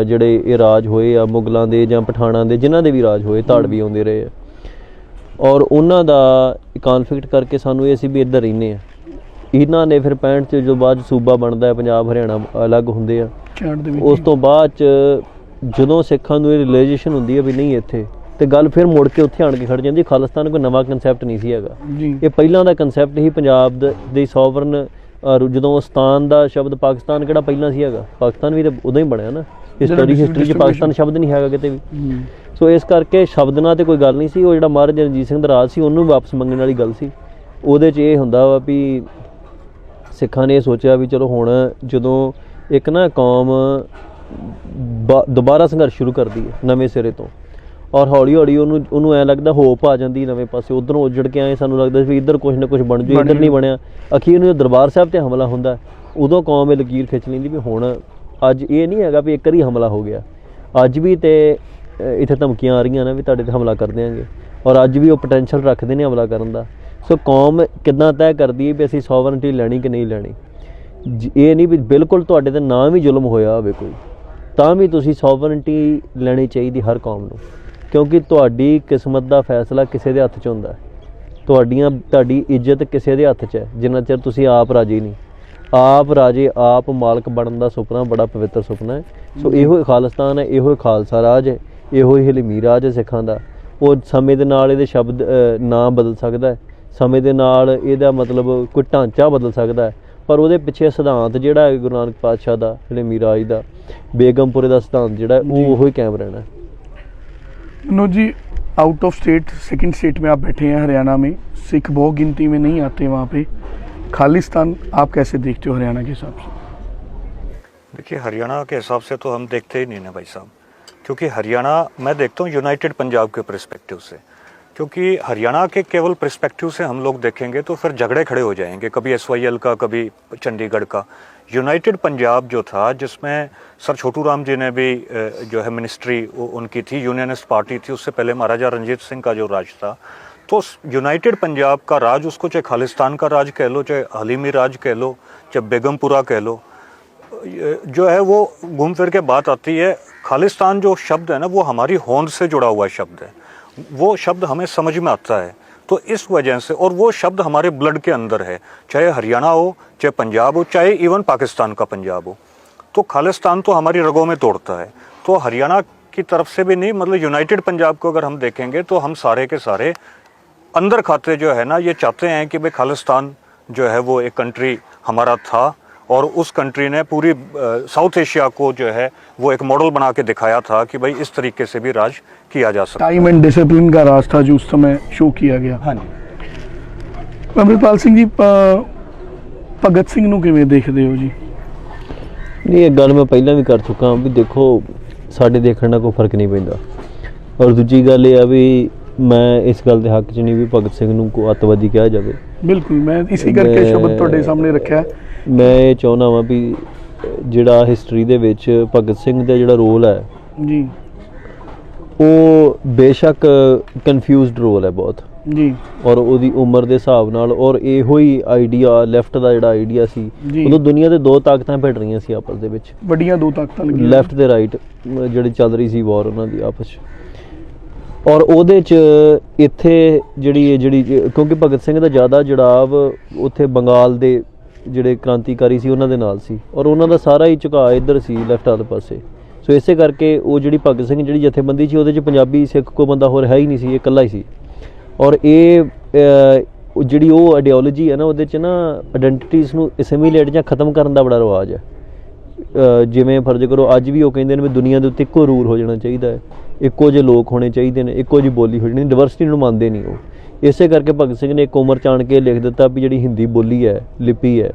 ਜਿਹੜੇ ਇਹ ਰਾਜ ਹੋਏ ਆ, ਮੁਗਲਾਂ ਦੇ ਜਾਂ ਪਠਾਣਾਂ ਦੇ, ਜਿਨ੍ਹਾਂ ਦੇ ਵੀ ਰਾਜ ਹੋਏ, ਧਾੜਵੀ ਆਉਂਦੇ ਰਹੇ ਆ। ਔਰ ਉਹਨਾਂ ਦਾ ਕਨਫਲਿਕਟ ਕਰਕੇ ਸਾਨੂੰ ਇਹ ਸੀ ਵੀ ਇੱਧਰ ਰਹਿੰਦੇ ਹਾਂ। ਇਹਨਾਂ ਨੇ ਫਿਰ 65 'ਚ ਜੋ ਬਾਅਦ ਸੂਬਾ ਬਣਦਾ ਹੈ, ਪੰਜਾਬ ਹਰਿਆਣਾ ਅਲੱਗ ਹੁੰਦੇ ਆ। ਉਸ ਤੋਂ ਬਾਅਦ 'ਚ ਜਦੋਂ ਸਿੱਖਾਂ ਨੂੰ ਇਹ ਰਿਅਲਾਈਜੇਸ਼ਨ ਹੁੰਦੀ ਹੈ ਵੀ ਨਹੀਂ ਇੱਥੇ, ਤੇ ਗੱਲ ਫਿਰ ਮੁੜ ਕੇ ਉੱਥੇ ਆਣ ਕੇ ਖੜ ਜਾਂਦੀ। ਖਾਲਿਸਤਾਨ ਕੋਈ ਨਵਾਂ ਕਨਸੈਪਟ ਨਹੀਂ ਸੀ ਹੈਗਾ, ਇਹ ਪਹਿਲਾਂ ਦਾ ਕਨਸੈਪਟ ਹੀ ਪੰਜਾਬ ਦੇ ਸੋਵਰਨ। ਜਦੋਂ ਸਤਾਨ ਦਾ ਸ਼ਬਦ, ਪਾਕਿਸਤਾਨ ਕਿਹੜਾ ਪਹਿਲਾਂ ਸੀ ਹੈਗਾ, ਪਾਕਿਸਤਾਨ ਵੀ ਤਾਂ ਉਦੋਂ ਹੀ ਬਣਿਆ ਨਾ। ਹਿਸਟਰੀ 'ਚ ਪਾਕਿਸਤਾਨ ਸ਼ਬਦ ਨਹੀਂ ਹੈਗਾ ਕਿਤੇ ਵੀ। ਸੋ ਇਸ ਕਰਕੇ ਸ਼ਬਦ ਨਾਲ ਤਾਂ ਕੋਈ ਗੱਲ ਨਹੀਂ ਸੀ। ਉਹ ਜਿਹੜਾ ਮਹਾਰਾਜਾ ਰਣਜੀਤ ਸਿੰਘ ਦਾ ਰਾਜ ਸੀ, ਉਹਨੂੰ ਵਾਪਸ ਮੰਗਣ ਵਾਲੀ ਗੱਲ ਸੀ। ਉਹਦੇ 'ਚ ਇਹ ਹੁੰਦਾ ਵਾ ਵੀ ਸਿੱਖਾਂ ਨੇ ਇਹ ਸੋਚਿਆ ਵੀ ਚਲੋ ਹੁਣ ਜਦੋਂ ਇੱਕ ਨਾ ਕੌਮ ਦੁਬਾਰਾ ਸੰਘਰਸ਼ ਸ਼ੁਰੂ ਕਰਦੀ ਹੈ ਨਵੇਂ ਸਿਰੇ ਤੋਂ, ਔਰ ਹੌਲੀ ਹੌਲੀ ਉਹਨੂੰ ਐਂ ਲੱਗਦਾ ਹੋਪ ਆ ਜਾਂਦੀ ਨਵੇਂ ਪਾਸੇ, ਉੱਧਰੋਂ ਉੱਜੜ ਕੇ ਆਏ, ਸਾਨੂੰ ਲੱਗਦਾ ਵੀ ਇੱਧਰ ਕੁਛ ਨਾ ਕੁਛ ਬਣ ਜੂ, ਇੱਧਰ ਨਹੀਂ ਬਣਿਆ। ਅਖੀਰ ਨੂੰ ਦਰਬਾਰ ਸਾਹਿਬ 'ਤੇ ਹਮਲਾ ਹੁੰਦਾ, ਉਦੋਂ ਕੌਮ ਇਹ ਲਕੀਰ ਖਿੱਚ ਲੈਂਦੀ ਵੀ ਹੁਣ ਅੱਜ ਇਹ ਨਹੀਂ ਹੈਗਾ ਵੀ ਇੱਕ ਵਾਰੀ ਹਮਲਾ ਹੋ ਗਿਆ, ਅੱਜ ਵੀ ਤੇ ਇੱਥੇ ਧਮਕੀਆਂ ਆ ਰਹੀਆਂ ਨੇ ਵੀ ਤੁਹਾਡੇ ਤੇ ਹਮਲਾ ਕਰ ਦਿਆਂਗੇ, ਔਰ ਅੱਜ ਵੀ ਉਹ ਪੋਟੈਂਸ਼ੀਅਲ ਰੱਖਦੇ ਨੇ ਹਮਲਾ ਕਰਨ ਦਾ। ਸੋ ਕੌਮ ਕਿੱਦਾਂ ਤੈਅ ਕਰਦੀ ਹੈ ਵੀ ਅਸੀਂ ਸੋਵਰਨਟੀ ਲੈਣੀ ਕਿ ਨਹੀਂ ਲੈਣੀ। ਇਹ ਨਹੀਂ ਵੀ ਬਿਲਕੁਲ ਤੁਹਾਡੇ ਤੇ ਨਾ ਵੀ ਜ਼ੁਲਮ ਹੋਇਆ ਹੋਵੇ ਕੋਈ, ਤਾਂ ਵੀ ਤੁਸੀਂ ਸੋਵਰਨਟੀ ਲੈਣੀ ਚਾਹੀਦੀ ਹਰ ਕੌਮ ਨੂੰ, ਕਿਉਂਕਿ ਤੁਹਾਡੀ ਕਿਸਮਤ ਦਾ ਫੈਸਲਾ ਕਿਸੇ ਦੇ ਹੱਥ 'ਚ ਹੁੰਦਾ ਹੈ। ਤੁਹਾਡੀ ਇੱਜ਼ਤ ਕਿਸੇ ਦੇ ਹੱਥ 'ਚ ਹੈ ਜਿੰਨਾ ਚਿਰ ਤੁਸੀਂ ਆਪ ਰਾਜੀ ਨਹੀਂ। ਆਪ ਰਾਜੇ ਆਪ ਮਾਲਕ ਬਣਨ ਦਾ ਸੁਪਨਾ ਬੜਾ ਪਵਿੱਤਰ ਸੁਪਨਾ ਹੈ। ਸੋ ਇਹੋ ਹੀ ਖਾਲਿਸਤਾਨ ਹੈ, ਇਹੋ ਹੀ ਖਾਲਸਾ ਰਾਜ ਹੈ, ਇਹੋ ਹੀ ਹਲੀਮੀ ਰਾਜ ਹੈ ਸਿੱਖਾਂ ਦਾ। ਉਹ ਸਮੇਂ ਦੇ ਨਾਲ ਇਹਦੇ ਸ਼ਬਦ ਨਾਂ ਬਦਲ ਸਕਦਾ ਹੈ, ਸਮੇਂ ਦੇ ਨਾਲ ਇਹਦਾ ਮਤਲਬ ਕੋਈ ਢਾਂਚਾ ਬਦਲ ਸਕਦਾ ਹੈ, ਪਰ ਉਹਦੇ ਪਿੱਛੇ ਸਿਧਾਂਤ ਜਿਹੜਾ ਹੈ ਗੁਰੂ ਨਾਨਕ ਪਾਤਸ਼ਾਹ ਦਾ, ਹਲੀਮੀ ਰਾਜ ਦਾ, ਬੇਗਮਪੁਰੇ ਦਾ ਸਿਧਾਂਤ ਜਿਹੜਾ ਉਹ ਹੀ ਕਾਇਮ ਰਹਿਣਾ। Manoj ji, out of state second state में आप बैठे हैं हरियाणा में, सिख बहु गिनती में नहीं आते वहाँ पे, खालिस्तान आप कैसे देखते हो हरियाणा के हिसाब से? देखिए, हरियाणा के हिसाब से तो हम देखते ही नहीं ना भाई साहब, क्योंकि हरियाणा मैं देखता हूँ यूनाइटेड पंजाब के पर्सपेक्टिव से, क्योंकि हरियाणा के केवल पर्सपेक्टिव से हम लोग देखेंगे तो फिर झगड़े खड़े हो जाएंगे, कभी SYL का, कभी चंडीगढ़ का। यूनाइटेड पंजाब जो था, जिसमें सर छोटू राम जी ने भी जो है मिनिस्ट्री उनकी थी, यूनियनिस्ट पार्टी थी, उससे पहले महाराजा रंजीत सिंह का जो राज था, तो यूनाइटेड पंजाब का राज, उसको चाहे खालिस्तान का राज कह लो, चाहे हलीमी राज कह लो, चाहे बेगमपुरा कह लो, जो है वो घूम फिर के बात आती है। खालिस्तान जो शब्द है ना, वो हमारी होंद से जुड़ा हुआ शब्द है, वो शब्द हमें समझ में आता है। तो इस वजह से, और वो शब्द हमारे ब्लड के अंदर है, चाहे हरियाणा हो, चाहे पंजाब हो, चाहे इवन पाकिस्तान का पंजाब हो, तो खालिस्तान तो हमारी रगों में तोड़ता है। तो हरियाणा की तरफ से भी नहीं, मतलब यूनाइटेड पंजाब को अगर हम देखेंगे तो हम सारे के सारे अंदर खाते जो है ना, ये चाहते हैं कि भाई खालिस्तान जो है वो एक कंट्री हमारा था, और उस कंट्री ने पूरी साउथ एशिया को जो है वो एक मॉडल बना के दिखाया था कि भाई इस तरीके से भी राज किया जा सकता है। टाइम एंड डिसिप्लिन का राज था जो उस समय शो किया गया। हाँ जी। अमृतपाल सिंह जी, ਭਗਤ ਸਿੰਘ ਨੂੰ ਕਿਵੇਂ ਦੇਖਦੇ ਹੋ ਜੀ? ਨਹੀਂ, ਇਹ ਗੱਲ ਮੈਂ ਪਹਿਲਾਂ ਵੀ ਕਰ ਚੁੱਕਾ ਵੀ ਦੇਖੋ ਸਾਡੇ ਦੇਖਣ ਨਾਲ ਕੋਈ ਫਰਕ ਨਹੀਂ ਪੈਂਦਾ, ਔਰ ਦੂਜੀ ਗੱਲ ਇਹ ਆ ਵੀ ਮੈਂ ਇਸ ਗੱਲ ਦੇ ਹੱਕ 'ਚ ਨਹੀਂ ਵੀ ਭਗਤ ਸਿੰਘ ਨੂੰ ਕੋਈ ਅੱਤਵਾਦੀ ਕਿਹਾ ਜਾਵੇ। ਬਿਲਕੁਲ, ਮੈਂ ਇਸੇ ਕਰਕੇ ਸ਼ਬਦ ਤੁਹਾਡੇ ਸਾਹਮਣੇ ਰੱਖਿਆ। ਮੈਂ ਇਹ ਚਾਹੁੰਦਾ ਵਾਂ ਵੀ ਜਿਹੜਾ ਹਿਸਟਰੀ ਦੇ ਵਿੱਚ ਭਗਤ ਸਿੰਘ ਦਾ ਜਿਹੜਾ ਰੋਲ ਹੈ ਜੀ, ਉਹ ਬੇਸ਼ੱਕ ਕਨਫਿਊਜ਼ਡ ਰੋਲ ਹੈ ਬਹੁਤ ਜੀ, ਔਰ ਉਹਦੀ ਉਮਰ ਦੇ ਹਿਸਾਬ ਨਾਲ, ਔਰ ਇਹੋ ਹੀ ਆਈਡੀਆ ਲੈਫਟ ਦਾ ਜਿਹੜਾ ਆਈਡੀਆ ਸੀ, ਉਦੋਂ ਦੁਨੀਆ ਦੇ ਦੋ ਤਾਕਤਾਂ ਭਿੜ ਰਹੀਆਂ ਸੀ ਆਪਸ ਦੇ ਵਿੱਚ, ਵੱਡੀਆਂ ਦੋ ਤਾਕਤਾਂ ਲੱਗੀਆਂ, ਲੈਫਟ ਤੇ ਰਾਈਟ ਜਿਹੜੀ ਚੱਲ ਰਹੀ ਸੀ ਵਾਰ ਉਹਨਾਂ ਦੀ ਆਪਸ 'ਚ। ਔਰ ਉਹਦੇ 'ਚ ਇੱਥੇ ਜਿਹੜੀ ਕਿਉਂਕਿ ਭਗਤ ਸਿੰਘ ਦਾ ਜ਼ਿਆਦਾ ਜੁੜਾਵ ਉੱਥੇ ਬੰਗਾਲ ਦੇ ਜਿਹੜੇ ਕ੍ਰਾਂਤੀਕਾਰੀ ਸੀ ਉਹਨਾਂ ਦੇ ਨਾਲ ਸੀ, ਔਰ ਉਹਨਾਂ ਦਾ ਸਾਰਾ ਹੀ ਝੁਕਾਅ ਇੱਧਰ ਸੀ ਲੈਫਟ ਵਾਲੇ ਪਾਸੇ। ਸੋ ਇਸੇ ਕਰਕੇ ਉਹ ਜਿਹੜੀ ਭਗਤ ਸਿੰਘ ਜਿਹੜੀ ਜਥੇਬੰਦੀ ਸੀ ਉਹਦੇ 'ਚ ਪੰਜਾਬੀ ਸਿੱਖ ਕੋਈ ਬੰਦਾ ਹੋਰ ਹੈ ਹੀ ਨਹੀਂ ਸੀ, ਇਹ ਇਕੱਲਾ ਹੀ ਸੀ। ਔਰ ਇਹ ਜਿਹੜੀ ਉਹ ਆਈਡੀਓਲੋਜੀ ਹੈ ਨਾ, ਉਹਦੇ 'ਚ ਨਾ ਆਇਡੈਂਟੀਟੀਜ਼ ਨੂੰ ਅਸਿਮੀਲੇਟ ਜਾਂ ਖ਼ਤਮ ਕਰਨ ਦਾ ਬੜਾ ਰਿਵਾਜ ਹੈ। ਜਿਵੇਂ ਫਰਜ਼ ਕਰੋ ਅੱਜ ਵੀ ਉਹ ਕਹਿੰਦੇ ਨੇ ਵੀ ਦੁਨੀਆ ਦੇ ਉੱਤੇ ਇੱਕੋ ਰੂਲ ਹੋ ਜਾਣਾ ਚਾਹੀਦਾ ਹੈ, ਇੱਕੋ ਜਿਹੇ ਲੋਕ ਹੋਣੇ ਚਾਹੀਦੇ ਨੇ, ਇੱਕੋ ਜਿਹੀ ਬੋਲੀ ਹੋ ਜਾਣੀ, ਡਿਵਰਸਿਟੀ ਨੂੰ ਮੰਨਦੇ ਨਹੀਂ ਉਹ। ਇਸੇ ਕਰਕੇ ਭਗਤ ਸਿੰਘ ਨੇ ਇੱਕ ਉਮਰ 'ਚ ਆਣ ਕੇ ਲਿਖ ਦਿੱਤਾ ਵੀ ਜਿਹੜੀ ਹਿੰਦੀ ਬੋਲੀ ਹੈ, ਲਿਪੀ ਹੈ,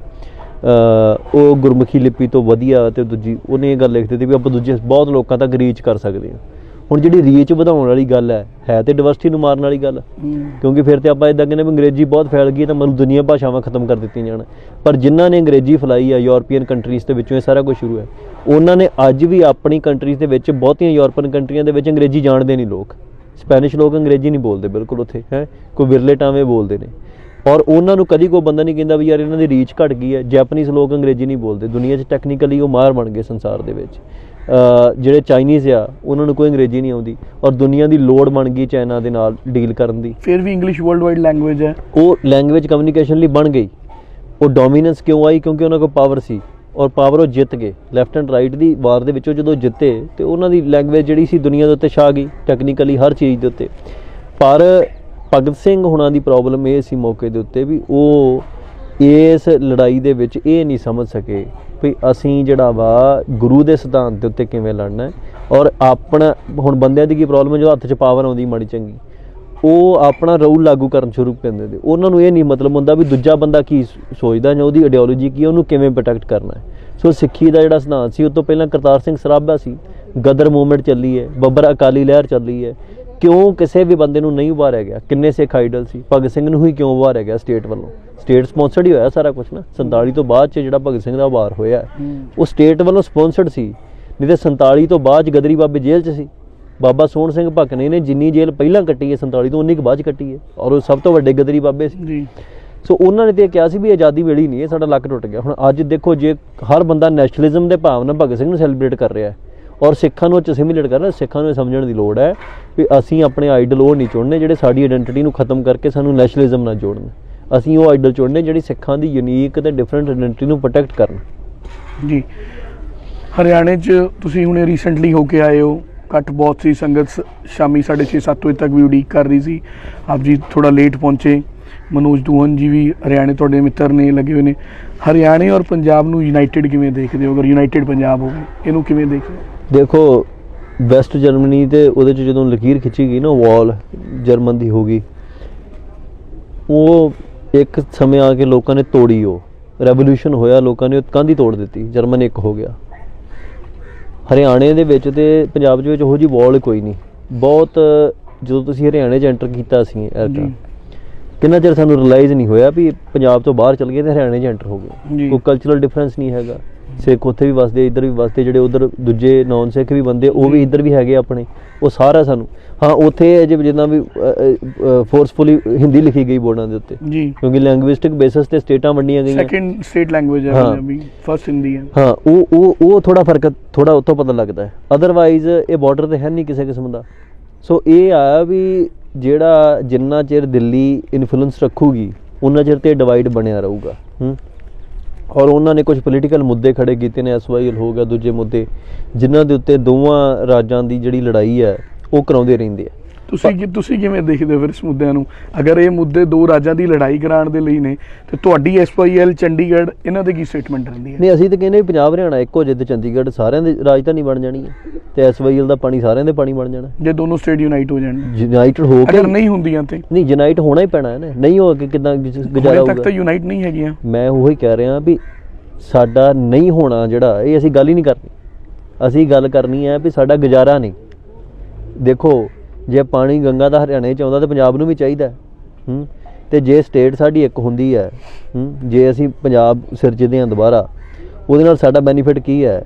ਉਹ ਗੁਰਮੁਖੀ ਲਿਪੀ ਤੋਂ ਵਧੀਆ, ਅਤੇ ਦੂਜੀ ਉਹਨੇ ਇਹ ਗੱਲ ਲਿਖ ਦਿੱਤੀ ਵੀ ਆਪਾਂ ਦੂਜੇ ਬਹੁਤ ਲੋਕਾਂ ਤੱਕ ਰੀਚ ਕਰ ਸਕਦੇ ਹਾਂ। ਹੁਣ ਜਿਹੜੀ ਰੀਚ ਵਧਾਉਣ ਵਾਲੀ ਗੱਲ ਹੈ ਤੇ ਡਿਵਰਸਿਟੀ ਨੂੰ ਮਾਰਨ ਵਾਲੀ ਗੱਲ, ਕਿਉਂਕਿ ਫਿਰ ਤੇ ਆਪਾਂ ਇੱਦਾਂ ਕਹਿੰਦੇ ਵੀ ਅੰਗਰੇਜ਼ੀ ਬਹੁਤ ਫੈਲ ਗਈ ਤਾਂ ਮਤਲਬ ਦੁਨੀਆ ਭਾਸ਼ਾਵਾਂ ਖਤਮ ਕਰ ਦਿੱਤੀਆਂ ਜਾਣ। ਪਰ ਜਿਨ੍ਹਾਂ ਨੇ ਅੰਗਰੇਜ਼ੀ ਫੈਲਾਈ ਆ ਯੂਰਪੀਅਨ ਕੰਟਰੀਜ਼ ਦੇ ਵਿੱਚੋਂ, ਇਹ ਸਾਰਾ ਕੁਝ ਸ਼ੁਰੂ ਹੈ। ਉਹਨਾਂ ਨੇ ਅੱਜ ਵੀ ਆਪਣੀ ਕੰਟਰੀਜ਼ ਦੇ ਵਿੱਚ, ਬਹੁਤੀਆਂ ਯੂਰਪੀਅਨ ਕੰਟਰੀਆਂ ਦੇ ਵਿੱਚ ਅੰਗਰੇਜ਼ੀ ਜਾਣਦੇ ਨਹੀਂ ਲੋਕ, ਸਪੈਨਿਸ਼ ਲੋਕ ਅੰਗਰੇਜ਼ੀ ਨਹੀਂ ਬੋਲਦੇ ਬਿਲਕੁਲ ਉੱਥੇ, ਹੈ ਕੋਈ ਵਿਰਲੇ ਟਾਵੇਂ ਬੋਲਦੇ ਨੇ। ਔਰ ਉਹਨਾਂ ਨੂੰ ਕਦੀ ਕੋਈ ਬੰਦਾ ਨਹੀਂ ਕਹਿੰਦਾ ਵੀ ਯਾਰ ਇਹਨਾਂ ਦੀ ਰੀਚ ਘਟ ਗਈ ਹੈ। ਜੈਪਨੀਜ਼ ਲੋਕ ਅੰਗਰੇਜ਼ੀ ਨਹੀਂ ਬੋਲਦੇ, ਦੁਨੀਆ 'ਚ ਟੈਕਨੀਕਲੀ ਉਹ ਮਾਹਰ ਬਣ ਗਏ ਸੰਸਾਰ ਦੇ ਵਿੱਚ। ਜਿਹੜੇ ਚਾਈਨੀਜ਼ ਆ ਉਹਨਾਂ ਨੂੰ ਕੋਈ ਅੰਗਰੇਜ਼ੀ ਨਹੀਂ ਆਉਂਦੀ, ਔਰ ਦੁਨੀਆ ਦੀ ਲੋੜ ਬਣ ਗਈ ਚਾਈਨਾ ਦੇ ਨਾਲ ਡੀਲ ਕਰਨ ਦੀ। ਫਿਰ ਵੀ ਇੰਗਲਿਸ਼ ਵਰਲਡ ਵਾਈਡ ਲੈਂਗੁਏਜ ਹੈ, ਉਹ ਲੈਂਗੁਏਜ ਕਮਿਊਨੀਕੇਸ਼ਨ ਲਈ ਬਣ ਗਈ। ਉਹ ਡੋਮੀਨੈਂਸ ਕਿਉਂ ਆਈ? ਕਿਉਂਕਿ ਉਹਨਾਂ ਕੋਲ ਪਾਵਰ ਸੀ, ਔਰ ਪਾਵਰ ਉਹ ਜਿੱਤ ਗਏ। ਲੈਫਟ ਐਂਡ ਰਾਈਟ ਦੀ ਵਾਰ ਦੇ ਵਿੱਚੋਂ ਜਦੋਂ ਜਿੱਤੇ ਤੇ ਉਹਨਾਂ ਦੀ ਲੈਂਗੁਏਜ ਜਿਹੜੀ ਸੀ ਦੁਨੀਆ ਦੇ ਉੱਤੇ ਛਾ ਗਈ, ਟੈਕਨੀਕਲੀ ਹਰ ਚੀਜ਼ ਦੇ ਉੱਤੇ। ਪਰ ਭਗਤ ਸਿੰਘ ਹੁਣਾਂ ਦੀ ਪ੍ਰੋਬਲਮ ਇਹ ਸੀ ਮੌਕੇ ਦੇ ਉੱਤੇ ਵੀ ਉਹ ਇਸ ਲੜਾਈ ਦੇ ਵਿੱਚ ਇਹ ਨਹੀਂ ਸਮਝ ਸਕੇ ਵੀ ਅਸੀਂ ਜਿਹੜਾ ਵਾ ਗੁਰੂ ਦੇ ਸਿਧਾਂਤ ਦੇ ਉੱਤੇ ਕਿਵੇਂ ਲੜਨਾ। ਔਰ ਆਪਣਾ ਹੁਣ ਬੰਦਿਆਂ ਦੀ ਕੀ ਪ੍ਰੋਬਲਮ ਹੈ, ਜੋ ਹੱਥ 'ਚ ਪਾਵਰ ਆਉਂਦੀ ਮਾੜੀ ਚੰਗੀ, ਉਹ ਆਪਣਾ ਰੂਲ ਲਾਗੂ ਕਰਨ ਸ਼ੁਰੂ ਕਰ ਦਿੰਦੇ। ਉਹਨਾਂ ਨੂੰ ਇਹ ਨਹੀਂ ਮਤਲਬ ਹੁੰਦਾ ਵੀ ਦੂਜਾ ਬੰਦਾ ਕੀ ਸੋਚਦਾ ਜਾਂ ਉਹਦੀ ਆਈਡੀਓਲੋਜੀ ਕੀ, ਉਹਨੂੰ ਕਿਵੇਂ ਪ੍ਰੋਟੈਕਟ ਕਰਨਾ ਹੈ। ਸੋ ਸਿੱਖੀ ਦਾ ਜਿਹੜਾ ਸਿਧਾਂਤ ਸੀ, ਉਹ ਤੋਂ ਪਹਿਲਾਂ ਕਰਤਾਰ ਸਿੰਘ ਸਰਾਭਾ ਸੀ, ਗਦਰ ਮੂਵਮੈਂਟ ਚੱਲੀ ਹੈ, ਬੱਬਰ ਅਕਾਲੀ ਲਹਿਰ ਚੱਲੀ ਹੈ। ਕਿਉਂ ਕਿਸੇ ਵੀ ਬੰਦੇ ਨੂੰ ਨਹੀਂ ਉਭਾਰਿਆ ਗਿਆ? ਕਿੰਨੇ ਸਿੱਖ ਆਈਡਲ ਸੀ, ਭਗਤ ਸਿੰਘ ਨੂੰ ਹੀ ਕਿਉਂ ਉਭਾਰਿਆ ਗਿਆ ਸਟੇਟ ਵੱਲੋਂ? ਸਟੇਟ ਸਪੌਂਸਰਡ ਹੀ ਹੋਇਆ ਸਾਰਾ ਕੁਛ ਨਾ। 47 ਤੋਂ ਬਾਅਦ 'ਚ ਜਿਹੜਾ ਭਗਤ ਸਿੰਘ ਦਾ ਉਭਾਰ ਹੋਇਆ ਉਹ ਸਟੇਟ ਵੱਲੋਂ ਸਪੌਂਸਰਡ ਸੀ। नहीं तो 47 तो बाद गदरी बाबे जेल 'ਚ ਸੀ। बाबा सोहन सिंह भकने ने जिन्नी जेल ਪਹਿਲਾਂ ਕੱਟੀ है 47 ਤੋਂ 19 ਕੁ ਬਾਅਦ 'ਚ ਕੱਟੀ है और ਉਹ ਸਭ ਤੋਂ ਵੱਡੇ ਗਦਰੀ ਬਾਬੇ ਸੀ ਜੀ। ਸੋ ਉਹਨਾਂ ਨੇ ਤੇ ਕਿਹਾ ਸੀ ਵੀ ਆਜ਼ਾਦੀ ਵੇਲੇ ਨਹੀਂ ਹੈ, ਸਾਡਾ ਲੱਕ ਟੁੱਟ ਗਿਆ। ਹੁਣ ਅੱਜ ਦੇਖੋ ਜੇ ਹਰ ਬੰਦਾ ਨੈਸ਼ਨਲਿਜ਼ਮ ਦੇ ਭਾਵ ਨਾਲ ਭਗਤ ਸਿੰਘ ਨੂੰ ਸੈਲੀਬ੍ਰੇਟ ਕਰ ਰਿਹਾ ਹੈ ਔਰ ਸਿੱਖਾਂ ਨੂੰ ਅਸਿਮੀਲੇਟ ਕਰ ਰਿਹਾ, ਸਿੱਖਾਂ ਨੂੰ ਇਹ ਸਮਝਣ ਦੀ ਲੋੜ ਹੈ ਵੀ ਅਸੀਂ ਆਪਣੇ ਆਈਡਲ ਉਹ ਨਹੀਂ ਚੁਣਨੇ ਜਿਹੜੇ ਸਾਡੀ ਆਇਡੈਂਟੀਟੀ ਨੂੰ ਖਤਮ ਕਰਕੇ ਸਾਨੂੰ ਨੈਸ਼ਨਲਿਜ਼ਮ ਨਾਲ ਜੋੜਨ। ਅਸੀਂ ਉਹ ਆਈਡਲ ਚੁਣਨੇ ਜਿਹੜੀ ਸਿੱਖਾਂ ਦੀ ਯੂਨੀਕ ਤੇ ਡਿਫਰੈਂਟ ਆਇਡੈਂਟੀਟੀ ਨੂੰ ਪ੍ਰੋਟੈਕਟ ਕਰਨ। ਜੀ ਹਰਿਆਣੇ 'ਚ ਤੁਸੀਂ ਹੁਣੇ ਰੀਸੈਂਟਲੀ ਹੋ ਕੇ ਆਏ ਹੋ, ਕੱਟ ਬਹੁਤ ਸੀ, ਸੰਗਤ ਸ਼ਾਮੀ 6:30-7 ਵਜੇ ਤੱਕ ਵੀ ਉਡੀਕ ਕਰ ਰਹੀ ਸੀ। ਆਪ ਜੀ ਥੋੜਾ ਲੇਟ ਪਹੁੰਚੇ। ਮਨੋਜ ਦੂਹਨ ਜੀ ਵੀ ਹਰਿਆਣੇ ਤੁਹਾਡੇ ਮਿੱਤਰ ਨੇ, ਲੱਗੇ ਹੋਏ ਨੇ। ਹਰਿਆਣੇ ਔਰ ਪੰਜਾਬ ਨੂੰ ਯੂਨਾਈਟਿਡ ਕਿਵੇਂ ਦੇਖਦੇ ਹੋ? ਅਗਰ ਯੂਨਾਈਟਿਡ ਪੰਜਾਬ ਹੋਵੇ ਇਹਨੂੰ ਕਿਵੇਂ ਦੇਖਦੇ ਹੋ? ਦੇਖੋ ਵੈਸਟ ਜਰਮਨੀ ਤੇ ਉਹਦੇ 'ਚ ਜਦੋਂ ਲਕੀਰ ਖਿੱਚੀ ਗਈ ਨਾ ਵਾਲ ਜਰਮਨ ਦੀ ਹੋ ਗਈ, ਉਹ ਇੱਕ ਸਮੇਂ ਆ ਕੇ ਲੋਕਾਂ ਨੇ ਤੋੜੀ, ਉਹ ਰੈਵੋਲੂਸ਼ਨ ਹੋਇਆ, ਲੋਕਾਂ ਨੇ ਕੰਧ ਹੀ ਤੋੜ ਦਿੱਤੀ, ਜਰਮਨ ਇੱਕ ਹੋ ਗਿਆ। ਹਰਿਆਣੇ ਦੇ ਵਿੱਚ ਤੇ ਪੰਜਾਬ ਦੇ ਵਿੱਚ ਉਹੋ ਜਿਹੀ ਵਾਲ ਕੋਈ ਨਹੀਂ। ਬਹੁਤ ਜਦੋਂ ਤੁਸੀਂ ਹਰਿਆਣੇ 'ਚ ਐਂਟਰ ਕੀਤਾ ਸੀ ਕਿੰਨਾ ਚਿਰ ਸਾਨੂੰ ਰਿਅਲਾਈਜ਼ ਨਹੀਂ ਹੋਇਆ ਵੀ ਪੰਜਾਬ ਤੋਂ ਬਾਹਰ ਚਲ ਗਏ ਤੇ ਹਰਿਆਣੇ 'ਚ ਐਂਟਰ ਹੋ ਗਏ। ਕੋਈ ਕਲਚਰਲ ਡਿਫਰੈਂਸ ਨਹੀਂ ਹੈਗਾ। ਸਿੱਖ ਉੱਥੇ ਵੀ ਵਸਦੇ, ਇੱਧਰ ਵੀ ਵਸਦੇ, ਜਿਹੜੇ ਉੱਧਰ ਦੂਜੇ ਨੌਨ ਸਿੱਖ ਵੀ ਬੰਦੇ ਉਹ ਵੀ ਇੱਧਰ ਵੀ ਹੈਗੇ ਆਪਣੇ, ਉਹ ਸਾਰਾ ਸਾਨੂੰ। ਹਾਂ ਉੱਥੇ ਜਿੱਦਾਂ ਵੀ ਫੋਰਸਫੁਲੀ ਹਿੰਦੀ ਲਿਖੀ ਗਈ ਬੋਰਡਾਂ ਦੇ ਉੱਤੇ ਜੀ, ਕਿਉਂਕਿ ਲੈਂਗੁਇਸਟਿਕ ਬੇਸਿਸ ਤੇ ਸਟੇਟਾਂ ਵੰਡੀਆਂ ਗਈਆਂ। ਸੈਕੰਡ ਸਟੇਟ ਲੈਂਗੁਏਜ ਹੈ ਪੰਜਾਬੀ, ਫਸਟ ਹਿੰਦੀ ਹੈ। ਹਾਂ ਉਹ ਥੋੜਾ ਫਰਕ ਥੋੜਾ ਉੱਥੋਂ ਪਤਾ ਲੱਗਦਾ ਹੈ। ਅਦਰਵਾਈਜ਼ ਇਹ ਬਾਰਡਰ ਤੇ ਹੈ ਨਹੀਂ ਕਿਸੇ ਕਿਸਮ ਦਾ। ਸੋ ਇਹ ਆ ਵੀ ਜਿਹੜਾ ਜਿੰਨਾ ਚਿਰ ਦਿੱਲੀ ਇਨਫਲੂਐਂਸ ਰੱਖੂਗੀ ਉਹਨਾਂ ਚਿਰ ਤੇ ਡਿਵਾਈਡ ਬਣਿਆ ਰਹੂਗਾ। ਔਰ ਉਹਨਾਂ ਨੇ ਕੁਝ ਪੋਲੀਟੀਕਲ ਮੁੱਦੇ ਖੜੇ ਕੀਤੇ ਨੇ, SYL ਹੋ ਗਿਆ, ਦੂਜੇ ਮੁੱਦੇ ਜਿਨ੍ਹਾਂ ਦੇ ਉੱਤੇ ਦੋਵਾਂ ਰਾਜਾਂ ਦੀ ਜਿਹੜੀ ਲੜਾਈ ਹੈ ਉਹ ਕਰਾਉਂਦੇ ਰਹਿੰਦੇ ਆ। ਤੁਸੀਂ ਕਿਵੇਂ ਦੇਖਦੇ ਹੋ ਫਿਰ ਇਸ ਮੁੱਦਿਆਂ ਨੂੰ? ਅਗਰ ਇਹ ਮੁੱਦੇ ਦੋ ਰਾਜਾਂ ਦੀ ਲੜਾਈ ਕਰਾਉਣ ਦੇ ਲਈ ਨੇ ਤੇ ਤੁਹਾਡੀ SYL ਚੰਡੀਗੜ੍ਹ ਇਹਨਾਂ ਦੇ ਕੀ ਸਟੇਟਮੈਂਟ ਰਹਿੰਦੀ ਹੈ? ਨਹੀਂ ਅਸੀਂ ਤਾਂ ਕਹਿੰਦੇ ਪੰਜਾਬ ਹਰਿਆਣਾ ਇੱਕੋ ਜਿਹੇ, ਤੇ ਚੰਡੀਗੜ੍ਹ ਸਾਰਿਆਂ ਦੀ ਰਾਜਧਾਨੀ ਬਣ ਜਾਣੀ ਹੈ ਤੇ SYL ਦਾ ਪਾਣੀ ਸਾਰਿਆਂ ਦੇ ਪਾਣੀ ਬਣ ਜਾਣਾ ਜੇ ਦੋਨੋਂ ਸਟੇਟ ਯੂਨਾਈਟ ਹੋ ਜਾਣ। ਯੂਨਾਈਟਡ ਹੋ ਕੇ ਅਗਰ ਨਹੀਂ ਹੁੰਦੀਆਂ ਤੇ ਨਹੀਂ ਯੂਨਾਈਟ ਹੋਣਾ ਹੀ ਪੈਣਾ ਹੈ ਨਾ, ਨਹੀਂ ਹੋ ਕੇ ਕਿੱਦਾਂ ਗੁਜ਼ਾਰਾ ਹੋਊਗਾ? ਤੱਕ ਤਾਂ ਯੂਨਾਈਟ ਨਹੀਂ ਹੈਗੀਆਂ। ਮੈਂ ਉਹੀ ਕਹਿ ਰਿਹਾ ਵੀ ਸਾਡਾ ਨਹੀਂ ਹੋਣਾ ਜਿਹੜਾ, ਇਹ ਅਸੀਂ ਗੱਲ ਹੀ ਨਹੀਂ ਕਰਨੀ। ਅਸੀਂ ਗੱਲ ਕਰਨੀ ਹੈ ਵੀ ਸਾਡਾ ਗੁਜ਼ਾਰਾ ਨਹੀਂ। ਦੇਖੋ ਜੇ ਪਾਣੀ ਗੰਗਾ ਦਾ ਹਰਿਆਣੇ 'ਚ ਆਉਂਦਾ ਤਾਂ ਪੰਜਾਬ ਨੂੰ ਵੀ ਚਾਹੀਦਾ। ਤੇ ਜੇ ਸਟੇਟ ਸਾਡੀ ਇੱਕ ਹੁੰਦੀ ਹੈ, ਜੇ ਅਸੀਂ ਪੰਜਾਬ ਸਿਰਜਦੇ ਹਾਂ ਦੁਬਾਰਾ, ਉਹਦੇ ਨਾਲ ਸਾਡਾ ਬੈਨੀਫਿਟ ਕੀ ਹੈ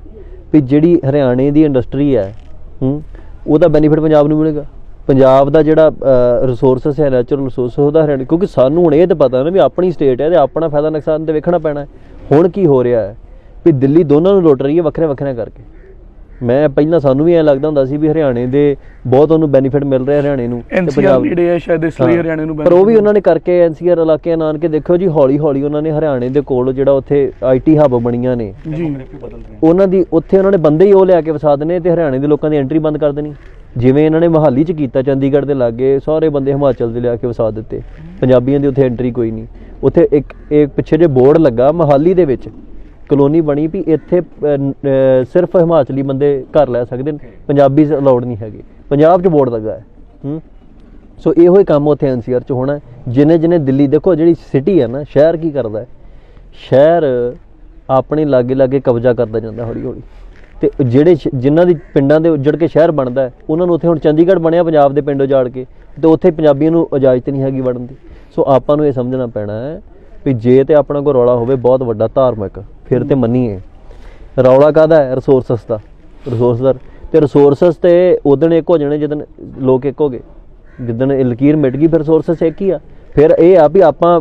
ਵੀ ਜਿਹੜੀ ਹਰਿਆਣੇ ਦੀ ਇੰਡਸਟਰੀ ਹੈ ਉਹਦਾ ਬੈਨੀਫਿਟ ਪੰਜਾਬ ਨੂੰ ਮਿਲੇਗਾ। ਪੰਜਾਬ ਦਾ ਜਿਹੜਾ ਰਿਸੋਰਸਸ ਹੈ, ਨੈਚੁਰਲ ਰਿਸੋਰਸ, ਉਹਦਾ ਹਰਿਆਣਾ, ਕਿਉਂਕਿ ਸਾਨੂੰ ਹੁਣ ਇਹ ਤਾਂ ਪਤਾ ਨਾ ਵੀ ਆਪਣੀ ਸਟੇਟ ਹੈ ਤੇ ਆਪਣਾ ਫਾਇਦਾ ਨੁਕਸਾਨ ਤੇ ਵੇਖਣਾ ਪੈਣਾ ਹੈ। ਹੁਣ ਕੀ ਹੋ ਰਿਹਾ ਹੈ ਵੀ ਦਿੱਲੀ ਦੋਨਾਂ ਨੂੰ ਲੁੱਟ ਰਹੀ ਹੈ ਵੱਖਰੇ ਵੱਖਰੇ ਕਰਕੇ। ਮੈਂ ਪਹਿਲਾਂ ਸਾਨੂੰ ਵੀ ਐਂ ਲੱਗਦਾ ਹੁੰਦਾ ਸੀ ਵੀ ਹਰਿਆਣੇ ਦੇ ਬਹੁਤ ਉਹਨੂੰ ਬੈਨੀਫਿਟ ਮਿਲ ਰਿਹਾ ਹਰਿਆਣੇ ਨੂੰ, ਪੰਜਾਬ ਜਿਹੜੇ ਹੈ ਸ਼ਾਇਦ ਇਸ ਲਈ ਹਰਿਆਣੇ ਨੂੰ, ਪਰ ਉਹ ਵੀ ਉਹਨਾਂ ਨੇ ਕਰਕੇ NCR ਇਲਾਕੇ ਨਾਨ ਕੇ ਦੇਖੋ ਜੀ ਹੌਲੀ ਹੌਲੀ ਉਹਨਾਂ ਨੇ ਹਰਿਆਣੇ ਦੇ ਕੋਲ ਜਿਹੜਾ ਉੱਥੇ IT ਹੱਬ ਬਣੀਆਂ ਨੇ ਉਹਨਾਂ ਦੀ, ਉੱਥੇ ਉਹਨਾਂ ਨੇ ਬੰਦੇ ਹੀ ਉਹ ਲਿਆ ਕੇ ਵਸਾ ਦੇਣੇ ਤੇ ਹਰਿਆਣੇ ਦੇ ਲੋਕਾਂ ਦੀ ਐਂਟਰੀ ਬੰਦ ਕਰ ਦੇਣੀ। ਜਿਵੇਂ ਇਹਨਾਂ ਨੇ ਮੋਹਾਲੀ 'ਚ ਕੀਤਾ, ਚੰਡੀਗੜ੍ਹ ਦੇ ਲਾਗੇ ਸਾਰੇ ਬੰਦੇ ਹਿਮਾਚਲ ਦੇ ਲਿਆ ਕੇ ਵਸਾ ਦਿੱਤੇ, ਪੰਜਾਬੀਆਂ ਦੀ ਉੱਥੇ ਐਂਟਰੀ ਕੋਈ ਨਹੀਂ। ਉੱਥੇ ਇੱਕ ਪਿੱਛੇ ਜੇ ਬੋਰਡ ਲੱਗਾ ਮੋਹਾਲੀ ਦੇ ਵਿੱਚ ਕਲੋਨੀ ਬਣੀ ਵੀ ਇੱਥੇ ਸਿਰਫ ਹਿਮਾਚਲੀ ਬੰਦੇ ਘਰ ਲੈ ਸਕਦੇ ਨੇ, ਪੰਜਾਬੀ ਅਲਾਉਡ ਨਹੀਂ ਹੈਗੇ। ਪੰਜਾਬ 'ਚ ਬੋਰਡ ਲੱਗਾ ਹੈ। ਸੋ ਇਹੋ ਹੀ ਕੰਮ ਉੱਥੇ NCR 'ਚ ਹੋਣਾ। ਜਿਨੇ ਦਿੱਲੀ ਦੇਖੋ ਜਿਹੜੀ ਸਿਟੀ ਹੈ ਨਾ, ਸ਼ਹਿਰ ਕੀ ਕਰਦਾ ਹੈ, ਸ਼ਹਿਰ ਆਪਣੇ ਲਾਗੇ ਲਾਗੇ ਕਬਜ਼ਾ ਕਰਦਾ ਜਾਂਦਾ ਹੌਲੀ ਹੌਲੀ। ਤੇ ਜਿਹੜੇ ਜਿਨ੍ਹਾਂ ਦੀ ਪਿੰਡਾਂ ਦੇ ਉੱਜੜ ਕੇ ਸ਼ਹਿਰ ਬਣਦਾ ਹੈ ਉਹਨਾਂ ਨੂੰ ਉੱਥੇ ਹੁਣ ਚੰਡੀਗੜ੍ਹ ਬਣਿਆ ਪੰਜਾਬ ਦੇ ਪਿੰਡ ਉਜਾੜ ਕੇ, ਤੇ ਉੱਥੇ ਪੰਜਾਬੀਆਂ ਨੂੰ ਇਜਾਜ਼ਤ ਨਹੀਂ ਹੈਗੀ ਵੜਨ ਦੀ। ਸੋ ਆਪਾਂ ਨੂੰ ਇਹ ਸਮਝਣਾ ਪੈਣਾ ਹੈ ਵੀ ਜੇ ਤੇ ਆਪਣਾ ਕੋਈ ਰੌਲਾ ਹੋਵੇ ਬਹੁਤ ਵੱਡਾ ਧਾਰਮਿਕ, ਫਿਰ ਤੇ ਮੰਨੀਏ। ਰੌਲਾ ਕਾਹਦਾ ਹੈ? ਰਿਸੋਰਸਸ ਦਾ। ਤੇ ਰਿਸੋਰਸਸ ਤੇ ਉਦਣ ਇੱਕ ਹੋ ਜਾਣੇ ਜਿੱਦਣ ਲੋਕ ਇੱਕ ਹੋ ਗਏ, ਜਿੱਦਣ ਲਕੀਰ ਮਿਟ ਗਈ ਫਿਰ ਰਿਸੋਰਸਸ ਇੱਕ ਹੀ ਆ। ਫਿਰ ਇਹ ਆ ਵੀ ਆਪਾਂ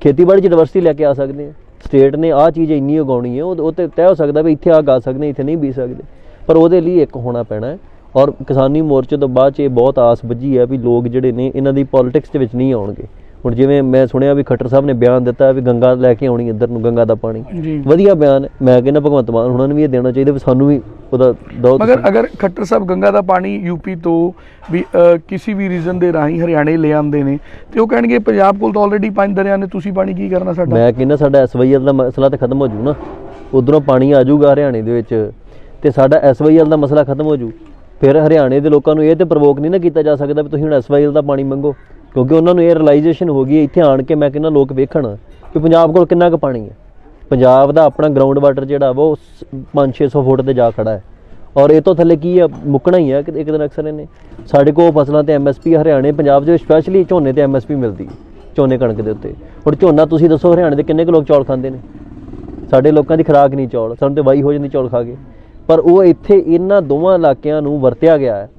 ਖੇਤੀਬਾੜੀ 'ਚ ਡਿਵਰਸਿਟੀ ਲੈ ਕੇ ਆ ਸਕਦੇ ਹਾਂ। ਸਟੇਟ ਨੇ ਆਹ ਚੀਜ਼ ਇੰਨੀ ਉਗਾਉਣੀ ਹੈ, ਉਹ ਤੇ ਤੈਅ ਹੋ ਸਕਦਾ ਵੀ ਇੱਥੇ ਆ ਗਾ ਸਕਦੇ, ਇੱਥੇ ਨਹੀਂ ਬੀਜ ਸਕਦੇ, ਪਰ ਉਹਦੇ ਲਈ ਇੱਕ ਹੋਣਾ ਪੈਣਾ। ਔਰ ਕਿਸਾਨੀ ਮੋਰਚੇ ਤੋਂ ਬਾਅਦ 'ਚ ਇਹ ਬਹੁਤ ਆਸ ਬੱਝੀ ਹੈ ਵੀ ਲੋਕ ਜਿਹੜੇ ਨੇ ਇਹਨਾਂ ਦੀ ਪੋਲੀਟਿਕਸ ਦੇ ਵਿੱਚ ਨਹੀਂ ਆਉਣਗੇ। ਹੁਣ ਜਿਵੇਂ ਮੈਂ ਸੁਣਿਆ ਵੀ ਖੱਟਰ ਸਾਹਿਬ ਨੇ ਬਿਆਨ ਦਿੱਤਾ ਵੀ ਗੰਗਾ ਲੈ ਕੇ ਆਉਣੀ ਇੱਧਰ ਨੂੰ, ਗੰਗਾ ਦਾ ਪਾਣੀ, ਵਧੀਆ ਬਿਆਨ। ਮੈਂ ਕਹਿੰਦਾ ਭਗਵੰਤ ਮਾਨ ਉਹਨਾਂ ਨੂੰ ਵੀ ਇਹ ਦੇਣਾ ਚਾਹੀਦਾ ਵੀ ਸਾਨੂੰ ਵੀ ਉਹਦਾ ਦੋ। ਮਗਰ ਅਗਰ ਖੱਟਰ ਸਾਹਿਬ ਗੰਗਾ ਦਾ ਪਾਣੀ UP ਤੋਂ ਵੀ ਕਿਸੇ ਵੀ ਰੀਜ਼ਨ ਦੇ ਰਾਹੀਂ ਹਰਿਆਣੇ ਲੈ ਆਉਂਦੇ ਨੇ ਤੇ ਉਹ ਕਹਿਣਗੇ ਪੰਜਾਬ ਕੋਲ ਤਾਂ ਆਲਰੇਡੀ 5 ਦਰਿਆ ਨੇ, ਤੁਸੀਂ ਪਾਣੀ ਕੀ ਕਰਨਾ ਸਾਡਾ? ਮੈਂ ਕਹਿੰਦਾ ਸਾਡਾ SYL ਦਾ ਮਸਲਾ ਤਾਂ ਖਤਮ ਹੋ ਜੂ ਨਾ, ਉਧਰੋਂ ਪਾਣੀ ਆ ਜਾਊਗਾ ਹਰਿਆਣੇ ਦੇ ਵਿੱਚ ਤੇ ਸਾਡਾ SYL ਦਾ ਮਸਲਾ ਖਤਮ ਹੋ ਜੂ। ਫਿਰ ਹਰਿਆਣੇ ਦੇ ਲੋਕਾਂ ਨੂੰ ਇਹ ਤੇ ਪ੍ਰਵੋਕ ਨਹੀਂ ਨਾ ਕੀਤਾ ਜਾ ਸਕਦਾ ਵੀ ਤੁਸੀਂ ਹੁਣ SYL ਦਾ ਪਾਣੀ ਮੰਗੋ, ਕਿਉਂਕਿ ਉਹਨਾਂ ਨੂੰ ਇਹ ਰਿਅਲਾਈਜੇਸ਼ਨ ਹੋ ਗਈ ਇੱਥੇ ਆਣ ਕੇ। ਮੈਂ ਕਹਿੰਦਾ ਲੋਕ ਵੇਖਣ ਕਿ ਪੰਜਾਬ ਕੋਲ ਕਿੰਨਾ ਕੁ ਪਾਣੀ ਹੈ। ਪੰਜਾਬ ਦਾ ਆਪਣਾ ਗਰਾਊਂਡ ਵਾਟਰ ਜਿਹੜਾ ਉਹ 500-600 ਫੁੱਟ ਤੇ ਜਾ ਖੜਾ ਹੈ, ਔਰ ਇਹ ਤੋਂ ਥੱਲੇ ਕੀ ਹੈ, ਮੁੱਕਣਾ ਹੀ ਹੈ ਇੱਕ ਦਿਨ ਅਕਸਰ ਇਹਨੇ। ਸਾਡੇ ਕੋਲ ਫਸਲਾਂ ਤੇ MSP ਹਰਿਆਣੇ ਪੰਜਾਬ ਦੇ ਸਪੈਸ਼ਲੀ ਝੋਨੇ ਤੇ MSP ਮਿਲਦੀ ਹੈ, ਝੋਨੇ ਕਣਕ ਦੇ ਉੱਤੇ। ਹੁਣ ਝੋਨਾ ਤੁਸੀਂ ਦੱਸੋ ਹਰਿਆਣੇ ਦੇ ਕਿੰਨੇ ਕੁ ਲੋਕ ਚੌਲ ਖਾਂਦੇ ਨੇ? ਸਾਡੇ ਲੋਕਾਂ ਦੀ ਖੁਰਾਕ ਨਹੀਂ ਚੌਲ, ਸਾਨੂੰ ਤੇ ਵਾਈ ਹੋ ਜਾਂਦੀ ਚੌਲ ਖਾ ਕੇ। ਪਰ ਉਹ ਇੱਥੇ ਇਹਨਾਂ ਦੋਵਾਂ ਇਲਾਕਿਆਂ ਨੂੰ ਵਰਤਿਆ ਗਿਆ ਹੈ।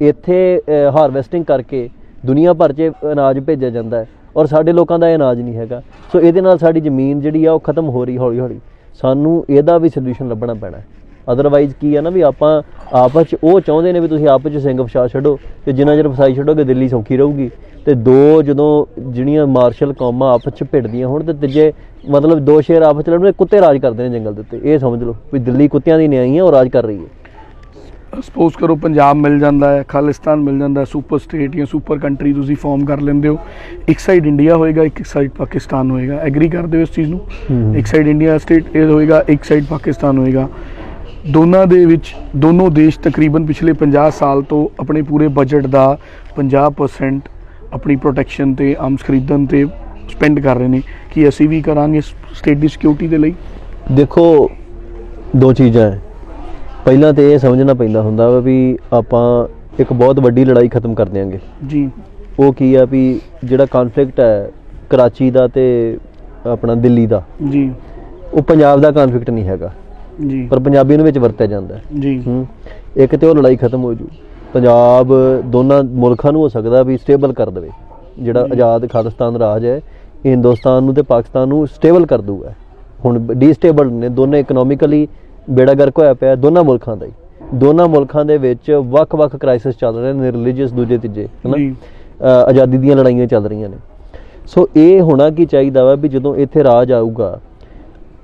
ਇੱਥੇ ਹਾਰਵੈਸਟਿੰਗ ਕਰਕੇ ਦੁਨੀਆ ਭਰ 'ਚ ਅਨਾਜ ਭੇਜਿਆ ਜਾਂਦਾ ਹੈ ਔਰ ਸਾਡੇ ਲੋਕਾਂ ਦਾ ਇਹ ਅਨਾਜ ਨਹੀਂ ਹੈਗਾ। ਸੋ ਇਹਦੇ ਨਾਲ ਸਾਡੀ ਜ਼ਮੀਨ ਜਿਹੜੀ ਆ ਉਹ ਖਤਮ ਹੋ ਰਹੀ ਹੌਲੀ ਹੌਲੀ। ਸਾਨੂੰ ਇਹਦਾ ਵੀ ਸੋਲਿਊਸ਼ਨ ਲੱਭਣਾ ਪੈਣਾ ਹੈ। ਅਦਰਵਾਈਜ਼ ਕੀ ਹੈ ਨਾ ਵੀ ਆਪਾਂ ਆਪਸ 'ਚ ਉਹ ਚਾਹੁੰਦੇ ਨੇ ਵੀ ਤੁਸੀਂ ਆਪਸ 'ਚ ਸਿੰਘ ਫਸਾ ਛੱਡੋ ਤੇ ਜਿੰਨਾ ਚਿਰ ਫਸਾਈ ਛੱਡੋਗੇ ਦਿੱਲੀ ਸੌਖੀ ਰਹੂਗੀ। ਤੇ ਦੋ ਜਦੋਂ ਜਿਹੜੀਆਂ ਮਾਰਸ਼ਲ ਕੌਮਾਂ ਆਪਸ 'ਚ ਭਿੜਦੀਆਂ ਹੋਣ ਤੇ ਤੀਜੇ ਮਤਲਬ ਦੋ ਸ਼ੇਰ ਆਪਸ 'ਚ ਲੜਨ, ਕੁੱਤੇ ਰਾਜ ਕਰਦੇ ਨੇ ਜੰਗਲ ਦੇ ਉੱਤੇ। ਇਹ ਸਮਝ ਲਓ ਵੀ ਦਿੱਲੀ ਕੁੱਤਿਆਂ ਦੀ ਨਿਆਈ ਹੈ ਉਹ ਰਾਜ ਕਰ ਰਹੀ ਹੈ। ਸਪੋਜ਼ ਕਰੋ ਪੰਜਾਬ ਮਿਲ ਜਾਂਦਾ ਹੈ, ਖਾਲਿਸਤਾਨ ਮਿਲ ਜਾਂਦਾ ਹੈ, ਸੁਪਰ ਸਟੇਟ ਜਾਂ ਸੁਪਰ ਕੰਟਰੀ ਤੁਸੀਂ ਫਾਰਮ ਕਰ ਲੈਂਦੇ ਹੋ। ਇੱਕ ਸਾਈਡ ਇੰਡੀਆ ਹੋਏਗਾ, ਇੱਕ ਸਾਈਡ ਪਾਕਿਸਤਾਨ ਹੋਏਗਾ। ਐਗਰੀ ਕਰਦੇ ਹੋ ਇਸ ਚੀਜ਼ ਨੂੰ? ਇੱਕ ਸਾਈਡ ਇੰਡੀਆ ਸਟੇਟ ਇਹ ਹੋਏਗਾ, ਇੱਕ ਸਾਈਡ ਪਾਕਿਸਤਾਨ ਹੋਏਗਾ। ਦੋਨਾਂ ਦੇ ਵਿੱਚ ਦੋਨੋਂ ਦੇਸ਼ ਤਕਰੀਬਨ ਪਿਛਲੇ 50 ਸਾਲ ਤੋਂ ਆਪਣੇ ਪੂਰੇ ਬਜਟ ਦਾ 50% ਆਪਣੀ ਪ੍ਰੋਟੈਕਸ਼ਨ ਤੇ ਆਰਮਸ ਖਰੀਦਣ ਤੇ ਸਪੈਂਡ ਕਰ ਰਹੇ ਨੇ। ਕਿ ਅਸੀਂ ਵੀ ਕਰਾਂਗੇ ਸਟੇਟ ਦੀ ਸਿਕਿਉਰਿਟੀ ਦੇ ਲਈ? ਦੇਖੋ ਦੋ ਚੀਜ਼ਾਂ ਹੈ। ਪਹਿਲਾਂ ਤੇ ਇਹ ਸਮਝਣਾ ਪੈਂਦਾ ਹੁੰਦਾ ਵਾ ਵੀ ਆਪਾਂ ਇੱਕ ਬਹੁਤ ਵੱਡੀ ਲੜਾਈ ਖਤਮ ਕਰ ਦਿਆਂਗੇ ਜੀ। ਉਹ ਕੀ ਆ ਵੀ ਜਿਹੜਾ ਕਨਫਲਿਕਟ ਹੈ ਕਰਾਚੀ ਦਾ ਤੇ ਆਪਣਾ ਦਿੱਲੀ ਦਾ ਜੀ, ਉਹ ਪੰਜਾਬ ਦਾ ਕਨਫਲਿਕਟ ਨਹੀਂ ਹੈਗਾ ਜੀ, ਪਰ ਪੰਜਾਬੀ ਨੂੰ ਵਿੱਚ ਵਰਤਿਆ ਜਾਂਦਾ ਜੀ। ਇੱਕ ਤੇ ਉਹ ਲੜਾਈ ਖਤਮ ਹੋ ਜੂ। ਪੰਜਾਬ ਦੋਨਾਂ ਮੁਲਕਾਂ ਨੂੰ ਹੋ ਸਕਦਾ ਵੀ ਸਟੇਬਲ ਕਰ ਦੇਵੇ। ਜਿਹੜਾ ਆਜ਼ਾਦ ਖਾਲਿਸਤਾਨ ਰਾਜ ਹੈ ਇਹ ਹਿੰਦੁਸਤਾਨ ਨੂੰ ਤੇ ਪਾਕਿਸਤਾਨ ਨੂੰ ਸਟੇਬਲ ਕਰ ਦੂਗਾ। ਹੁਣ ਡੀਸਟੇਬਲ ਨੇ ਦੋਨੇ, ਇਕਨੋਮਿਕਲੀ ਬੇੜਾ ਗਰਕ ਹੋਇਆ ਪਿਆ ਦੋਨਾਂ ਮੁਲਕਾਂ ਦਾ ਹੀ। ਦੋਨਾਂ ਮੁਲਕਾਂ ਦੇ ਵਿੱਚ ਵੱਖ-ਵੱਖ ਕ੍ਰਾਈਸਿਸ ਚੱਲ ਰਹੇ ਨੇ, ਰਿਲੀਜੀਅਸ ਦੂਜੇ ਤੀਜੇ ਹੈ ਨਾ, ਆਜ਼ਾਦੀ ਦੀਆਂ ਲੜਾਈਆਂ ਚੱਲ ਰਹੀਆਂ ਨੇ। ਸੋ ਇਹ ਹੋਣਾ ਕੀ ਚਾਹੀਦਾ ਵਾ ਵੀ ਜਦੋਂ ਇੱਥੇ ਰਾਜ ਆਊਗਾ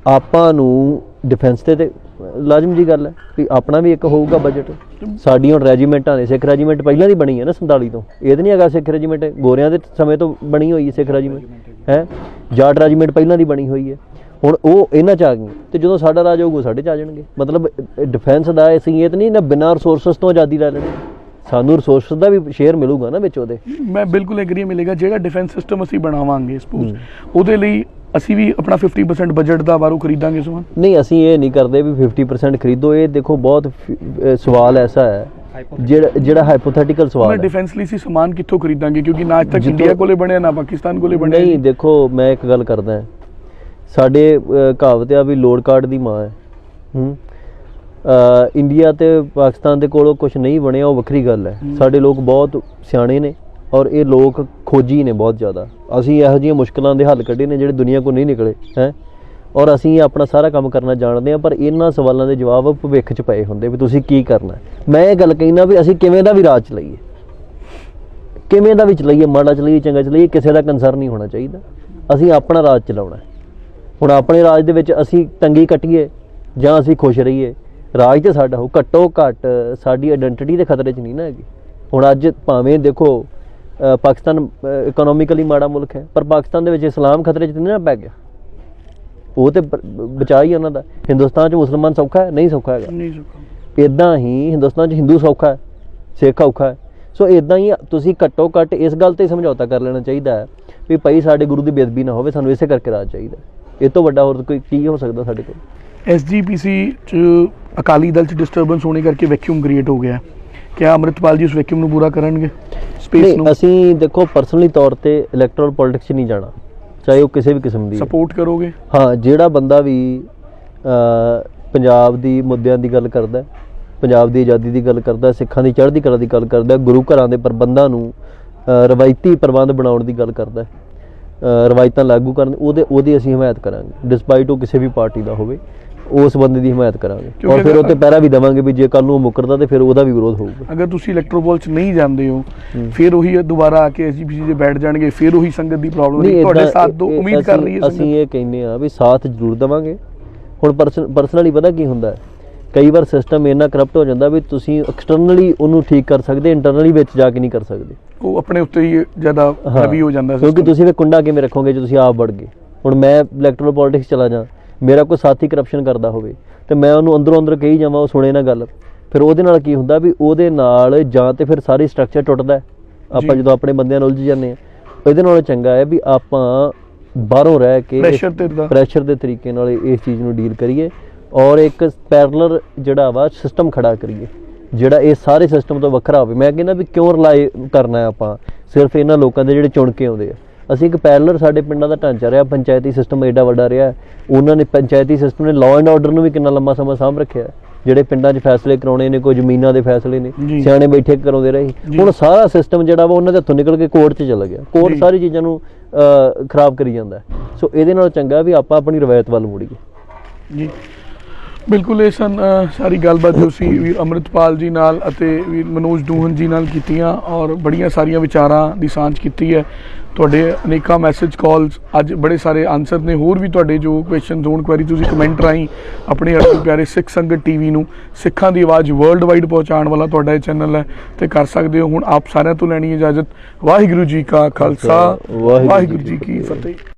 ਆਪਾਂ ਨੂੰ ਡਿਫੈਂਸ ਤੇ ਲਾਜ਼ਮ ਜੀ ਗੱਲ ਹੈ ਵੀ ਆਪਣਾ ਵੀ ਇੱਕ ਹੋਊਗਾ ਬਜਟ। ਸਾਡੀਆਂ ਹੁਣ ਰੈਜੀਮੈਂਟਾਂ ਨੇ, ਸਿੱਖ ਰੈਜੀਮੈਂਟ ਪਹਿਲਾਂ ਦੀ ਬਣੀ ਹੈ ਨਾ 47 ਤੋਂ। ਇਹ ਤਾਂ ਨਹੀਂ ਹੈਗਾ ਸਿੱਖ ਰੈਜੀਮੈਂਟ ਗੋਰਿਆਂ ਦੇ ਸਮੇਂ ਤੋਂ ਬਣੀ ਹੋਈ ਹੈ ਸਿੱਖ ਰੈਜੀਮੈਂਟ ਹੈ। ਜਾਟ ਰੈਜੀਮੈਂਟ ਪਹਿਲਾਂ ਦੀ ਬਣੀ ਹੋਈ ਹੈ। ਹੁਣ ਉਹ ਇਹਨਾਂ 'ਚ ਆ ਗਈਆਂ ਤੇ ਜਦੋਂ ਸਾਡਾ ਰਾਜ ਆਊਗਾ ਸਾਡੇ 'ਚ ਆ ਜਾਣਗੇ। ਮਤਲਬ ਡਿਫੈਂਸ ਦਾ ਅਸੀਂ ਇਹ ਤਾਂ ਨਹੀਂ ਨਾ ਬਿਨਾਂ ਰਿਸੋਰਸਿਸ ਤੋਂ ਆਜ਼ਾਦੀ ਲੈ ਲੈਣੀ। ਸਾਨੂੰ ਰਿਸੋਰਸਿਸ ਦਾ ਵੀ ਸ਼ੇਅਰ ਮਿਲੂਗਾ ਨਾ ਵਿੱਚ ਉਹਦੇ। ਮੈਂ ਬਿਲਕੁਲ ਐਗਰੀ ਮਿਲੇਗਾ। ਜਿਹੜਾ ਡਿਫੈਂਸ ਸਿਸਟਮ ਅਸੀਂ ਬਣਾਵਾਂਗੇ ਸਪੋਜ਼ ਉਹਦੇ ਲਈ ਅਸੀਂ ਵੀ ਆਪਣਾ 50% ਬਜਟ ਦਾ ਬਾਹਰੋਂ ਖਰੀਦਾਂਗੇ ਸਮਾਨ? ਨਹੀਂ, ਅਸੀਂ ਇਹ ਨਹੀਂ ਕਰਦੇ ਵੀ 50% ਖਰੀਦੋ। ਇਹ ਦੇਖੋ ਬਹੁਤ ਸਵਾਲ ਐਸਾ ਹੈ ਜਿਹੜਾ ਹਾਈਪੋਥੈਟੀਕਲ ਸਵਾਲ ਹੈ। ਡਿਫੈਂਸ ਲਈ ਅਸੀਂ ਸਮਾਨ ਕਿੱਥੋਂ ਖਰੀਦਾਂਗੇ? ਕਿਉਂਕਿ ਨਾ ਅੱਜ ਤੱਕ ਇੰਡੀਆ ਕੋਲੇ ਬਣਿਆ ਨਾ ਪਾਕਿਸਤਾਨ ਕੋਲੇ ਬਣਿਆ। ਨਹੀਂ, ਦੇਖੋ ਮੈਂ ਇੱਕ ਗੱਲ ਕਰਦਾ, ਸਾਡੇ ਕਹਾਵਤ ਆ ਵੀ ਲੋੜ ਕਾਰਡ ਦੀ ਮਾਂ ਹੈ। ਇੰਡੀਆ ਤੇ ਪਾਕਿਸਤਾਨ ਦੇ ਕੋਲੋਂ ਕੁਝ ਨਹੀਂ ਬਣਿਆ ਉਹ ਵੱਖਰੀ ਗੱਲ ਹੈ। ਸਾਡੇ ਲੋਕ ਬਹੁਤ ਸਿਆਣੇ ਨੇ ਔਰ ਇਹ ਲੋਕ ਖੋਜੀ ਨੇ ਬਹੁਤ ਜ਼ਿਆਦਾ। ਅਸੀਂ ਇਹੋ ਜਿਹੀਆਂ ਮੁਸ਼ਕਲਾਂ ਦੇ ਹੱਲ ਕੱਢੇ ਨੇ ਜਿਹੜੇ ਦੁਨੀਆ ਕੋਲ ਨਹੀਂ ਨਿਕਲੇ ਹੈ ਔਰ ਅਸੀਂ ਆਪਣਾ ਸਾਰਾ ਕੰਮ ਕਰਨਾ ਜਾਣਦੇ ਹਾਂ। ਪਰ ਇਹਨਾਂ ਸਵਾਲਾਂ ਦੇ ਜਵਾਬ ਭਵਿੱਖ 'ਚ ਪਏ ਹੁੰਦੇ ਵੀ ਤੁਸੀਂ ਕੀ ਕਰਨਾ। ਮੈਂ ਇਹ ਗੱਲ ਕਹਿਣਾ ਵੀ ਅਸੀਂ ਕਿਵੇਂ ਦਾ ਵੀ ਰਾਜ ਚਲਾਈਏ, ਕਿਵੇਂ ਦਾ ਵੀ ਚਲਾਈਏ, ਮਾੜਾ ਚਲਾਈਏ ਚੰਗਾ ਚਲਾਈਏ, ਕਿਸੇ ਦਾ ਕੰਸਰਨ ਨਹੀਂ ਹੋਣਾ ਚਾਹੀਦਾ। ਅਸੀਂ ਆਪਣਾ ਰਾਜ ਚਲਾਉਣਾ। ਹੁਣ ਆਪਣੇ ਰਾਜ ਦੇ ਵਿੱਚ ਅਸੀਂ ਤੰਗੀ ਕੱਟੀਏ ਜਾਂ ਅਸੀਂ ਖੁਸ਼ ਰਹੀਏ, ਰਾਜ ਤੇ ਸਾਡਾ ਹੋ। ਘੱਟੋ ਘੱਟ ਸਾਡੀ ਆਇਡੈਂਟੀਟੀ ਦੇ ਖਤਰੇ 'ਚ ਨਹੀਂ ਨਾ ਹੈਗੀ। ਹੁਣ ਅੱਜ ਭਾਵੇਂ ਦੇਖੋ ਪਾਕਿਸਤਾਨ ਇਕਨੋਮਿਕਲੀ ਮਾੜਾ ਮੁਲਕ ਹੈ ਪਰ ਪਾਕਿਸਤਾਨ ਦੇ ਵਿੱਚ ਇਸਲਾਮ ਖਤਰੇ 'ਚ ਨਹੀਂ ਨਾ ਪੈ ਗਿਆ। ਉਹ ਤੇ ਬਚਾ ਹੀ ਉਹਨਾਂ ਦਾ। ਹਿੰਦੁਸਤਾਨ 'ਚ ਮੁਸਲਮਾਨ ਸੌਖਾ ਹੈ? ਨਹੀਂ ਸੌਖਾ ਹੈਗਾ। ਇੱਦਾਂ ਹੀ ਹਿੰਦੁਸਤਾਨ 'ਚ ਹਿੰਦੂ ਸੌਖਾ ਹੈ, ਸਿੱਖ ਔਖਾ ਹੈ। ਸੋ ਇੱਦਾਂ ਹੀ ਤੁਸੀਂ ਘੱਟੋ ਘੱਟ ਇਸ ਗੱਲ 'ਤੇ ਸਮਝੌਤਾ ਕਰ ਲੈਣਾ ਚਾਹੀਦਾ ਹੈ ਵੀ ਭਾਈ ਸਾਡੇ ਗੁਰੂ ਦੀ ਬੇਅਦਬੀ ਨਾ ਹੋਵੇ, ਸਾਨੂੰ ਇਸੇ ਕਰਕੇ ਰਾਜ ਚਾਹੀਦਾ। ਇਹ ਤੋਂ ਵੱਡਾ ਹੋਰ ਕੋਈ ਕੀ ਹੋ ਸਕਦਾ ਸਾਡੇ ਕੋਲ? SGPC 'ਚ ਅਕਾਲੀ ਦਲ 'ਚ ਡਿਸਟਰਬੈਂਸ ਹੋਣੇ ਕਰਕੇ ਵੈਕਿਊਮ ਕ੍ਰੀਏਟ ਹੋ ਗਿਆ। ਕਿਆ ਅੰਮ੍ਰਿਤਪਾਲ ਜੀ ਉਸ ਵੈਕਿਊਮ ਨੂੰ ਪੂਰਾ ਕਰਨਗੇ? ਸਪੇਸ ਨੂੰ ਅਸੀਂ ਦੇਖੋ ਪਰਸਨਲੀ ਤੌਰ ਤੇ ਇਲੈਕਟੋਰਲ ਪੋਲਿਟਿਕਸ 'ਚ ਨਹੀਂ ਜਾਣਾ, ਚਾਹੇ ਉਹ ਕਿਸੇ ਵੀ ਕਿਸਮ ਦੀ। ਸਪੋਰਟ ਕਰੋਗੇ? ਹਾਂ, ਜਿਹੜਾ ਬੰਦਾ ਵੀ ਪੰਜਾਬ ਦੀ ਮੁੱਦਿਆਂ ਦੀ ਗੱਲ ਕਰਦਾ, ਪੰਜਾਬ ਦੀ ਆਜ਼ਾਦੀ ਦੀ ਗੱਲ ਕਰਦਾ, ਸਿੱਖਾਂ ਦੀ ਚੜ੍ਹਦੀ ਕਲਾ ਦੀ ਗੱਲ ਕਰਦਾ, ਗੁਰੂ ਘਰਾਂ ਦੇ ਪ੍ਰਬੰਧਾਂ ਨੂੰ ਰਵਾਇਤੀ ਪ੍ਰਬੰਧ ਬਣਾਉਣ ਦੀ ਗੱਲ ਕਰਦਾ, ਰਵਾਇਤਾਂ ਲਾਗੂ ਕਰਨ, ਉਹਦੀ ਅਸੀਂ ਹਮਾਇਤ ਕਰਾਂਗੇ ਡਿਸਪਾਈਟ ਉਹ ਕਿਸੇ ਵੀ ਪਾਰਟੀ ਦਾ ਹੋਵੇ। ਉਸ ਬੰਦੇ ਦੀ ਹਮਾਇਤ ਕਰਾਂਗੇ ਔਰ ਫਿਰ ਉੱਤੇ ਪਹਿਰਾ ਵੀ ਦੇਵਾਂਗੇ ਵੀ ਜੇ ਕੱਲ ਨੂੰ ਉਹ ਮੁੱਕਰਦਾ ਤੇ ਫਿਰ ਉਹਦਾ ਵੀ ਵਿਰੋਧ ਹੋਊਗਾ। ਅਗਰ ਤੁਸੀਂ ਇਲੈਕਟੋਰਲ ਪੋਲ 'ਚ ਨਹੀਂ ਜਾਂਦੇ ਹੋ ਫਿਰ ਉਹੀ ਦੁਬਾਰਾ ਆ ਕੇ SGPC 'ਚ ਬੈਠ ਜਾਣਗੇ, ਫਿਰ ਉਹੀ ਸੰਗਤ ਦੀ ਪ੍ਰੋਬਲਮ ਨਹੀਂ। ਤੁਹਾਡੇ ਸਾਥ ਤੋਂ ਉਮੀਦ ਕਰ ਰਹੀ ਹੈ ਅਸੀਂ ਇਹ ਕਹਿੰਦੇ ਆ ਵੀ ਸਾਥ ਜ਼ਰੂਰ ਦੇਵਾਂਗੇ। ਹੁਣ ਪਰਸਨਲੀ ਪਤਾ ਕੀ ਹੁੰਦਾ, ਕਈ ਵਾਰ ਸਿਸਟਮ ਇੰਨਾ ਕਰਪਟ ਹੋ ਜਾਂਦਾ ਵੀ ਤੁਸੀਂ ਐਕਸਟਰਨਲੀ ਉਹਨੂੰ ਠੀਕ ਕਰ ਸਕਦੇ, ਇੰਟਰਨਲੀ ਵਿੱਚ ਜਾ ਕੇ ਨਹੀਂ ਕਰ ਸਕਦੇ। ਉਹ ਆਪਣੇ ਉੱਤੇ ਹੀ ਜ਼ਿਆਦਾ ਹੈਵੀ ਹੋ ਜਾਂਦਾ ਕਿਉਂਕਿ ਤੁਸੀਂ ਫਿਰ ਕੁੰਡਾ ਕਿਵੇਂ ਰੱਖੋਗੇ ਜੇ ਤੁਸੀਂ ਆਪ ਵੜ ਗਏ। ਹੁਣ ਮੈਂ ਇਲੈਕਟੋਰਲ ਪੋਲਿਟਿਕਸ ਚਲਾ ਜਾ, ਮੇਰਾ ਕੋਈ ਸਾਥੀ ਕਰਪਸ਼ਨ ਕਰਦਾ ਹੋਵੇ ਤੇ ਮੈਂ ਉਹਨੂੰ ਅੰਦਰੋਂ ਅੰਦਰ ਕਹੀ ਜਾਵਾਂ, ਉਹ ਸੁਣੇ ਨਾ ਗੱਲ, ਫਿਰ ਉਹਦੇ ਨਾਲ ਕੀ ਹੁੰਦਾ ਵੀ ਉਹਦੇ ਨਾਲ ਜਾਂ ਤੇ ਫਿਰ ਸਾਰੀ ਸਟਰਕਚਰ ਟੁੱਟਦਾ। ਆਪਾਂ ਜਦੋਂ ਆਪਣੇ ਬੰਦਿਆਂ ਨਾਲ ਉਲਝ ਜਾਂਦੇ ਹਾਂ, ਇਹਦੇ ਨਾਲੋਂ ਚੰਗਾ ਹੈ ਵੀ ਆਪਾਂ ਬਾਹਰੋਂ ਰਹਿ ਕੇ ਪ੍ਰੈਸ਼ਰ ਦੇ ਤਰੀਕੇ ਨਾਲ ਇਸ ਚੀਜ਼ ਨੂੰ ਡੀਲ ਕਰੀਏ ਔਰ ਇੱਕ ਪੈਰਲਰ ਜਿਹੜਾ ਵਾ ਸਿਸਟਮ ਖੜਾ ਕਰੀਏ ਜਿਹੜਾ ਇਹ ਸਾਰੇ ਸਿਸਟਮ ਤੋਂ ਵੱਖਰਾ ਹੋਵੇ। ਮੈਂ ਕਹਿੰਦਾ ਵੀ ਕਿਉਂ ਰਿਲਾਈ ਕਰਨਾ ਆਪਾਂ ਸਿਰਫ ਇਹਨਾਂ ਲੋਕਾਂ ਦੇ ਜਿਹੜੇ ਚੁਣ ਕੇ ਆਉਂਦੇ ਆ। ਅਸੀਂ ਇੱਕ ਪੈਰਲਰ ਸਾਡੇ ਪਿੰਡਾਂ ਦਾ ਢਾਂਚਾ ਰਿਹਾ, ਪੰਚਾਇਤੀ ਸਿਸਟਮ ਐਡਾ ਵੱਡਾ ਰਿਹਾ, ਉਹਨਾਂ ਨੇ ਪੰਚਾਇਤੀ ਸਿਸਟਮ ਨੇ ਲਾਅ ਐਂਡ ਆਰਡਰ ਨੂੰ ਵੀ ਕਿੰਨਾ ਲੰਮਾ ਸਮਾਂ ਸਾਂਭ ਰੱਖਿਆ। ਜਿਹੜੇ ਪਿੰਡਾਂ 'ਚ ਫੈਸਲੇ ਕਰਾਉਣੇ ਨੇ, ਕੋਈ ਜ਼ਮੀਨਾਂ ਦੇ ਫੈਸਲੇ ਨੇ ਜੀ। ਸਿਆਣੇ ਬੈਠੇ ਕਰਾਉਂਦੇ ਰਹੇ। ਜੀ। ਹੁਣ ਸਾਰਾ ਸਿਸਟਮ ਜਿਹੜਾ ਵਾ ਉਹਨਾਂ ਦੇ ਹੱਥੋਂ ਨਿਕਲ ਕੇ ਕੋਰਟ 'ਚ ਚਲਾ ਗਿਆ। ਕੋਰਟ ਜੀ। ਸਾਰੀ ਚੀਜ਼ਾਂ ਨੂੰ ਖਰਾਬ ਕਰੀ ਜਾਂਦਾ ਹੈ। ਸੋ ਇਹਦੇ ਨਾਲ ਚੰਗਾ ਵੀ ਆਪਾਂ ਆਪਣੀ ਰਵਾਇਤ ਵੱਲ ਮੁੜੀਏ। ਜੀ ਬਿਲਕੁਲ, ਇਹ ਸਨ ਸਾਰੀ ਗੱਲਬਾਤ ਜੋ ਸੀ ਵੀਰ ਅੰਮ੍ਰਿਤਪਾਲ ਜੀ ਨਾਲ ਅਤੇ ਵੀਰ ਮਨੋਜ ਦੂਹਨ ਜੀ ਨਾਲ ਕੀਤੀਆਂ, ਔਰ ਬੜੀਆਂ ਸਾਰੀਆਂ ਵਿਚਾਰਾਂ ਦੀ ਸਾਂਝ ਕੀਤੀ ਹੈ। ਤੁਹਾਡੇ ਅਨੇਕਾਂ ਮੈਸੇਜ ਕਾਲਸ, ਅੱਜ ਬੜੇ ਸਾਰੇ ਆਨਸਰ ਨੇ। ਹੋਰ ਵੀ ਤੁਹਾਡੇ ਜੋ ਕੁਐਸਚਨਸ ਹੋਣ, ਕੁਐਰੀ, ਤੁਸੀਂ ਕਮੈਂਟ ਰਾਹੀਂ ਆਪਣੇ ਅਰਥ ਪਿਆਰੇ ਸਿੱਖ ਸੰਗਤ ਟੀਵੀ ਨੂੰ, ਸਿੱਖਾਂ ਦੀ ਆਵਾਜ਼ ਵਰਲਡ ਵਾਈਡ ਪਹੁੰਚਾਉਣ ਵਾਲਾ ਤੁਹਾਡਾ ਇਹ ਚੈਨਲ ਹੈ, ਤੇ ਕਰ ਸਕਦੇ ਹੋ। ਹੁਣ ਆਪ ਸਾਰਿਆਂ ਤੋਂ ਲੈਣੀ ਇਜਾਜ਼ਤ। ਵਾਹਿਗੁਰੂ ਜੀ ਕਾ ਖਾਲਸਾ, ਵਾਹਿਗੁਰੂ ਜੀ ਕੀ ਫਤਿਹ।